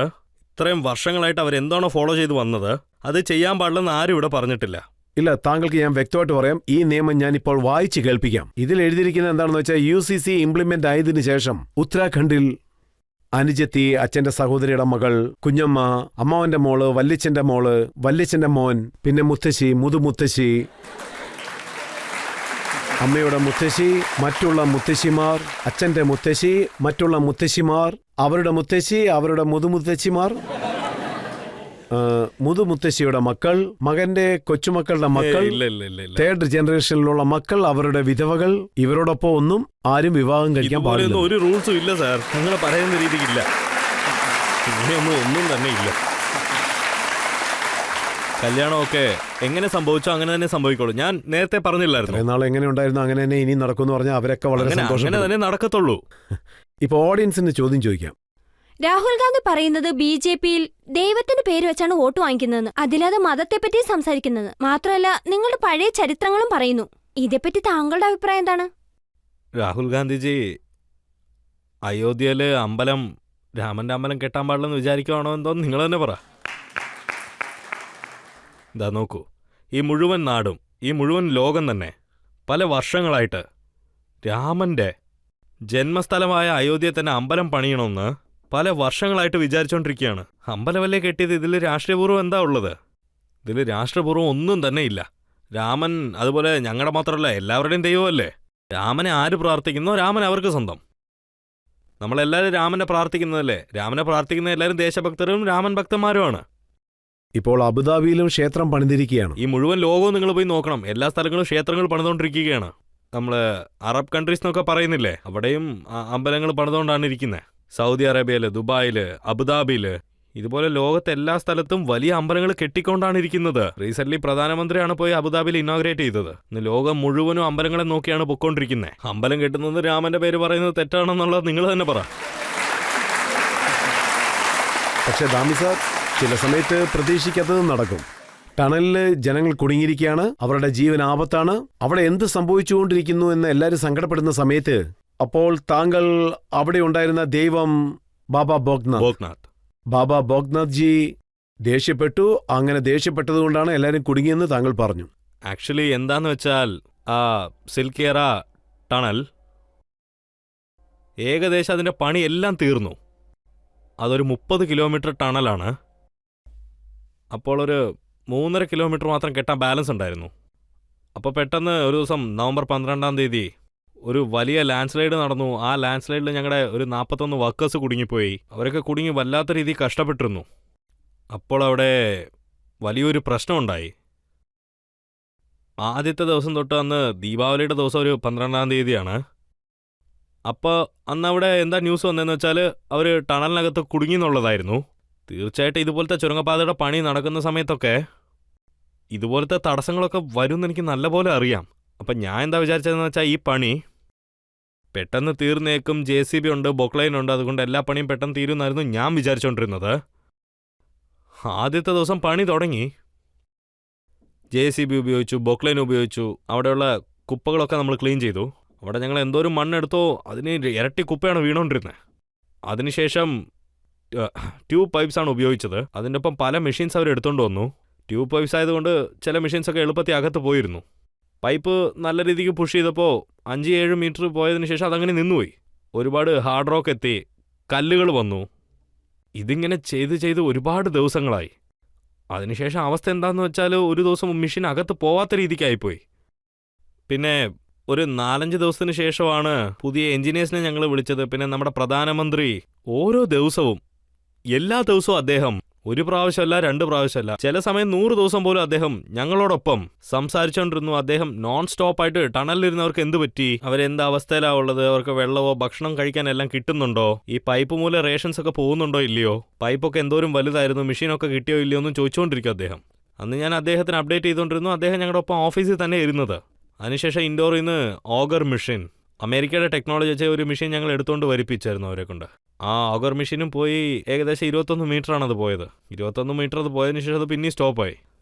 Speaker 4: ഇത്രയും വർഷങ്ങളായിട്ട് അവരെന്താണോ ഫോളോ ചെയ്ത് വന്നത്, അത് ചെയ്യാൻ പാടില്ലെന്ന് ആരും ഇവിടെ പറഞ്ഞിട്ടില്ല.
Speaker 2: ഇല്ല, താങ്കൾക്ക് ഞാൻ വ്യക്തമായിട്ട് പറയാം. ഈ നിയമം ഞാനിപ്പോൾ വായിച്ച് കേൾപ്പിക്കാം. ഇതിൽ എഴുതിയിരിക്കുന്നത് എന്താണെന്ന് വെച്ചാൽ UCC ഇംപ്ലിമെന്റ് ആയതിനു ശേഷം ഉത്തരാഖണ്ഡിൽ അനുജത്തി, അച്ഛന്റെ സഹോദരിയുടെ മകൾ, കുഞ്ഞമ്മ, അമ്മാവന്റെ മോള്, വല്യച്ഛന്റെ മോള്, വല്യച്ഛന്റെ മോൻ, പിന്നെ മുത്തശ്ശി, മുതുമുത്തശ്ശി, അമ്മയുടെ മുത്തശ്ശി, മറ്റുള്ള മുത്തശ്ശിമാർ, അച്ഛന്റെ മുത്തശ്ശി, മറ്റുള്ള മുത്തശ്ശിമാർ, അവരുടെ മുത്തശ്ശി, അവരുടെ മുതുമുത്തശ്ശിമാർ, മുതുമുത്തശ്ശിയുടെ മക്കൾ, മകന്റെ കൊച്ചുമക്കളുടെ മക്കൾ,
Speaker 4: ഇല്ല ഇല്ല ഇല്ല ഇല്ല
Speaker 2: 3rd ജനറേഷനിലുള്ള മക്കൾ, അവരുടെ വിധവകൾ, ഇവരോടൊപ്പം ഒന്നും ആരും വിവാഹം കഴിക്കാൻ പാടില്ല.
Speaker 4: ഇതുപോലെയൊന്നും ഒരു റൂൾസും ഇല്ല സാർ. നിങ്ങൾ പറയുന്ന രീതിക്കില്ല. ഇങ്ങനെയൊന്നും ഒന്നും തന്നെ ഇല്ല. കല്യാണമൊക്കെ എങ്ങനെ സംഭവിച്ചോ അങ്ങനെ തന്നെ സംഭവിക്കുള്ളൂ. ഞാൻ നേരത്തെ പറഞ്ഞില്ലായിരുന്നു.
Speaker 2: ഇത്രയും നാൾ എങ്ങനെ ഉണ്ടായിരുന്നു അങ്ങനെ തന്നെ ഇനി നടക്കുമെന്ന് പറഞ്ഞാൽ അവരൊക്കെ വളരെ
Speaker 4: അങ്ങനെ
Speaker 2: സന്തോഷം.
Speaker 4: തന്നെ നടക്കത്തുള്ളൂ.
Speaker 2: ഇപ്പൊ ഓഡിയൻസിന് ചോദ്യം ചോദിക്കാം.
Speaker 5: രാഹുൽ ഗാന്ധി പറയുന്നത് BJP-യിൽ ദൈവത്തിന്റെ പേര് വെച്ചാണ് വോട്ട് വാങ്ങിക്കുന്നതെന്ന്, അതില്ലാതെ മതത്തെപ്പറ്റി സംസാരിക്കുന്നത്. മാത്രമല്ല നിങ്ങളുടെ പഴയ ചരിത്രങ്ങളും പറയുന്നു. ഇതേപ്പറ്റി താങ്കളുടെ അഭിപ്രായം എന്താണ്?
Speaker 4: രാഹുൽ ഗാന്ധിജി അയോധ്യയില് അമ്പലം, രാമന്റെ അമ്പലം കെട്ടാൻ പാടില്ലെന്ന് വിചാരിക്കുവാണോ എന്തോന്ന് നിങ്ങൾ തന്നെ പറ. ഇതാ നോക്കൂ, ഈ മുഴുവൻ നാടും ഈ മുഴുവൻ ലോകം തന്നെ പല വർഷങ്ങളായിട്ട് രാമന്റെ ജന്മസ്ഥലമായ അയോധ്യയിൽ തന്നെ അമ്പലം പണിയണമെന്ന് പല വർഷങ്ങളായിട്ട് വിചാരിച്ചുകൊണ്ടിരിക്കുകയാണ്. അമ്പലമല്ലേ കെട്ടിയത്, ഇതിൽ രാഷ്ട്രീയപൂർവ്വം എന്താ ഉള്ളത്? ഇതിൽ രാഷ്ട്രീയപൂർവ്വം ഒന്നും തന്നെ ഇല്ല. രാമൻ അതുപോലെ ഞങ്ങളുടെ മാത്രമല്ല എല്ലാവരുടെയും ദൈവമല്ലേ. രാമനെ ആര് പ്രാർത്ഥിക്കുന്നോ രാമൻ അവർക്ക് സ്വന്തം. നമ്മളെല്ലാവരും രാമനെ പ്രാർത്ഥിക്കുന്നതല്ലേ. രാമനെ പ്രാർത്ഥിക്കുന്ന എല്ലാവരും ദേശഭക്തരും രാമൻ ഭക്തന്മാരുമാണ്.
Speaker 2: ഇപ്പോൾ അബുദാബിയിലും ക്ഷേത്രം പണിതിരിക്കുകയാണ്.
Speaker 4: ഈ മുഴുവൻ ലോകവും നിങ്ങൾ പോയി നോക്കണം. എല്ലാ സ്ഥലങ്ങളും ക്ഷേത്രങ്ങൾ പണിതുകൊണ്ടിരിക്കുകയാണ്. നമ്മൾ അറബ് കൺട്രീസ് എന്നൊക്കെ പറയുന്നില്ലേ, അവിടെയും അമ്പലങ്ങൾ പണിതുകൊണ്ടാണ് ഇരിക്കുന്നത്. സൗദി അറേബ്യയില്, ദുബായില്, അബുദാബിയില്, ഇതുപോലെ ലോകത്തെ എല്ലാ സ്ഥലത്തും വലിയ അമ്പലങ്ങൾ കെട്ടിക്കൊണ്ടാണ് ഇരിക്കുന്നത്. റീസെന്റ് പ്രധാനമന്ത്രിയാണ് പോയി അബുദാബിയിൽ ഇനോഗ്രേറ്റ് ചെയ്തത്. ഇന്ന് ലോകം മുഴുവനും അമ്പലങ്ങളെ നോക്കിയാണ് പൊയ്ക്കൊണ്ടിരിക്കുന്നത്. അമ്പലം കെട്ടുന്നത് രാമന്റെ പേര് പറയുന്നത് തെറ്റാണെന്നുള്ളത് നിങ്ങൾ തന്നെ പറ.
Speaker 2: പക്ഷെ ദാമി സാർ, ചില സമയത്ത് പ്രതീക്ഷിക്കാത്തതും നടക്കും. ടണലില് ജനങ്ങൾ കുടുങ്ങിയിരിക്കുകയാണ്, അവരുടെ ജീവൻ ആപത്താണ്, അവിടെ എന്ത് സംഭവിച്ചുകൊണ്ടിരിക്കുന്നു എന്ന് എല്ലാവരും സങ്കടപ്പെടുന്ന സമയത്ത് അപ്പോൾ താങ്കൾ അവിടെ ഉണ്ടായിരുന്ന ദൈവം ബാബ ഭോഗ്നാഥ് ജി ദേഷ്യപ്പെട്ടു. അങ്ങനെ ദേഷ്യപ്പെട്ടതുകൊണ്ടാണ് എല്ലാവരും കുടുങ്ങിയെന്ന് താങ്കൾ പറഞ്ഞു.
Speaker 4: ആക്ച്വലി എന്താന്ന് വെച്ചാൽ ആ സിൽക്കിയറ ടണൽ ഏകദേശം അതിന്റെ പണി എല്ലാം തീർന്നു. അതൊരു 30 കിലോമീറ്റർ ടണലാണ്. അപ്പോൾ ഒരു 3.5 കിലോമീറ്റർ മാത്രം കെട്ടാൻ ബാലൻസ് ഉണ്ടായിരുന്നു. അപ്പോൾ പെട്ടെന്ന് ഒരു ദിവസം നവംബർ 12-ാം തീയതി ഒരു വലിയ ലാൻഡ് സ്ലൈഡ് നടന്നു. ആ ലാൻഡ് സ്ലൈഡിൽ ഞങ്ങളുടെ ഒരു 41 വർക്കേഴ്സ് കുടുങ്ങിപ്പോയി. അവരൊക്കെ കുടുങ്ങി വല്ലാത്ത രീതിയിൽ കഷ്ടപ്പെട്ടിരുന്നു. അപ്പോൾ അവിടെ വലിയൊരു പ്രശ്നമുണ്ടായി. ആദ്യത്തെ ദിവസം തൊട്ട്, അന്ന് ദീപാവലിയുടെ ദിവസം ഒരു 12-ാം തീയതിയാണ്. അപ്പോൾ അന്ന് അവിടെ എന്താ ന്യൂസ് വന്നതെന്ന് വെച്ചാൽ അവർ ടണലിനകത്ത് കുടുങ്ങി എന്നുള്ളതായിരുന്നു. തീർച്ചയായിട്ടും ഇതുപോലത്തെ ചുരങ്കപ്പാതയുടെ പണി നടക്കുന്ന സമയത്തൊക്കെ ഇതുപോലത്തെ തടസ്സങ്ങളൊക്കെ വരുമെന്ന് എനിക്ക് നല്ലപോലെ അറിയാം. അപ്പം ഞാൻ എന്താ വിചാരിച്ചതെന്ന് വെച്ചാൽ ഈ പണി പെട്ടെന്ന് തീർന്നേക്കും, JCB ഉണ്ട്, ബൊക്ലൈൻ ഉണ്ട്, അതുകൊണ്ട് എല്ലാ പണിയും പെട്ടെന്ന് തീരുമെന്നായിരുന്നു ഞാൻ വിചാരിച്ചുകൊണ്ടിരുന്നത്. ആദ്യത്തെ ദിവസം പണി തുടങ്ങി. JCB ഉപയോഗിച്ചു, ബൊക്ലൈൻ ഉപയോഗിച്ചു, അവിടെയുള്ള കുപ്പകളൊക്കെ നമ്മൾ ക്ലീൻ ചെയ്തു. അവിടെ ഞങ്ങൾ എന്തോരം മണ്ണെടുത്തോ അതിന് ഇരട്ടി കുപ്പയാണ് വീണുകൊണ്ടിരുന്നത്. അതിനുശേഷം ട്യൂബ് പൈപ്പ്സാണ് ഉപയോഗിച്ചത്. അതിൻ്റെ ഒപ്പം പല മെഷീൻസ് അവർ എടുത്തുകൊണ്ട് വന്നു. ട്യൂബ് പൈപ്പ്സ് ആയതുകൊണ്ട് ചില മെഷീൻസൊക്കെ എളുപ്പത്തിൽ അകത്ത് പോയിരുന്നു. പൈപ്പ് നല്ല രീതിക്ക് പുഷ് ചെയ്തപ്പോൾ 5-7 മീറ്റർ പോയതിനു ശേഷം അതങ്ങനെ നിന്നുപോയി. ഒരുപാട് ഹാർഡ് റോക്ക് എത്തി, കല്ലുകൾ വന്നു. ഇതിങ്ങനെ ചെയ്ത് ഒരുപാട് ദിവസങ്ങളായി. അതിനുശേഷം അവസ്ഥ എന്താണെന്ന് വെച്ചാൽ ഒരു ദിവസം മെഷീൻ അകത്ത് പോവാത്ത രീതിക്കായിപ്പോയി. പിന്നെ ഒരു 4-5 ദിവസത്തിന് ശേഷമാണ് പുതിയ എഞ്ചിനീയേഴ്സിനെ ഞങ്ങൾ വിളിച്ചത്. പിന്നെ നമ്മുടെ പ്രധാനമന്ത്രി ഓരോ ദിവസവും, എല്ലാ ദിവസവും അദ്ദേഹം 1 പ്രാവശ്യമല്ല 2 പ്രാവശ്യമല്ല, ചില സമയം 100 ദിവസം പോലും അദ്ദേഹം ഞങ്ങളോടൊപ്പം സംസാരിച്ചുകൊണ്ടിരുന്നു. അദ്ദേഹം നോൺ സ്റ്റോപ്പായിട്ട് ടണലിലിരുന്നവർക്ക് എന്ത് പറ്റി, അവരെന്ത് അവസ്ഥയിലാണ് ഉള്ളത്, അവർക്ക് വെള്ളമോ ഭക്ഷണം കഴിക്കാൻ എല്ലാം കിട്ടുന്നുണ്ടോ, ഈ പൈപ്പ് മൂലം റേഷൻസ് ഒക്കെ പോകുന്നുണ്ടോ ഇല്ലയോ, പൈപ്പൊക്കെ എന്തോരം വലുതായിരുന്നു, മെഷീനൊക്കെ കിട്ടിയോ ഇല്ലയോ എന്നും ചോദിച്ചുകൊണ്ടിരിക്കും അദ്ദേഹം. അന്ന് ഞാൻ അദ്ദേഹത്തിന് അപ്ഡേറ്റ് ചെയ്തുകൊണ്ടിരുന്നു. അദ്ദേഹം ഞങ്ങളുടെ ഒപ്പം ഓഫീസിൽ തന്നെ ഇരുന്നത്. അതിനുശേഷം ഇൻഡോറിൽ നിന്ന് ഓഗർ മെഷീൻ, അമേരിക്കയുടെ ടെക്നോളജി വെച്ച ഒരു മെഷീൻ ഞങ്ങൾ എടുത്തുകൊണ്ട് വരിപ്പിച്ചായിരുന്നു അവരെ കൊണ്ട്. ആ ഓഗർ മെഷീനും പോയി ഏകദേശം 21 മീറ്ററാണ് അത് പോയത്. 21 മീറ്റർ അത് പോയതിനു ശേഷം അത് പിന്നെയും സ്റ്റോപ്പായി.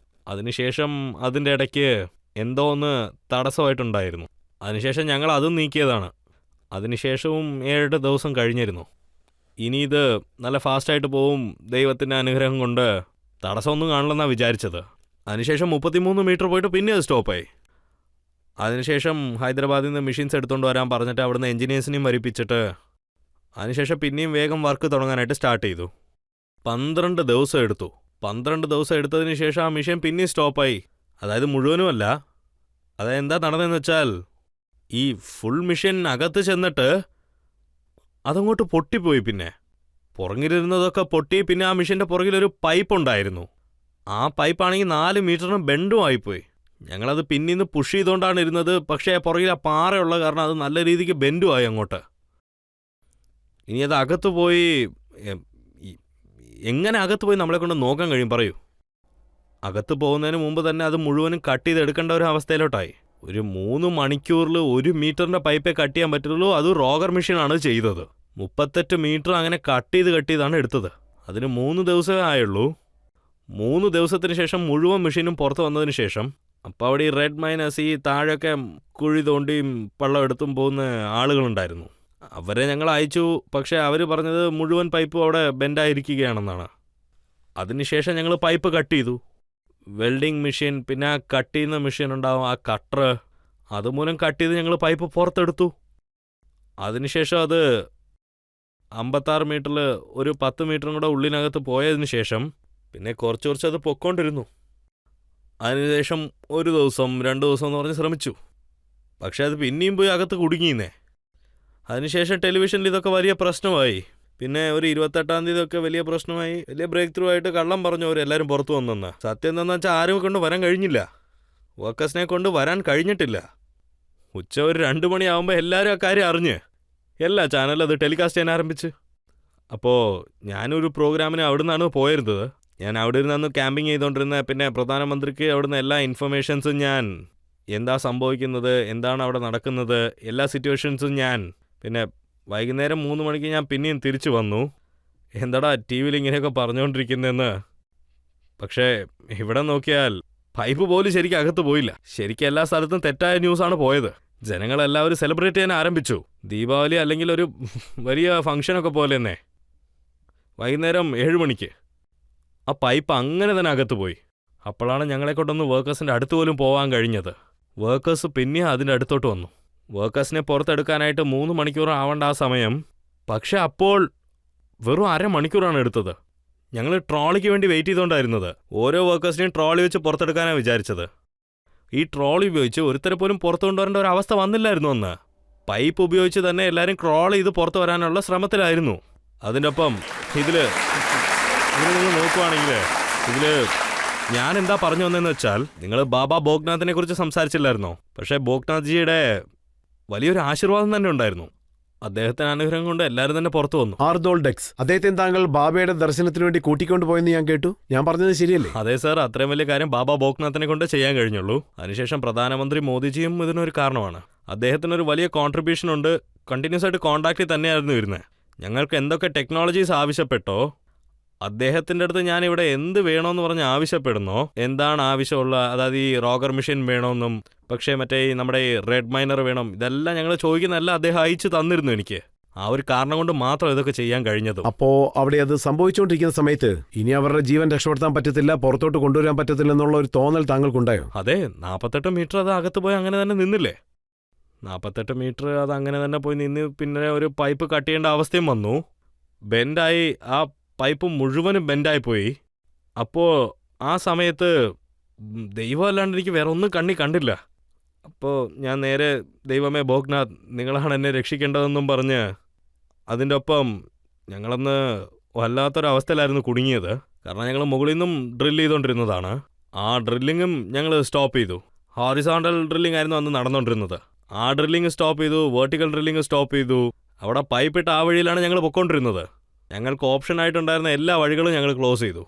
Speaker 4: അതിനുശേഷം അതിൻ്റെ ഇടയ്ക്ക് എന്തോ ഒന്ന് തടസ്സമായിട്ടുണ്ടായിരുന്നു. അതിനുശേഷം ഞങ്ങൾ അതും നീക്കിയതാണ്. അതിനുശേഷവും 7 ദിവസം കഴിഞ്ഞിരുന്നു. ഇനി ഇത് നല്ല ഫാസ്റ്റായിട്ട് പോവും, ദൈവത്തിൻ്റെ അനുഗ്രഹം കൊണ്ട് തടസ്സമൊന്നും കാണില്ലെന്നാണ് വിചാരിച്ചത്. അതിനുശേഷം 33 മീറ്റർ പോയിട്ട് പിന്നെ അത് സ്റ്റോപ്പായി. അതിനുശേഷം ഹൈദരാബാദിൽ നിന്ന് മെഷീൻസ് എടുത്തുകൊണ്ട് വരാൻ പറഞ്ഞിട്ട് അവിടുന്ന് എഞ്ചിനീയേഴ്സിനെയും വരിപ്പിച്ചിട്ട് അതിനുശേഷം പിന്നെയും വേഗം വർക്ക് തുടങ്ങാനായിട്ട് സ്റ്റാർട്ട് ചെയ്തു. 12 ദിവസം എടുത്തു. 12 ദിവസം എടുത്തതിന് ശേഷം ആ മെഷീൻ പിന്നെയും സ്റ്റോപ്പായി. അതായത് മുഴുവനുമല്ല. അതായത് എന്താ നടന്നതെന്ന് വെച്ചാൽ ഈ ഫുൾ മെഷീൻ അകത്ത് ചെന്നിട്ട് അതങ്ങോട്ട് പൊട്ടിപ്പോയി. പിന്നെ പുറകിലിരുന്നതൊക്കെ പൊട്ടി. പിന്നെ ആ മെഷീൻ്റെ പുറകിലൊരു പൈപ്പ് ഉണ്ടായിരുന്നു. ആ പൈപ്പാണെങ്കിൽ 4 മീറ്ററിന് ബെൻഡും ആയിപ്പോയി. ഞങ്ങളത് പിന്നീന്ന് പുഷ് ചെയ്തുകൊണ്ടാണ് ഇരുന്നത്. പക്ഷേ പുറകിൽ ആ പാറയുള്ള കാരണം അത് നല്ല രീതിക്ക് ബെൻഡും ആയി അങ്ങോട്ട്. ഇനി അത് അകത്ത് പോയി എങ്ങനെ അകത്ത് പോയി നമ്മളെ കൊണ്ട് നോക്കാൻ കഴിയും പറയൂ? അകത്ത് പോകുന്നതിന് മുമ്പ് തന്നെ അത് മുഴുവനും കട്ട് ചെയ്തെടുക്കേണ്ട ഒരു അവസ്ഥയിലോട്ടായി. ഒരു 3 മണിക്കൂറിൽ 1 മീറ്ററിൻ്റെ പൈപ്പേ കട്ട് ചെയ്യാൻ പറ്റുള്ളൂ. അത് റോഗർ മെഷീനാണ് ചെയ്തത്. 38 മീറ്റർ അങ്ങനെ കട്ട് ചെയ്താണ് എടുത്തത്. അതിന് 3 ദിവസമേ ആയുള്ളൂ. 3 ദിവസത്തിന് ശേഷം മുഴുവൻ മെഷീനും പുറത്ത് വന്നതിന് ശേഷം അപ്പോൾ അവിടെ ഈ റെഡ് മൈനസ് ഈ താഴെയൊക്കെ കുഴി തോണ്ടിയും വെള്ളം എടുത്തും പോകുന്ന ആളുകളുണ്ടായിരുന്നു. അവരെ ഞങ്ങൾ അയച്ചു. പക്ഷേ അവർ പറഞ്ഞത് മുഴുവൻ പൈപ്പും അവിടെ ബെൻഡായിരിക്കുകയാണെന്നാണ്. അതിനുശേഷം ഞങ്ങൾ പൈപ്പ് കട്ട് ചെയ്തു. വെൽഡിങ് മെഷീൻ, പിന്നെ ആ കട്ട് ചെയ്യുന്ന മെഷീൻ ഉണ്ടാവും, ആ കട്ടർ, അതുമൂലം കട്ട് ചെയ്ത് ഞങ്ങൾ പൈപ്പ് പുറത്തെടുത്തു. അതിനുശേഷം അത് 56 മീറ്ററിൽ ഒരു 10 മീറ്ററും കൂടെ ഉള്ളിനകത്ത് പോയതിന് ശേഷം പിന്നെ കുറച്ച് അത് പൊക്കോണ്ടിരുന്നു. അതിനുശേഷം 1 ദിവസം 2 ദിവസം എന്ന് പറഞ്ഞ് ശ്രമിച്ചു. പക്ഷെ അത് പിന്നെയും പോയി അകത്ത് കുടുങ്ങിയെന്നേ. അതിനുശേഷം ടെലിവിഷനിൽ ഇതൊക്കെ വലിയ പ്രശ്നമായി. പിന്നെ ഒരു 28-ാം തീയതി ഒക്കെ വലിയ പ്രശ്നമായി. വലിയ ബ്രേക്ക് ത്രൂ ആയിട്ട് കള്ളം പറഞ്ഞു അവരെല്ലാവരും പുറത്തു വന്നെന്ന്. സത്യം എന്താണെന്ന് വെച്ചാൽ ആരും കൊണ്ട് വരാൻ കഴിഞ്ഞില്ല. വർക്കേഴ്സിനെ കൊണ്ട് വരാൻ കഴിഞ്ഞിട്ടില്ല. ഉച്ച ഒരു 2 മണിയാകുമ്പോൾ എല്ലാവരും ആ കാര്യം അറിഞ്ഞ് എല്ലാ ചാനലും അത് ടെലികാസ്റ്റ് ചെയ്യാൻ ആരംഭിച്ച്. അപ്പോൾ ഞാനൊരു പ്രോഗ്രാമിന് അവിടെ നിന്നാണ് പോയിരുന്നത്. ഞാൻ അവിടെ ഇരുന്ന് ക്യാമ്പിങ് ചെയ്തുകൊണ്ടിരുന്ന. പിന്നെ പ്രധാനമന്ത്രിക്ക് അവിടുന്ന് എല്ലാ ഇൻഫർമേഷൻസും ഞാൻ എന്താ സംഭവിക്കുന്നത്, എന്താണ് അവിടെ നടക്കുന്നത്, എല്ലാ സിറ്റുവേഷൻസും ഞാൻ. പിന്നെ വൈകുന്നേരം 3 മണിക്ക് ഞാൻ പിന്നെയും തിരിച്ചു വന്നു. എന്താടാ ടി വിയിൽ ഇങ്ങനെയൊക്കെ പറഞ്ഞുകൊണ്ടിരിക്കുന്നതെന്ന്. പക്ഷേ ഇവിടെ നോക്കിയാൽ പൈപ്പ് പോലും ശരിക്കും അകത്ത് പോയില്ല. ശരിക്കും എല്ലാ സ്ഥലത്തും തെറ്റായ ന്യൂസാണ് പോയത്. ജനങ്ങളെല്ലാവരും സെലിബ്രേറ്റ് ചെയ്യാൻ ആരംഭിച്ചു. ദീപാവലി അല്ലെങ്കിൽ ഒരു വലിയ ഫംഗ്ഷനൊക്കെ പോലെ തന്നെ. വൈകുന്നേരം 7 മണിക്ക് ആ പൈപ്പ് അങ്ങനെ തന്നെ അകത്ത് പോയി. അപ്പോഴാണ് ഞങ്ങളെക്കൊണ്ടൊന്ന് വർക്കേഴ്സിൻ്റെ അടുത്ത് പോലും പോകാൻ കഴിഞ്ഞത്. വർക്കേഴ്സ് പിന്നെ അതിൻ്റെ അടുത്തോട്ട് വന്നു. വർക്കേഴ്സിനെ പുറത്തെടുക്കാനായിട്ട് 3 മണിക്കൂർ ആവേണ്ട ആ സമയം. പക്ഷെ അപ്പോൾ വെറും 1/2 മണിക്കൂറാണ് എടുത്തത്. ഞങ്ങൾ ട്രോളിക്ക് വേണ്ടി വെയിറ്റ് ചെയ്തുകൊണ്ടായിരുന്നത്. ഓരോ വർക്കേഴ്സിനെയും ട്രോളി വെച്ച് പുറത്തെടുക്കാനാണ് വിചാരിച്ചത്. ഈ ട്രോളി ഉപയോഗിച്ച് ഒരുത്തരെ പോലും പുറത്തു കൊണ്ടുവരേണ്ട ഒരു അവസ്ഥ വന്നില്ലായിരുന്നു അന്ന്. പൈപ്പ് ഉപയോഗിച്ച് തന്നെ എല്ലാവരും ക്രോൾ ചെയ്ത് പുറത്തു വരാനുള്ള ശ്രമത്തിലായിരുന്നു. അതിൻ്റെ ഒപ്പം ഇതിൽ നിങ്ങൾ നോക്കുവാണെങ്കിൽ ഇതിൽ ഞാൻ എന്താ പറഞ്ഞു വന്നതെന്ന് വെച്ചാൽ, നിങ്ങൾ ബാബ ഭോഗ്നാഥിനെ കുറിച്ച് സംസാരിച്ചില്ലായിരുന്നോ? പക്ഷേ ഭോഗ്നാഥ്ജിയുടെ വലിയൊരു ആശീർവാദം തന്നെ ഉണ്ടായിരുന്നു. അദ്ദേഹത്തിന് അനുഗ്രഹം കൊണ്ട് എല്ലാവരും തന്നെ പുറത്തു വന്നു.
Speaker 2: ആർദോൾ ഡെക്സ്, അദ്ദേഹത്തെ താങ്കൾ ബാബയുടെ ദർശനത്തിന് വേണ്ടി കൂട്ടിക്കൊണ്ടുപോയെന്ന് ഞാൻ കേട്ടു. ഞാൻ പറഞ്ഞത് ശരിയല്ലേ?
Speaker 4: അതെ സാർ, അത്രയും വലിയ കാര്യം ബാബ ഭോഗ്നാഥിനെ കൊണ്ട് ചെയ്യാൻ കഴിഞ്ഞുള്ളൂ. അതിനുശേഷം പ്രധാനമന്ത്രി മോദിജിയും ഇതിനൊരു കാരണമാണ്. അദ്ദേഹത്തിനൊരു വലിയ കോൺട്രിബ്യൂഷൻ ഉണ്ട്. കണ്ടിന്യൂസ് ആയിട്ട് കോൺടാക്റ്റിൽ തന്നെയായിരുന്നു വരുന്നത്. ഞങ്ങൾക്ക് എന്തൊക്കെ ടെക്നോളജീസ് ആവശ്യപ്പെട്ടോ അദ്ദേഹത്തിൻ്റെ അടുത്ത് ഞാനിവിടെ എന്ത് വേണമെന്ന് പറഞ്ഞ് ആവശ്യപ്പെടുന്നോ, എന്താണ് ആവശ്യമുള്ള, അതായത് ഈ റോഗർ മെഷീൻ വേണമെന്നും പക്ഷേ മറ്റേ ഈ നമ്മുടെ ഈ റെഡ് മൈനർ വേണം, ഇതെല്ലാം ഞങ്ങൾ ചോദിക്കുന്നതല്ല അദ്ദേഹം അയച്ചു തന്നിരുന്നു എനിക്ക്. ആ ഒരു കാരണം കൊണ്ട് മാത്രം ഇതൊക്കെ ചെയ്യാൻ കഴിഞ്ഞത്.
Speaker 2: അപ്പോ അവിടെ അത് സംഭവിച്ചുകൊണ്ടിരിക്കുന്ന സമയത്ത് ഇനി അവരുടെ ജീവൻ രക്ഷപ്പെടുത്താൻ പറ്റത്തില്ല, പുറത്തോട്ട് കൊണ്ടുവരാൻ പറ്റത്തില്ല എന്നുള്ള ഒരു തോന്നൽ താങ്കൾക്കുണ്ടായോ?
Speaker 4: അതെ, 48 മീറ്റർ അത് അകത്ത് പോയി അങ്ങനെ തന്നെ നിന്നില്ലേ. 48 മീറ്റർ അത് അങ്ങനെ തന്നെ പോയി നിന്ന്. പിന്നെ ഒരു പൈപ്പ് കട്ട് ചെയ്യേണ്ട അവസ്ഥയും വന്നു. ബെൻഡായി, ആ പൈപ്പ് മുഴുവനും ബെൻഡായിപ്പോയി. അപ്പോൾ ആ സമയത്ത് ദൈവം അല്ലാണ്ട് എനിക്ക് വേറെ ഒന്നും കണ്ടില്ല. അപ്പോൾ ഞാൻ നേരെ ദൈവമേ ഭോഗ്നാഥ്, നിങ്ങളാണ് എന്നെ രക്ഷിക്കേണ്ടതെന്നും പറഞ്ഞ് അതിൻ്റെ ഒപ്പം ഞങ്ങളന്ന് വല്ലാത്തൊരവസ്ഥയിലായിരുന്നു കുടുങ്ങിയത്. കാരണം ഞങ്ങൾ മുകളിൽ നിന്നും ഡ്രിൽ ചെയ്തുകൊണ്ടിരുന്നതാണ്. ആ ഡ്രില്ലിങ്ങും ഞങ്ങൾ സ്റ്റോപ്പ് ചെയ്തു. ഹോറിസോണ്ടൽ ഡ്രില്ലിംഗ് ആയിരുന്നു അന്ന് നടന്നുകൊണ്ടിരുന്നത്. ആ ഡ്രില്ലിങ് സ്റ്റോപ്പ് ചെയ്തു, വെർട്ടിക്കൽ ഡ്രില്ലിങ് സ്റ്റോപ്പ് ചെയ്തു. അവിടെ പൈപ്പിട്ട് ആ വഴിയിലാണ് ഞങ്ങൾ പൊയ്ക്കൊണ്ടിരുന്നത്. ഞങ്ങൾക്ക് ഓപ്ഷനായിട്ടുണ്ടായിരുന്ന എല്ലാ വഴികളും ഞങ്ങൾ ക്ലോസ് ചെയ്തു.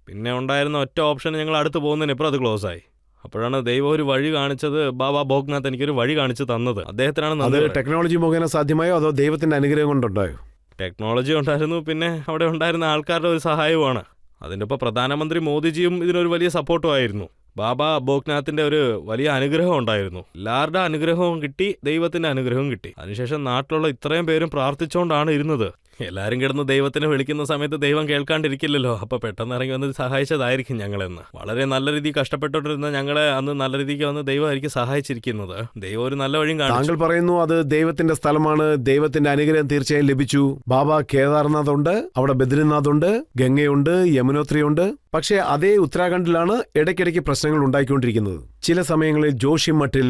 Speaker 4: പിന്നെ ഉണ്ടായിരുന്ന ഒറ്റ ഓപ്ഷൻ ഞങ്ങൾ അടുത്ത് പോകുന്നതിന് ഇപ്പുറം അത് ക്ലോസ് ആയി. അപ്പോഴാണ് ദൈവം ഒരു വഴി കാണിച്ചത്. ബാബ ഭോഗ്നാഥ് എനിക്കൊരു വഴി കാണിച്ച് തന്നത്. അദ്ദേഹത്തിനാണ്
Speaker 2: അത് ടെക്നോളജി മുഖേന സാധ്യമായോ അതോ ദൈവത്തിന്റെ അനുഗ്രഹം കൊണ്ടുണ്ടായോ?
Speaker 4: ടെക്നോളജി ഉണ്ടായിരുന്നു, പിന്നെ അവിടെ ഉണ്ടായിരുന്ന ആൾക്കാരുടെ ഒരു സഹായവുമാണ്. അതിൻ്റെ ഒപ്പം പ്രധാനമന്ത്രി മോദിജിയും ഇതിനൊരു വലിയ സപ്പോർട്ടും ആയിരുന്നു. ബാബ ഭോഗ്നാഥിന്റെ ഒരു വലിയ അനുഗ്രഹം ഉണ്ടായിരുന്നു. എല്ലാവരുടെ അനുഗ്രഹവും കിട്ടി, ദൈവത്തിന്റെ അനുഗ്രഹവും കിട്ടി. അതിനുശേഷം നാട്ടിലുള്ള ഇത്രയും പേരും പ്രാർത്ഥിച്ചുകൊണ്ടാണ് ഇരുന്നത്. എല്ലാവരും കിടന്ന് ദൈവത്തിനെ വിളിക്കുന്ന സമയത്ത് ദൈവം കേൾക്കാണ്ടിരിക്കില്ലല്ലോ. അപ്പോൾ പെട്ടെന്ന് ഇറങ്ങി വന്ന് സഹായിച്ചതായിരിക്കും ഞങ്ങളെന്ന്. വളരെ നല്ല രീതിയിൽ കഷ്ടപ്പെട്ടുകൊണ്ടിരുന്ന ഞങ്ങളെ അന്ന് നല്ല രീതിക്ക് വന്ന് ദൈവമായിരിക്കും സഹായിച്ചിരിക്കുന്നത്. ദൈവം ഒരു നല്ല വഴിയും കാണും.
Speaker 2: താങ്കൾ പറയുന്നു അത് ദൈവത്തിന്റെ സ്ഥലമാണ്, ദൈവത്തിന്റെ അനുഗ്രഹം തീർച്ചയായും ലഭിച്ചു. ബാബ കേദാർനാഥ് ഉണ്ട്, അവിടെ ബദ്രിനാഥ് ഉണ്ട്, ഗംഗയുണ്ട്, യമുനോത്രി ഉണ്ട്. പക്ഷേ അതേ ഉത്തരാഖണ്ഡിലാണ് ഇടയ്ക്കിടയ്ക്ക് പ്രശ്നങ്ങൾ ഉണ്ടായിക്കൊണ്ടിരിക്കുന്നത്. ചില സമയങ്ങളിൽ ജോഷിമഠിൽ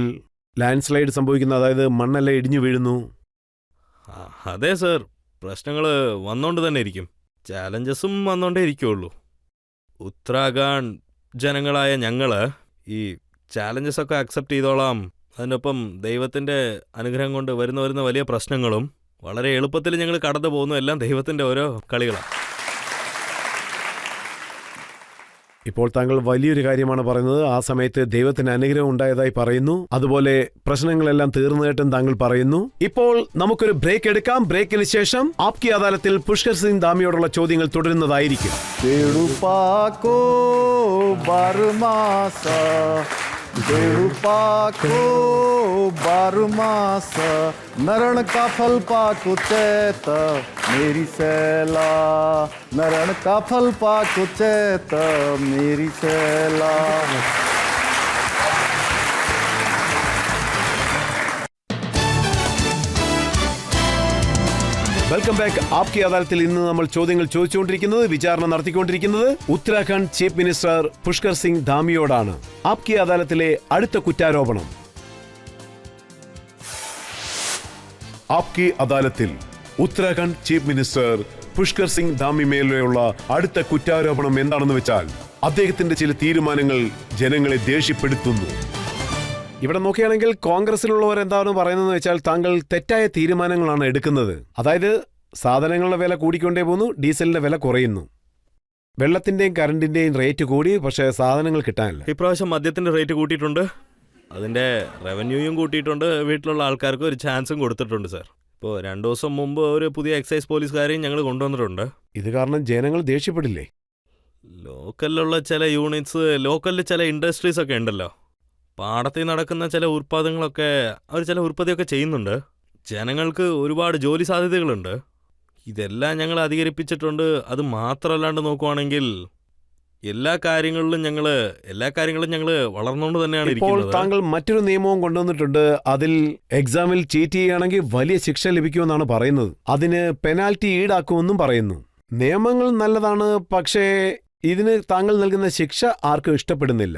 Speaker 2: ലാൻഡ് സ്ലൈഡ് സംഭവിക്കുന്നു, അതായത് മണ്ണെല്ലാം ഇടിഞ്ഞു വീഴുന്നു.
Speaker 4: അതെ സർ, പ്രശ്നങ്ങൾ വന്നുകൊണ്ട് തന്നെ ഇരിക്കും, ചാലഞ്ചസും വന്നുകൊണ്ടേ ഇരിക്കുള്ളൂ. ഉത്തരാഖണ്ഡ് ജനങ്ങളായ ഞങ്ങൾ ഈ ചാലഞ്ചസ് ഒക്കെ അക്സെപ്റ്റ് ചെയ്തോളാം. അതിനൊപ്പം ദൈവത്തിൻ്റെ അനുഗ്രഹം കൊണ്ട് വരുന്ന വലിയ പ്രശ്നങ്ങളും വളരെ എളുപ്പത്തിൽ ഞങ്ങൾ കടന്നു പോകുന്നു. എല്ലാം ദൈവത്തിൻ്റെ ഓരോ കളികളാണ്.
Speaker 2: ഇപ്പോൾ താങ്കൾ വലിയൊരു കാര്യമാണ് പറയുന്നത്. ആ സമയത്ത് ദൈവത്തിന് അനുഗ്രഹം ഉണ്ടായതായി പറയുന്നു. അതുപോലെ പ്രശ്നങ്ങളെല്ലാം തീർന്നതായിട്ടും താങ്കൾ പറയുന്നു. ഇപ്പോൾ നമുക്കൊരു ബ്രേക്ക് എടുക്കാം. ബ്രേക്കിന് ശേഷം ആപ്കി അദാലത്തിൽ പുഷ്കർ സിംഗ് ധാമിയോടുള്ള ചോദ്യങ്ങൾ തുടരുന്നതായിരിക്കും.
Speaker 6: नरण का फल पाको चैत मेरी सैला, नरण का फल पाको चैत मेरी सैला.
Speaker 2: Welcome back. ആപ്കി അദാലത്തിൽ ഇന്ന് നമ്മൾ ചോദ്യങ്ങൾ ചോദിച്ചുകൊണ്ടിരിക്കുന്നത്, വിചാരണ നടത്തിക്കൊണ്ടിരിക്കുന്നത് ഉത്തരാഖണ്ഡ് ചീഫ് മിനിസ്റ്റർ പുഷ്കർ സിംഗ് ധാമിയോടാണ്. ആപ്കി അദാലത്തിലെ അടുത്ത കുറ്റാരോപണം.
Speaker 1: ആപ്കി അദാലത്തിൽ ഉത്തരാഖണ്ഡ് ചീഫ് മിനിസ്റ്റർ പുഷ്കർ സിംഗ് ധാമി മേലുള്ള അടുത്ത കുറ്റാരോപണം എന്താണെന്ന് വെച്ചാൽ അദ്ദേഹത്തിന്റെ ചില തീരുമാനങ്ങൾ ജനങ്ങളെ ദേഷ്യപ്പെടുത്തുന്നു.
Speaker 2: ഇവിടെ നോക്കുകയാണെങ്കിൽ കോൺഗ്രസിലുള്ളവർ എന്താണ് പറയുന്നതെന്ന് വെച്ചാൽ താങ്കൾ തെറ്റായ തീരുമാനങ്ങളാണ് എടുക്കുന്നത്. അതായത് സാധനങ്ങളുടെ വില കൂടിക്കൊണ്ടേ പോകുന്നു, ഡീസലിന്റെ വില കുറയുന്നു, വെള്ളത്തിന്റെയും കറണ്ടിന്റെയും റേറ്റ് കൂടി, പക്ഷേ സാധനങ്ങൾ കിട്ടാനില്ല.
Speaker 4: ഇപ്രാവശ്യം മദ്യത്തിൻ്റെ റേറ്റ് കൂട്ടിയിട്ടുണ്ട്, അതിൻ്റെ റവന്യൂയും കൂട്ടിയിട്ടുണ്ട്, വീട്ടിലുള്ള ആൾക്കാർക്ക് ഒരു ചാൻസും കൊടുത്തിട്ടുണ്ട് സാർ. ഇപ്പോൾ 2 ദിവസം മുമ്പ് ഒരു പുതിയ എക്സൈസ് പോലീസുകാരെയും ഞങ്ങൾ കൊണ്ടുവന്നിട്ടുണ്ട്.
Speaker 2: ഇത് കാരണം ജനങ്ങൾ ദേഷ്യപ്പെടില്ലേ?
Speaker 4: ലോക്കലിലുള്ള ചില യൂണിറ്റ്സ്, ലോക്കലിൽ ചില ഇൻഡസ്ട്രീസ് ഒക്കെ ഉണ്ടല്ലോ, പാടത്തിൽ നടക്കുന്ന ചില ഉൽപ്പാദനങ്ങളൊക്കെ അവർ ചില ഉൽപ്പത്തിയൊക്കെ ചെയ്യുന്നുണ്ട്. ജനങ്ങൾക്ക് ഒരുപാട് ജോലി സാധ്യതകളുണ്ട്. ഇതെല്ലാം ഞങ്ങൾ അധികരിപ്പിച്ചിട്ടുണ്ട്. അത് മാത്രമല്ലാണ്ട് നോക്കുവാണെങ്കിൽ എല്ലാ കാര്യങ്ങളിലും ഞങ്ങൾ വളർന്നുകൊണ്ട് തന്നെയാണ്
Speaker 2: ഇപ്പോൾ
Speaker 4: ഇരിക്കുന്നത്.
Speaker 2: താങ്കൾ മറ്റൊരു നിയമവും കൊണ്ടുവന്നിട്ടുണ്ട്. അതിൽ എക്സാമിൽ ചീറ്റ് ചെയ്യുകയാണെങ്കിൽ വലിയ ശിക്ഷ ലഭിക്കുമെന്നാണ് പറയുന്നത്. അതിന് പെനാൽറ്റി ഈടാക്കുമെന്നും പറയുന്നു. നിയമങ്ങൾ നല്ലതാണ്, പക്ഷേ ഇതിന് താങ്കൾ നൽകുന്ന ശിക്ഷ ആർക്കും ഇഷ്ടപ്പെടുന്നില്ല.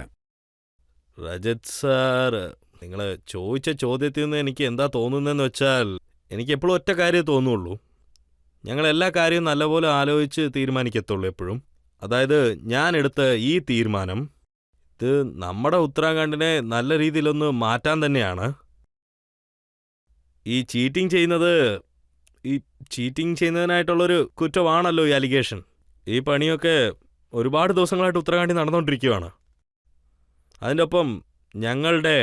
Speaker 4: രജത് സാർ, നിങ്ങൾ ചോദിച്ച ചോദ്യത്തിൽ നിന്ന് എനിക്ക് എന്താ തോന്നുന്നതെന്ന് വെച്ചാൽ, എനിക്ക് എപ്പോഴും ഒറ്റ കാര്യം തോന്നുള്ളൂ, ഞങ്ങൾ എല്ലാ കാര്യവും നല്ലപോലെ ആലോചിച്ച് തീരുമാനിക്കത്തുള്ളൂ എപ്പോഴും. അതായത് ഞാൻ എടുത്ത ഈ തീരുമാനം ഇത് നമ്മുടെ ഉത്തരാഖണ്ഡിനെ നല്ല രീതിയിലൊന്ന് മാറ്റാൻ തന്നെയാണ്. ഈ ചീറ്റിംഗ് ചെയ്യുന്നതിനായിട്ടുള്ളൊരു കുറ്റമാണല്ലോ ഈ അലിഗേഷൻ. ഈ പണിയൊക്കെ ഒരുപാട് ദിവസങ്ങളായിട്ട് ഉത്തരാഖണ്ഡിൽ നടന്നുകൊണ്ടിരിക്കുകയാണ്. അതിൻ്റെ ഒപ്പം ഞങ്ങളുടെ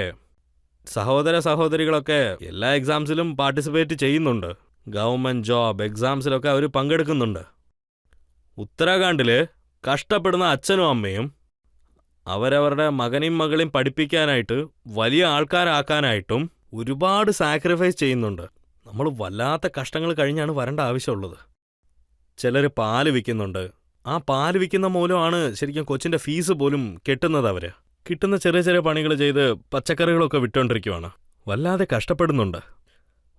Speaker 4: സഹോദരികളൊക്കെ എല്ലാ എക്സാംസിലും പാർട്ടിസിപ്പേറ്റ് ചെയ്യുന്നുണ്ട്. ഗവൺമെൻറ് ജോബ് എക്സാംസിലൊക്കെ അവർ പങ്കെടുക്കുന്നുണ്ട്. ഉത്തരാഖണ്ഡിൽ കഷ്ടപ്പെടുന്ന അച്ഛനും അമ്മയും അവരവരുടെ മകനെയും മകളെയും പഠിപ്പിക്കാനായിട്ട് വലിയ ആൾക്കാരാക്കാനായിട്ടും ഒരുപാട് സാക്രിഫൈസ് ചെയ്യുന്നുണ്ട്. നമ്മൾ വല്ലാത്ത കഷ്ടങ്ങൾ കഴിഞ്ഞാണ് വരേണ്ട ആവശ്യമുള്ളത്. ചിലർ പാല് വിൽക്കുന്നുണ്ട്. ആ പാല് വിൽക്കുന്ന മൂലമാണ് ശരിക്കും കൊച്ചിൻ്റെ ഫീസ് പോലും കെട്ടുന്നത്. അവർ കിട്ടുന്ന ചെറിയ ചെറിയ പണികൾ ചെയ്ത് പച്ചക്കറികളൊക്കെ വിട്ടുകൊണ്ടിരിക്കുവാണ്. വല്ലാതെ കഷ്ടപ്പെടുന്നുണ്ട്.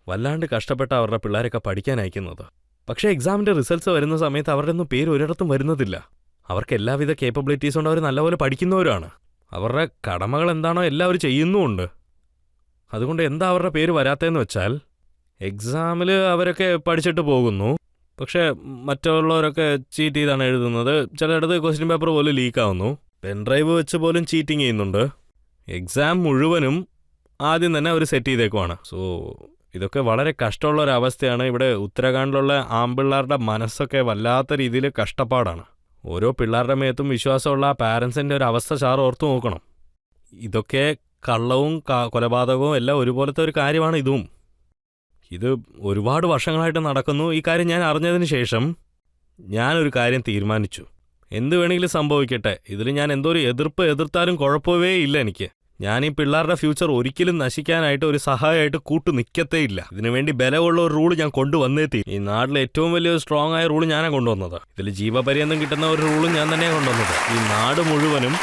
Speaker 4: വല്ലാണ്ട് കഷ്ടപ്പെട്ട അവരുടെ പിള്ളേരൊക്കെ പഠിക്കാൻ അയക്കുന്നത്. പക്ഷേ എക്സാമിൻ്റെ റിസൾട്ട്സ് വരുന്ന സമയത്ത് അവരുടെ ഒന്നും പേര് ഒരിടത്തും വരുന്നതില്ല. അവർക്ക് എല്ലാവിധ കേപ്പബിലിറ്റീസ് കൊണ്ട് അവർ നല്ലപോലെ പഠിക്കുന്നവരാണ്. അവരുടെ കടമകൾ എന്താണോ എല്ലാവരും ചെയ്യുന്നുമുണ്ട്. അതുകൊണ്ട് എന്താ അവരുടെ പേര് വരാത്തതെന്ന് വെച്ചാൽ, എക്സാമിൽ അവരൊക്കെ പഠിച്ചിട്ട് പോകുന്നു, പക്ഷേ മറ്റുള്ളവരൊക്കെ ചീറ്റ് ചെയ്താണ് എഴുതുന്നത്. ചിലയിടത്ത് ക്വസ്റ്റ്യൻ പേപ്പർ പോലും ലീക്കാവുന്നു. പെൻഡ്രൈവ് വെച്ച് പോലും ചീറ്റിംഗ് ചെയ്യുന്നുണ്ട്. എക്സാം മുഴുവനും ആദ്യം തന്നെ അവർ സെറ്റ് ചെയ്തേക്കുവാണ്. സോ ഇതൊക്കെ വളരെ കഷ്ടമുള്ള ഒരു അവസ്ഥയാണ്. ഇവിടെ ഉത്തരാഖണ്ഡിലുള്ള ആൺപിള്ളേരുടെ മനസ്സൊക്കെ വല്ലാത്ത രീതിയിൽ കഷ്ടപ്പാടാണ്. ഓരോ പിള്ളേരുടെ മേത്തും വിശ്വാസമുള്ള പാരൻസിൻ്റെ ഒരു അവസ്ഥ സാർ ഓർത്തു നോക്കണം. ഇതൊക്കെ കള്ളവും കൊലപാതകവും എല്ലാം ഒരുപോലത്തെ ഒരു കാര്യമാണ് ഇതും. ഇത് ഒരുപാട് വർഷങ്ങളായിട്ട് നടക്കുന്നു. ഈ കാര്യം ഞാൻ അറിഞ്ഞതിന് ശേഷം ഞാനൊരു കാര്യം തീരുമാനിച്ചു. എന്ത് വേണമെങ്കിലും സംഭവിക്കട്ടെ, ഇതിൽ ഞാൻ എന്തോ ഒരു എതിർത്താലും കുഴപ്പമേ ഇല്ല എനിക്ക്. ഞാൻ ഈ പിള്ളേരുടെ ഫ്യൂച്ചർ ഒരിക്കലും നശിക്കാനായിട്ട് ഒരു സഹായമായിട്ട് കൂട്ടു നിൽക്കത്തേ ഇല്ല. ഇതിനുവേണ്ടി ബലമുള്ള ഒരു റൂള് ഞാൻ കൊണ്ടുവന്നേ തീരും. ഈ നാട്ടിലെ ഏറ്റവും വലിയ സ്ട്രോങ് ആയ റൂള് ഞാനാണ് കൊണ്ടുവന്നത്. ഇതിൽ ജീവപര്യന്തം കിട്ടുന്ന ഒരു റൂളും ഞാൻ തന്നെയാണ് കൊണ്ടുവന്നത്. ഈ നാട് മുഴുവനും.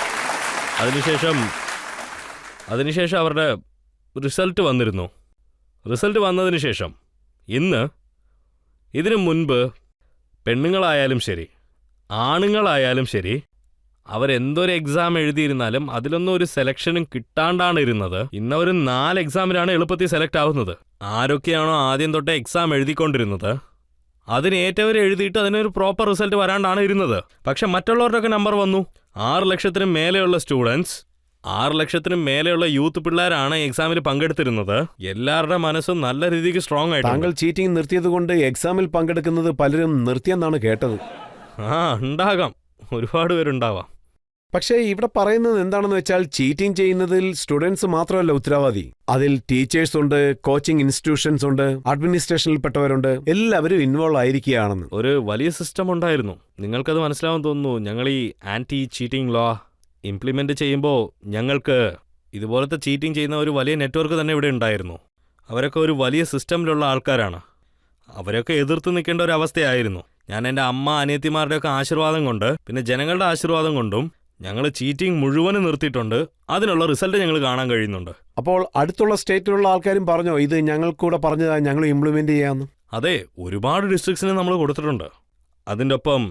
Speaker 4: അതിനുശേഷം അവരുടെ റിസൾട്ട് വന്നിരുന്നു. റിസൾട്ട് വന്നതിന് ശേഷം ഇതിനു മുൻപ് പെണ്ണുങ്ങളായാലും ശരി ആണുങ്ങളായാലും ശരി അവരെന്തൊരു എക്സാം എഴുതിയിരുന്നാലും അതിലൊന്നും ഒരു സെലക്ഷനും കിട്ടാണ്ടാണ് ഇരുന്നത്. ഇന്നവർ 4 എക്സാമിലാണ് എളുപ്പത്തിൽ സെലക്ട് ആവുന്നത്. ആരൊക്കെയാണോ ആദ്യം തൊട്ടേ എക്സാം എഴുതിക്കൊണ്ടിരുന്നത് അതിന് ഏറ്റവരെ എഴുതിയിട്ട് അതിനൊരു പ്രോപ്പർ റിസൾട്ട് വരാണ്ടാണ് ഇരുന്നത്. പക്ഷെ മറ്റുള്ളവരുടെയൊക്കെ നമ്പർ വന്നു. 6 ലക്ഷത്തിനും മേലെയുള്ള സ്റ്റുഡൻസ്, 6 ലക്ഷത്തിനും മേലെയുള്ള യൂത്ത് പിള്ളേരാണ് എക്സാമിൽ പങ്കെടുത്തിരുന്നത്. എല്ലാവരുടെ മനസ്സും നല്ല രീതിക്ക് സ്ട്രോങ് ആയിട്ട്.
Speaker 2: താങ്കൾ ചീറ്റിംഗ് നിർത്തിയത് കൊണ്ട് എക്സാമിൽ പങ്കെടുക്കുന്നത് പലരും നിർത്തിയെന്നാണ് കേട്ടത്.
Speaker 4: ഉണ്ടാകാം, ഒരുപാട് പേരുണ്ടാവാം.
Speaker 2: പക്ഷേ ഇവിടെ പറയുന്നത് എന്താണെന്ന് വെച്ചാൽ ചീറ്റിംഗ് ചെയ്യുന്നതിൽ സ്റ്റുഡൻസ് മാത്രമല്ല ഉത്തരവാദി. അതിൽ ടീച്ചേഴ്സ് ഉണ്ട്, കോച്ചിങ് ഇൻസ്റ്റിറ്റ്യൂഷൻസ് ഉണ്ട്, അഡ്മിനിസ്ട്രേഷനിൽപ്പെട്ടവരുണ്ട്, എല്ലാവരും ഇൻവോൾവ് ആയിരിക്കുകയാണെന്ന്.
Speaker 4: ഒരു വലിയ സിസ്റ്റം ഉണ്ടായിരുന്നു. നിങ്ങൾക്കത് മനസ്സിലാവാൻ തോന്നുന്നു. ഞങ്ങൾ ഈ ആൻറ്റി ചീറ്റിംഗ് ലോ ഇംപ്ലിമെൻ്റ് ചെയ്യുമ്പോൾ ഞങ്ങൾക്ക് ഇതുപോലത്തെ ചീറ്റിംഗ് ചെയ്യുന്ന ഒരു വലിയ നെറ്റ്വർക്ക് തന്നെ ഇവിടെ ഉണ്ടായിരുന്നു. അവരൊക്കെ ഒരു വലിയ സിസ്റ്റമിലുള്ള ആൾക്കാരാണ്. അവരൊക്കെ എതിർത്ത് നിൽക്കേണ്ട ഒരു അവസ്ഥയായിരുന്നു. ഞാൻ എൻ്റെ അമ്മ അനിയത്തിമാരുടെയൊക്കെ ആശീർവാദം കൊണ്ട്, പിന്നെ ജനങ്ങളുടെ ആശീർവാദം കൊണ്ടും ഞങ്ങൾ ചീറ്റിംഗ് മുഴുവനും നിർത്തിയിട്ടുണ്ട്. അതിനുള്ള റിസൾട്ട് ഞങ്ങൾ കാണാൻ കഴിയുന്നുണ്ട്.
Speaker 2: അപ്പോൾ അടുത്തുള്ള സ്റ്റേറ്റിലുള്ള ആൾക്കാരും പറഞ്ഞോ ഇത് ഞങ്ങൾക്കൂടെ പറഞ്ഞതാ, ഞങ്ങൾ ഇംപ്ലിമെന്റ് ചെയ്യാമെന്ന്?
Speaker 4: അതെ, ഒരുപാട് ഡിസ്ട്രിക്ട്സിന് നമ്മൾ കൊടുത്തിട്ടുണ്ട്. അതിൻ്റെ ഒപ്പം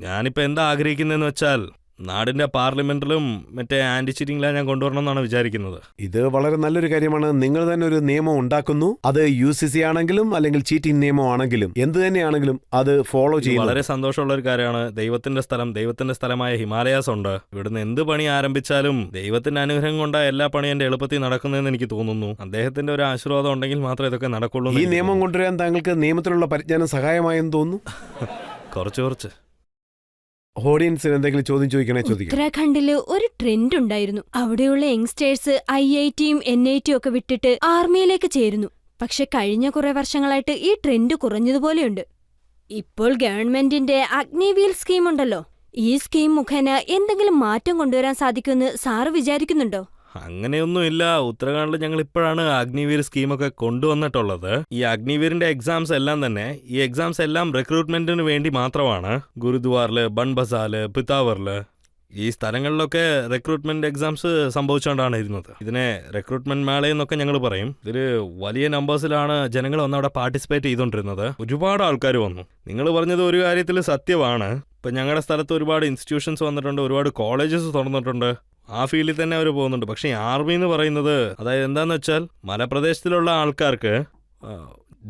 Speaker 4: ഞാനിപ്പോൾ എന്താ ആഗ്രഹിക്കുന്നതെന്ന് വെച്ചാൽ നാടിൻ്റെ പാർലമെന്റിലും മറ്റേ ആന്റി ചീറ്റിംഗ് ലോ ഞാൻ കൊണ്ടുവരണം എന്നാണ് വിചാരിക്കുന്നത്.
Speaker 2: ഇത് വളരെ നല്ലൊരു കാര്യമാണ്. നിങ്ങൾ തന്നെ ഒരു നിയമം ഉണ്ടാക്കുന്നു. അത് UCC ആണെങ്കിലും അല്ലെങ്കിൽ ചീറ്റിംഗ് നിയമം ആണെങ്കിലും എന്ത് തന്നെയാണെങ്കിലും അത് ഫോളോ ചെയ്യും.
Speaker 4: വളരെ സന്തോഷമുള്ള ഒരു കാര്യമാണ്. ദൈവത്തിന്റെ സ്ഥലമായ ഹിമാലയാസ് ഉണ്ട്. ഇവിടുന്ന് എന്ത് പണി ആരംഭിച്ചാലും ദൈവത്തിന്റെ അനുഗ്രഹം കൊണ്ട് എല്ലാ പണിയും എന്റെ എളുപ്പത്തിൽ നടക്കുന്നതെന്ന് എനിക്ക് തോന്നുന്നു. അദ്ദേഹത്തിന്റെ ഒരു ആശീർവാദം ഉണ്ടെങ്കിൽ മാത്രമേ ഇതൊക്കെ നടക്കുള്ളൂ.
Speaker 2: ഈ നിയമം കൊണ്ടുവരാൻ താങ്കൾക്ക് നിയമത്തിലുള്ള പരിജ്ഞാനം സഹായമായെന്ന് തോന്നുന്നു.
Speaker 4: കുറച്ച്
Speaker 2: ഓഡിയൻസിന് എന്തെങ്കിലും ചോദ്യം ചോദിക്കണേ ചോദിക്കാം.
Speaker 5: ഉത്തരാഖണ്ഡില് ഒരു ട്രെൻഡ് ഉണ്ടായിരുന്നു. അവിടെയുള്ള യങ്സ്റ്റേഴ്സ് IITയും NITയും ഒക്കെ വിട്ടിട്ട് ആർമിയിലേക്ക് ചേരുന്നു. പക്ഷെ കഴിഞ്ഞ കുറെ വർഷങ്ങളായിട്ട് ഈ ട്രെൻഡ് കുറഞ്ഞതുപോലെയുണ്ട്. ഇപ്പോൾ ഗവൺമെന്റിന്റെ അഗ്നിവീൽ സ്കീം ഉണ്ടല്ലോ, ഈ സ്കീം മുഖേന എന്തെങ്കിലും മാറ്റം കൊണ്ടുവരാൻ സാധിക്കുമെന്ന് സാറ് വിചാരിക്കുന്നുണ്ടോ?
Speaker 4: അങ്ങനെയൊന്നുമില്ല. ഉത്തരാഖണ്ഡിൽ ഞങ്ങൾ ഇപ്പോഴാണ് അഗ്നിവീർ സ്കീമൊക്കെ കൊണ്ടുവന്നിട്ടുള്ളത്. ഈ അഗ്നിവീറിന്റെ എക്സാംസ് എല്ലാം റിക്രൂട്ട്മെന്റിന് വേണ്ടി മാത്രമാണ്. ഗുരുദ്വാറില്, ബൺബസാല്, പിതാവറില് ഈ സ്ഥലങ്ങളിലൊക്കെ റിക്രൂട്ട്മെന്റ് എക്സാംസ് സംഭവിച്ചുകൊണ്ടാണ് ഇരുന്നത്. ഇതിനെ റിക്രൂട്ട്മെന്റ് മേളയെന്നൊക്കെ ഞങ്ങൾ പറയും. ഇതിൽ വലിയ നമ്പേഴ്സിലാണ് ജനങ്ങൾ വന്ന് അവിടെ പാർട്ടിസിപ്പേറ്റ് ചെയ്തുകൊണ്ടിരുന്നത്. ഒരുപാട് ആൾക്കാർ വന്നു. നിങ്ങൾ പറഞ്ഞത് ഒരു കാര്യത്തിൽ സത്യമാണ്. ഇപ്പം ഞങ്ങളുടെ സ്ഥലത്ത് ഒരുപാട് ഇൻസ്റ്റിറ്റ്യൂഷൻസ് വന്നിട്ടുണ്ട്, ഒരുപാട് കോളേജസ് തുറന്നിട്ടുണ്ട്. ആ ഫീൽഡിൽ തന്നെ അവർ പോകുന്നുണ്ട്. പക്ഷേ ആർമി എന്ന് പറയുന്നത്, അതായത് എന്താണെന്ന് വെച്ചാൽ മലപ്രദേശത്തിലുള്ള ആൾക്കാർക്ക്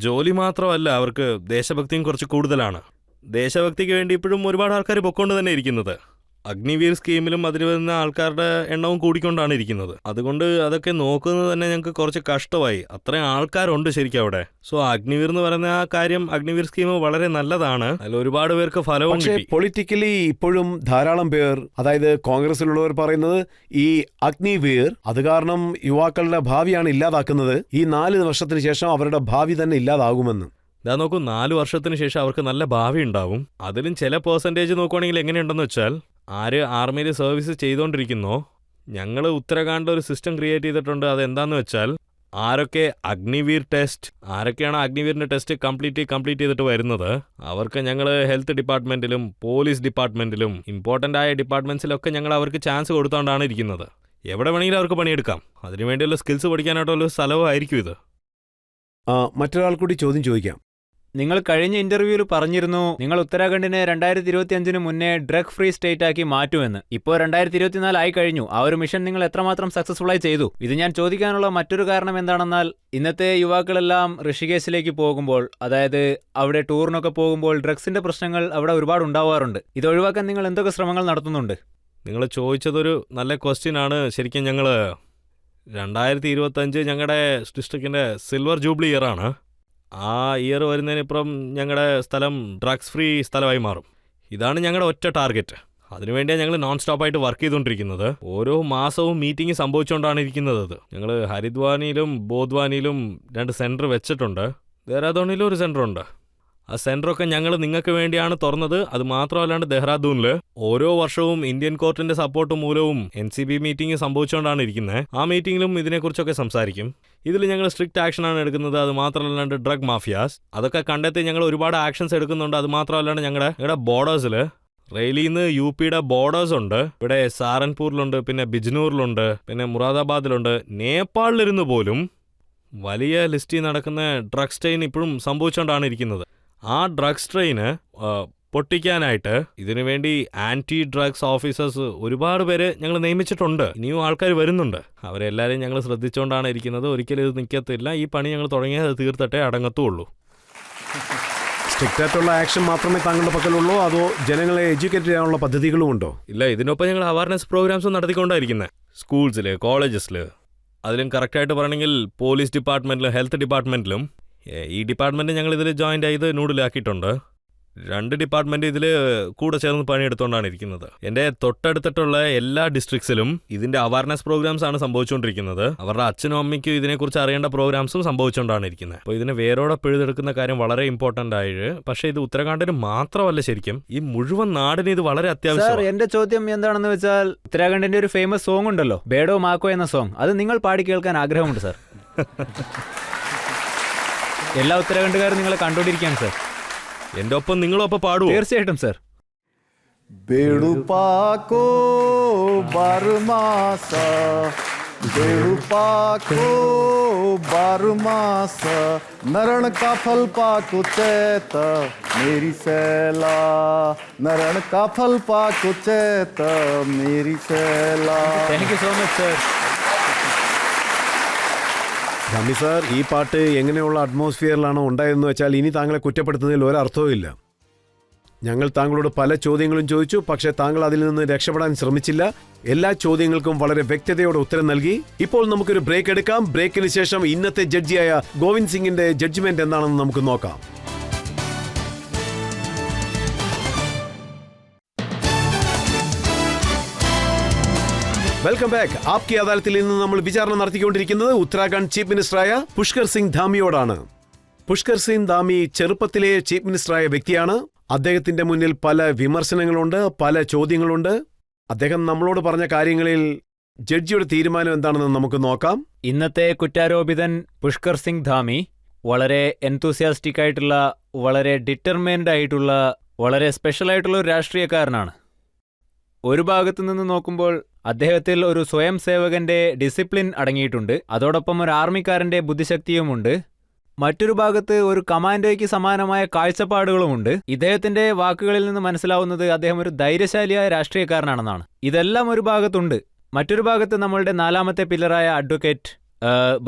Speaker 4: ജോലി മാത്രമല്ല, അവർക്ക് ദേശഭക്തിയും കുറച്ച് കൂടുതലാണ്. ദേശഭക്തിക്ക് വേണ്ടി ഇപ്പോഴും ഒരുപാട് ആൾക്കാർ പൊക്കൊണ്ട് തന്നെ ഇരിക്കുന്നത്. അഗ്നിവീർ സ്കീമിലും അതിന് വരുന്ന ആൾക്കാരുടെ എണ്ണവും കൂടിക്കൊണ്ടാണ് ഇരിക്കുന്നത്. അതുകൊണ്ട് അതൊക്കെ നോക്കുന്നത് തന്നെ ഞങ്ങൾക്ക് കുറച്ച് കഷ്ടമായി. അത്രയും ആൾക്കാരുണ്ട് ശരിക്കും അവിടെ. സോ അഗ്നിവീർ എന്ന് പറയുന്ന ആ കാര്യം, അഗ്നിവീർ സ്കീം വളരെ നല്ലതാണ്. അതിൽ ഒരുപാട് പേർക്ക് ഫലവും കിട്ടി.
Speaker 2: പൊളിറ്റിക്കലി ഇപ്പോഴും ധാരാളം പേർ, അതായത് കോൺഗ്രസിലുള്ളവർ പറയുന്നത് ഈ അഗ്നിവീർ അത് കാരണം യുവാക്കളുടെ ഭാവിയാണ് ഇല്ലാതാക്കുന്നത്. ഈ 4 വർഷത്തിന് ശേഷം അവരുടെ ഭാവി തന്നെ ഇല്ലാതാകുമെന്ന്.
Speaker 4: ഇതാ നോക്കൂ, 4 വർഷത്തിന് ശേഷം അവർക്ക് നല്ല ഭാവി ഉണ്ടാവും. അതിലും ചില പെർസെൻറ്റേജ് നോക്കുവാണെങ്കിൽ എങ്ങനെയുണ്ടെന്ന് വെച്ചാൽ, ആര് ആർമിയിൽ സർവീസ് ചെയ്തുകൊണ്ടിരിക്കുന്നോ, ഞങ്ങൾ ഉത്തരാഖണ്ഡിൽ ഒരു സിസ്റ്റം ക്രിയേറ്റ് ചെയ്തിട്ടുണ്ട്. അതെന്താന്ന് വെച്ചാൽ, ആരൊക്കെ അഗ്നിവീർ ടെസ്റ്റ്, ആരൊക്കെയാണ് അഗ്നിവീറിന്റെ ടെസ്റ്റ് കംപ്ലീറ്റ് ചെയ്തിട്ട് വരുന്നത്, അവർക്ക് ഞങ്ങൾ ഹെൽത്ത് ഡിപ്പാർട്ട്മെന്റിലും പോലീസ് ഡിപ്പാർട്ട്മെന്റിലും ഇമ്പോർട്ടൻ്റ് ആയ ഡിപ്പാർട്ട്മെന്റ്സിലൊക്കെ ഞങ്ങൾ അവർക്ക് ചാൻസ് കൊടുത്തുകൊണ്ടാണ് ഇരിക്കുന്നത്. എവിടെ വേണമെങ്കിലും അവർക്ക് പണിയെടുക്കാം. അതിനുവേണ്ടിയുള്ള സ്കിൽസ് പഠിക്കാനായിട്ടുള്ള സ്ഥലവും ആയിരിക്കും ഇത്.
Speaker 2: മറ്റൊരാൾ കൂടി ചോദ്യം ചോദിക്കാം.
Speaker 3: നിങ്ങൾ കഴിഞ്ഞ ഇന്റർവ്യൂവിൽ പറഞ്ഞിരുന്നു നിങ്ങൾ ഉത്തരാഖണ്ഡിനെ 2025 മുന്നേ ഡ്രഗ് ഫ്രീ സ്റ്റേറ്റ് ആക്കി മാറ്റുമെന്ന്. ഇപ്പോൾ 2024 ആയി കഴിഞ്ഞു. ആ ഒരു മിഷൻ നിങ്ങൾ എത്രമാത്രം സക്സസ്ഫുള്ളായി ചെയ്തു? ഇത് ഞാൻ ചോദിക്കാനുള്ള മറ്റൊരു കാരണം എന്താണെന്നാൽ, ഇന്നത്തെ യുവാക്കളെല്ലാം ഋഷികേശിലേക്ക് പോകുമ്പോൾ, അതായത് അവിടെ ടൂറിനൊക്കെ പോകുമ്പോൾ ഡ്രഗ്സിന്റെ പ്രശ്നങ്ങൾ അവിടെ ഒരുപാട് ഉണ്ടാവാറുണ്ട്. ഇത് ഒഴിവാക്കാൻ നിങ്ങൾ എന്തൊക്കെ ശ്രമങ്ങൾ നടത്തുന്നുണ്ട്?
Speaker 4: നിങ്ങൾ ചോദിച്ചതൊരു നല്ല ക്വസ്റ്റ്യൻ ആണ്. ശരിക്കും ഞങ്ങൾ 2025 ഞങ്ങളുടെ ഡിസ്ട്രിക്റ്റിൻ്റെ സിൽവർ ജൂബിലി ഇയറാണ്. ആ ഇയർ വരുന്നതിനിപ്പുറം ഞങ്ങളുടെ സ്ഥലം ഡ്രഗ്സ് ഫ്രീ സ്ഥലമായി മാറും. ഇതാണ് ഞങ്ങളുടെ ഒറ്റ ടാർഗറ്റ്. അതിനുവേണ്ടിയാണ് ഞങ്ങൾ നോൺ സ്റ്റോപ്പായിട്ട് വർക്ക് ചെയ്തുകൊണ്ടിരിക്കുന്നത്. ഓരോ മാസവും മീറ്റിംഗ് സംഭവിച്ചുകൊണ്ടാണ് ഇരിക്കുന്നത്. ഞങ്ങൾ ഹരിദ്വാനിലും ബോധ്വാനിലും 2 സെൻറ്റർ വെച്ചിട്ടുണ്ട്. ദെഹ്റാദൂണിലും ഒരു സെൻറ്ററുണ്ട്. ആ സെൻറ്ററൊക്കെ ഞങ്ങൾ നിങ്ങൾക്ക് വേണ്ടിയാണ് തുറന്നത്. അത് മാത്രമല്ലാണ്ട് ദെഹ്റാദൂണിൽ ഓരോ വർഷവും ഇന്ത്യൻ കോർട്ടിന്റെ സപ്പോർട്ട് മൂലവും NCB മീറ്റിംഗ് സംഭവിച്ചുകൊണ്ടാണ് ഇരിക്കുന്നത്. ആ മീറ്റിംഗിലും ഇതിനെക്കുറിച്ചൊക്കെ സംസാരിക്കും. ഇതിൽ ഞങ്ങൾ സ്ട്രിക്റ്റ് ആക്ഷനാണ് എടുക്കുന്നത്. അത് മാത്രമല്ലാണ്ട് ഡ്രഗ് മാഫിയാസ് അതൊക്കെ കണ്ടെത്തി ഞങ്ങൾ ഒരുപാട് ആക്ഷൻസ് എടുക്കുന്നുണ്ട്. അത് മാത്രമല്ലാണ്ട് ഞങ്ങളുടെ ബോർഡേഴ്സിൽ റെയിലിൽ നിന്ന് UPയുടെ ബോർഡേഴ്സ് ഉണ്ട്. ഇവിടെ സാരൻപൂരിലുണ്ട്, പിന്നെ ബിജ്നൂറിലുണ്ട്, പിന്നെ മുറാദാബാദിലുണ്ട്. നേപ്പാളിലിരുന്ന് പോലും വലിയ ലിസ്റ്റിൽ നടക്കുന്ന ഡ്രഗ്സ് ട്രെയിൻ ഇപ്പോഴും സംഭവിച്ചുകൊണ്ടാണ് ഇരിക്കുന്നത്. ആ ഡ്രഗ്സ് ട്രെയിന് പൊട്ടിക്കാനായിട്ട് ഇതിനുവേണ്ടി ആന്റി ഡ്രഗ്സ് ഓഫീസേഴ്സ് ഒരുപാട് പേര് ഞങ്ങൾ നിയമിച്ചിട്ടുണ്ട്. ഇനിയും ആൾക്കാർ വരുന്നുണ്ട്. അവരെല്ലാവരെയും ഞങ്ങൾ ശ്രദ്ധിച്ചുകൊണ്ടാണ് ഇരിക്കുന്നത്. ഒരിക്കലും ഇത് നിൽക്കത്തില്ല. ഈ പണി ഞങ്ങൾ തുടങ്ങിയത് തീർത്തിട്ടേ അടങ്ങത്തുള്ളൂ.
Speaker 2: സ്ട്രിക്റ്റ് ആയിട്ടുള്ള ആക്ഷൻ മാത്രമേ താങ്കളുടെ പക്കലുള്ളൂ അതോ ജനങ്ങളെ എഡ്യൂക്കേറ്റ് ചെയ്യാനുള്ള പദ്ധതികളും ഉണ്ടോ?
Speaker 4: ഇല്ല, ഇതിനൊപ്പം ഞങ്ങൾ അവയർനെസ് പ്രോഗ്രാംസും നടത്തിക്കൊണ്ടായിരിക്കുന്നത്. സ്കൂൾസിൽ, കോളേജസിൽ, അതിലും കറക്റ്റായിട്ട് പറയണമെങ്കിൽ പോലീസ് ഡിപ്പാർട്ട്മെൻറ്റിലും ഹെൽത്ത് ഡിപ്പാർട്ട്മെൻറ്റിലും. ഈ ഡിപ്പാർട്ട്മെൻറ്റ് ഞങ്ങൾ ഇതിൽ ജോയിൻ്റ് ചെയ്ത് നൂഡിലാക്കിയിട്ടുണ്ട്. 2 ഡിപ്പാർട്ട്മെൻറ്റ് ഇതിൽ കൂടെ ചേർന്ന് പണിയെടുത്തുകൊണ്ടാണ് ഇരിക്കുന്നത്. എൻ്റെ തൊട്ടടുത്തിട്ടുള്ള എല്ലാ ഡിസ്ട്രിക്ട്സിലും ഇതിൻ്റെ അവയർനെസ് പ്രോഗ്രാംസ് ആണ് സംഭവിച്ചുകൊണ്ടിരിക്കുന്നത്. അവരുടെ അച്ഛനും അമ്മയ്ക്കും ഇതിനെക്കുറിച്ച് അറിയേണ്ട പ്രോഗ്രാംസും സംഭവിച്ചുകൊണ്ടാണ് ഇരിക്കുന്നത്. അപ്പോൾ ഇതിനെ വേരോടെ പിഴുതെടുക്കുന്ന കാര്യം വളരെ ഇമ്പോർട്ടൻ്റ് ആയിട്ട്. പക്ഷേ ഇത് ഉത്തരാഖണ്ഡിന് മാത്രമല്ല, ശരിക്കും ഈ മുഴുവൻ നാടിന് ഇത് വളരെ
Speaker 3: സാർ,
Speaker 4: അത്യാവശ്യമാണ്.
Speaker 3: എന്റെ ചോദ്യം എന്താണെന്ന് വെച്ചാൽ, ഉത്തരാഖണ്ഡിന്റെ ഒരു ഫേമസ് സോങ് ഉണ്ടല്ലോ, ബേഡോ മാക്കോ എന്ന സോങ്, അത് നിങ്ങൾ പാടി കേൾക്കാൻ ആഗ്രഹമുണ്ട് സാർ. എല്ലാ ഉത്തരാഖണ്ഡുകാരും നിങ്ങളെ കണ്ടുകൊണ്ടിരിക്കുകയാണ് സാർ.
Speaker 4: എൻ്റെ ഒപ്പം നിങ്ങളും ഒപ്പം പാടുവോ?
Speaker 3: തീർച്ചയായിട്ടും സാർ.
Speaker 6: बेड़ुपाको बारमासा बेड़ुपाको बारमासा नरण का फल पाको चैत मेरी सैला नरण का फल पाको चैत मेरी Saila.
Speaker 3: Thank you so much sir.
Speaker 2: Dhami sir, ഈ പാട്ട് എങ്ങനെയുള്ള അറ്റ്മോസ്ഫിയറിലാണ് ഉണ്ടായതെന്ന് വെച്ചാൽ ഇനി താങ്കളെ കുറ്റപ്പെടുത്തുന്നതിൽ ഒരർത്ഥവും ഇല്ല. ഞങ്ങൾ താങ്കളോട് പല ചോദ്യങ്ങളും ചോദിച്ചു, പക്ഷേ താങ്കൾ അതിൽ നിന്ന് രക്ഷപ്പെടാൻ ശ്രമിച്ചില്ല. എല്ലാ ചോദ്യങ്ങൾക്കും വളരെ വ്യക്തതയോടെ ഉത്തരം നൽകി. ഇപ്പോൾ നമുക്കൊരു ബ്രേക്ക് എടുക്കാം. ബ്രേക്കിന് ശേഷം ഇന്നത്തെ ജഡ്ജിയായ ഗോവിന്ദ് സിംഗിന്റെ ജഡ്ജ്മെന്റ് എന്താണെന്ന് നമുക്ക് നോക്കാം. Welcome back. ആപ്കി അദാലത്തിൽ ഇന്ന് നമ്മൾ വിചാരണ നടത്തിക്കൊണ്ടിരിക്കുന്നത് ഉത്തരാഖണ്ഡ് ചീഫ് മിനിസ്റ്ററായ പുഷ്കർ സിംഗ് ധാമിയോടാണ്. പുഷ്കർ സിംഗ് ധാമി ചെറുപ്പത്തിലെ ചീഫ് മിനിസ്റ്ററായ വ്യക്തിയാണ്. അദ്ദേഹത്തിന്റെ മുന്നിൽ പല വിമർശനങ്ങളുണ്ട്, പല ചോദ്യങ്ങളുണ്ട്. അദ്ദേഹം നമ്മളോട് പറഞ്ഞ കാര്യങ്ങളിൽ ജഡ്ജിയുടെ തീരുമാനം എന്താണെന്ന് നമുക്ക് നോക്കാം.
Speaker 3: ഇന്നത്തെ കുറ്റാരോപിതൻ പുഷ്കർ സിംഗ് ധാമി വളരെ എൻതൂസിയാസ്റ്റിക് ആയിട്ടുള്ള, വളരെ ഡിറ്റർമൈൻഡ് ആയിട്ടുള്ള, വളരെ സ്പെഷ്യൽ ആയിട്ടുള്ള ഒരു രാഷ്ട്രീയക്കാരനാണ്. ഒരു ഭാഗത്തു നിന്ന് നോക്കുമ്പോൾ അദ്ദേഹത്തിൽ ഒരു സ്വയം സേവകന്റെ ഡിസിപ്ലിൻ അടങ്ങിയിട്ടുണ്ട്, അതോടൊപ്പം ഒരു ആർമിക്കാരന്റെ ബുദ്ധിശക്തിയുമുണ്ട്. മറ്റൊരു ഭാഗത്ത് ഒരു കമാൻഡോയ്ക്ക് സമാനമായ കാഴ്ചപ്പാടുകളുമുണ്ട്. ഇദ്ദേഹത്തിന്റെ വാക്കുകളിൽ നിന്ന് മനസ്സിലാവുന്നത് അദ്ദേഹം ഒരു ധൈര്യശാലിയായ രാഷ്ട്രീയക്കാരനാണെന്നാണ്. ഇതെല്ലാം ഒരു ഭാഗത്തുണ്ട്. മറ്റൊരു ഭാഗത്ത് നമ്മളുടെ 4ാമത്തെ പില്ലറായ അഡ്വക്കേറ്റ്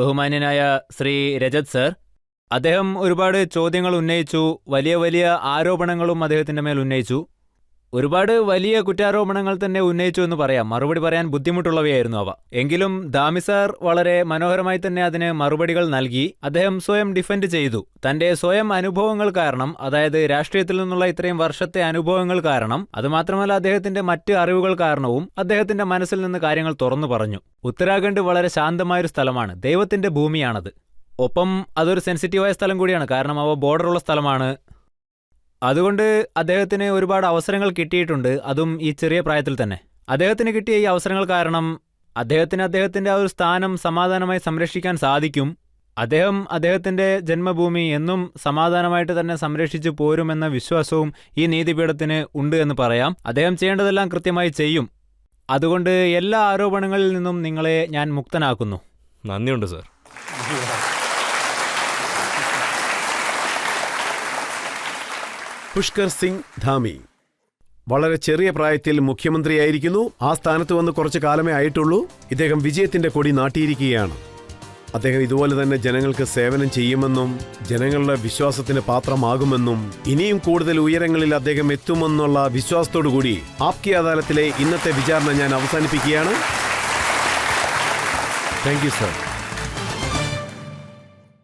Speaker 3: ബഹുമാന്യനായ ശ്രീ രജത് സർ, അദ്ദേഹം ഒരുപാട് ചോദ്യങ്ങൾ ഉന്നയിച്ചു, വലിയ വലിയ ആരോപണങ്ങളും അദ്ദേഹത്തിന്റെ മേൽ ഉന്നയിച്ചു. ഒരുപാട് വലിയ കുറ്റാരോപണങ്ങൾ തന്നെ ഉന്നയിച്ചു എന്ന് പറയാം. മറുപടി പറയാൻ ബുദ്ധിമുട്ടുള്ളവയായിരുന്നു അവ. എങ്കിലും ധാമി സാർ വളരെ മനോഹരമായി തന്നെ അതിന് മറുപടികൾ നൽകി. അദ്ദേഹം സ്വയം ഡിഫെൻഡ് ചെയ്തു. തന്റെ സ്വയം അനുഭവങ്ങൾ കാരണം, അതായത് രാഷ്ട്രീയത്തിൽ നിന്നുള്ള ഇത്രയും വർഷത്തെ അനുഭവങ്ങൾ കാരണം, അതുമാത്രമല്ല അദ്ദേഹത്തിന്റെ മറ്റ് അറിവുകൾ കാരണവും അദ്ദേഹത്തിന്റെ മനസ്സിൽ നിന്ന് കാര്യങ്ങൾ തുറന്നു പറഞ്ഞു. ഉത്തരാഖണ്ഡ് വളരെ ശാന്തമായൊരു സ്ഥലമാണ്, ദൈവത്തിന്റെ ഭൂമിയാണത്. ഒപ്പം അതൊരു സെൻസിറ്റീവായ സ്ഥലം കൂടിയാണ്, കാരണം അവ ബോർഡറുള്ള സ്ഥലമാണ്. അതുകൊണ്ട് അദ്ദേഹത്തിന് ഒരുപാട് അവസരങ്ങൾ കിട്ടിയിട്ടുണ്ട്, അതും ഈ ചെറിയ പ്രായത്തിൽ തന്നെ. അദ്ദേഹത്തിന് കിട്ടിയ ഈ അവസരങ്ങൾ കാരണം അദ്ദേഹത്തിന്റെ ആ ഒരു സ്ഥാനം സമാധാനമായി സംരക്ഷിക്കാൻ സാധിക്കും. അദ്ദേഹം അദ്ദേഹത്തിന്റെ ജന്മഭൂമി എന്നും സമാധാനമായിട്ട് തന്നെ സംരക്ഷിച്ചു പോരുമെന്ന വിശ്വാസവും ഈ നീതിപീഠത്തിന് ഉണ്ട് എന്ന് പറയാം. അദ്ദേഹം ചെയ്യേണ്ടതെല്ലാം കൃത്യമായി ചെയ്യും. അതുകൊണ്ട് എല്ലാ ആരോപണങ്ങളിൽ നിന്നും നിങ്ങളെ ഞാൻ മുക്തനാക്കുന്നു.
Speaker 4: നന്ദിയുണ്ട് സാർ.
Speaker 2: പുഷ്കർ സിംഗ് ധാമി വളരെ ചെറിയ പ്രായത്തിൽ മുഖ്യമന്ത്രിയായിരിക്കുന്നു. ആ സ്ഥാനത്ത് വന്ന് കുറച്ചു കാലമേ ആയിട്ടുള്ളൂ. ഇദ്ദേഹം വിജയത്തിന്റെ കൊടി നാട്ടിയിരിക്കുകയാണ്. അദ്ദേഹം ഇതുപോലെ തന്നെ ജനങ്ങൾക്ക് സേവനം ചെയ്യുമെന്നും ജനങ്ങളുടെ വിശ്വാസത്തിന് പാത്രമാകുമെന്നും ഇനിയും കൂടുതൽ ഉയരങ്ങളിൽ അദ്ദേഹം എത്തുമെന്നുള്ള വിശ്വാസത്തോടുകൂടി ആപ്കി അദാലത്തിലെ ഇന്നത്തെ വിചാരണ ഞാൻ അവസാനിപ്പിക്കുകയാണ്. Thank you sir.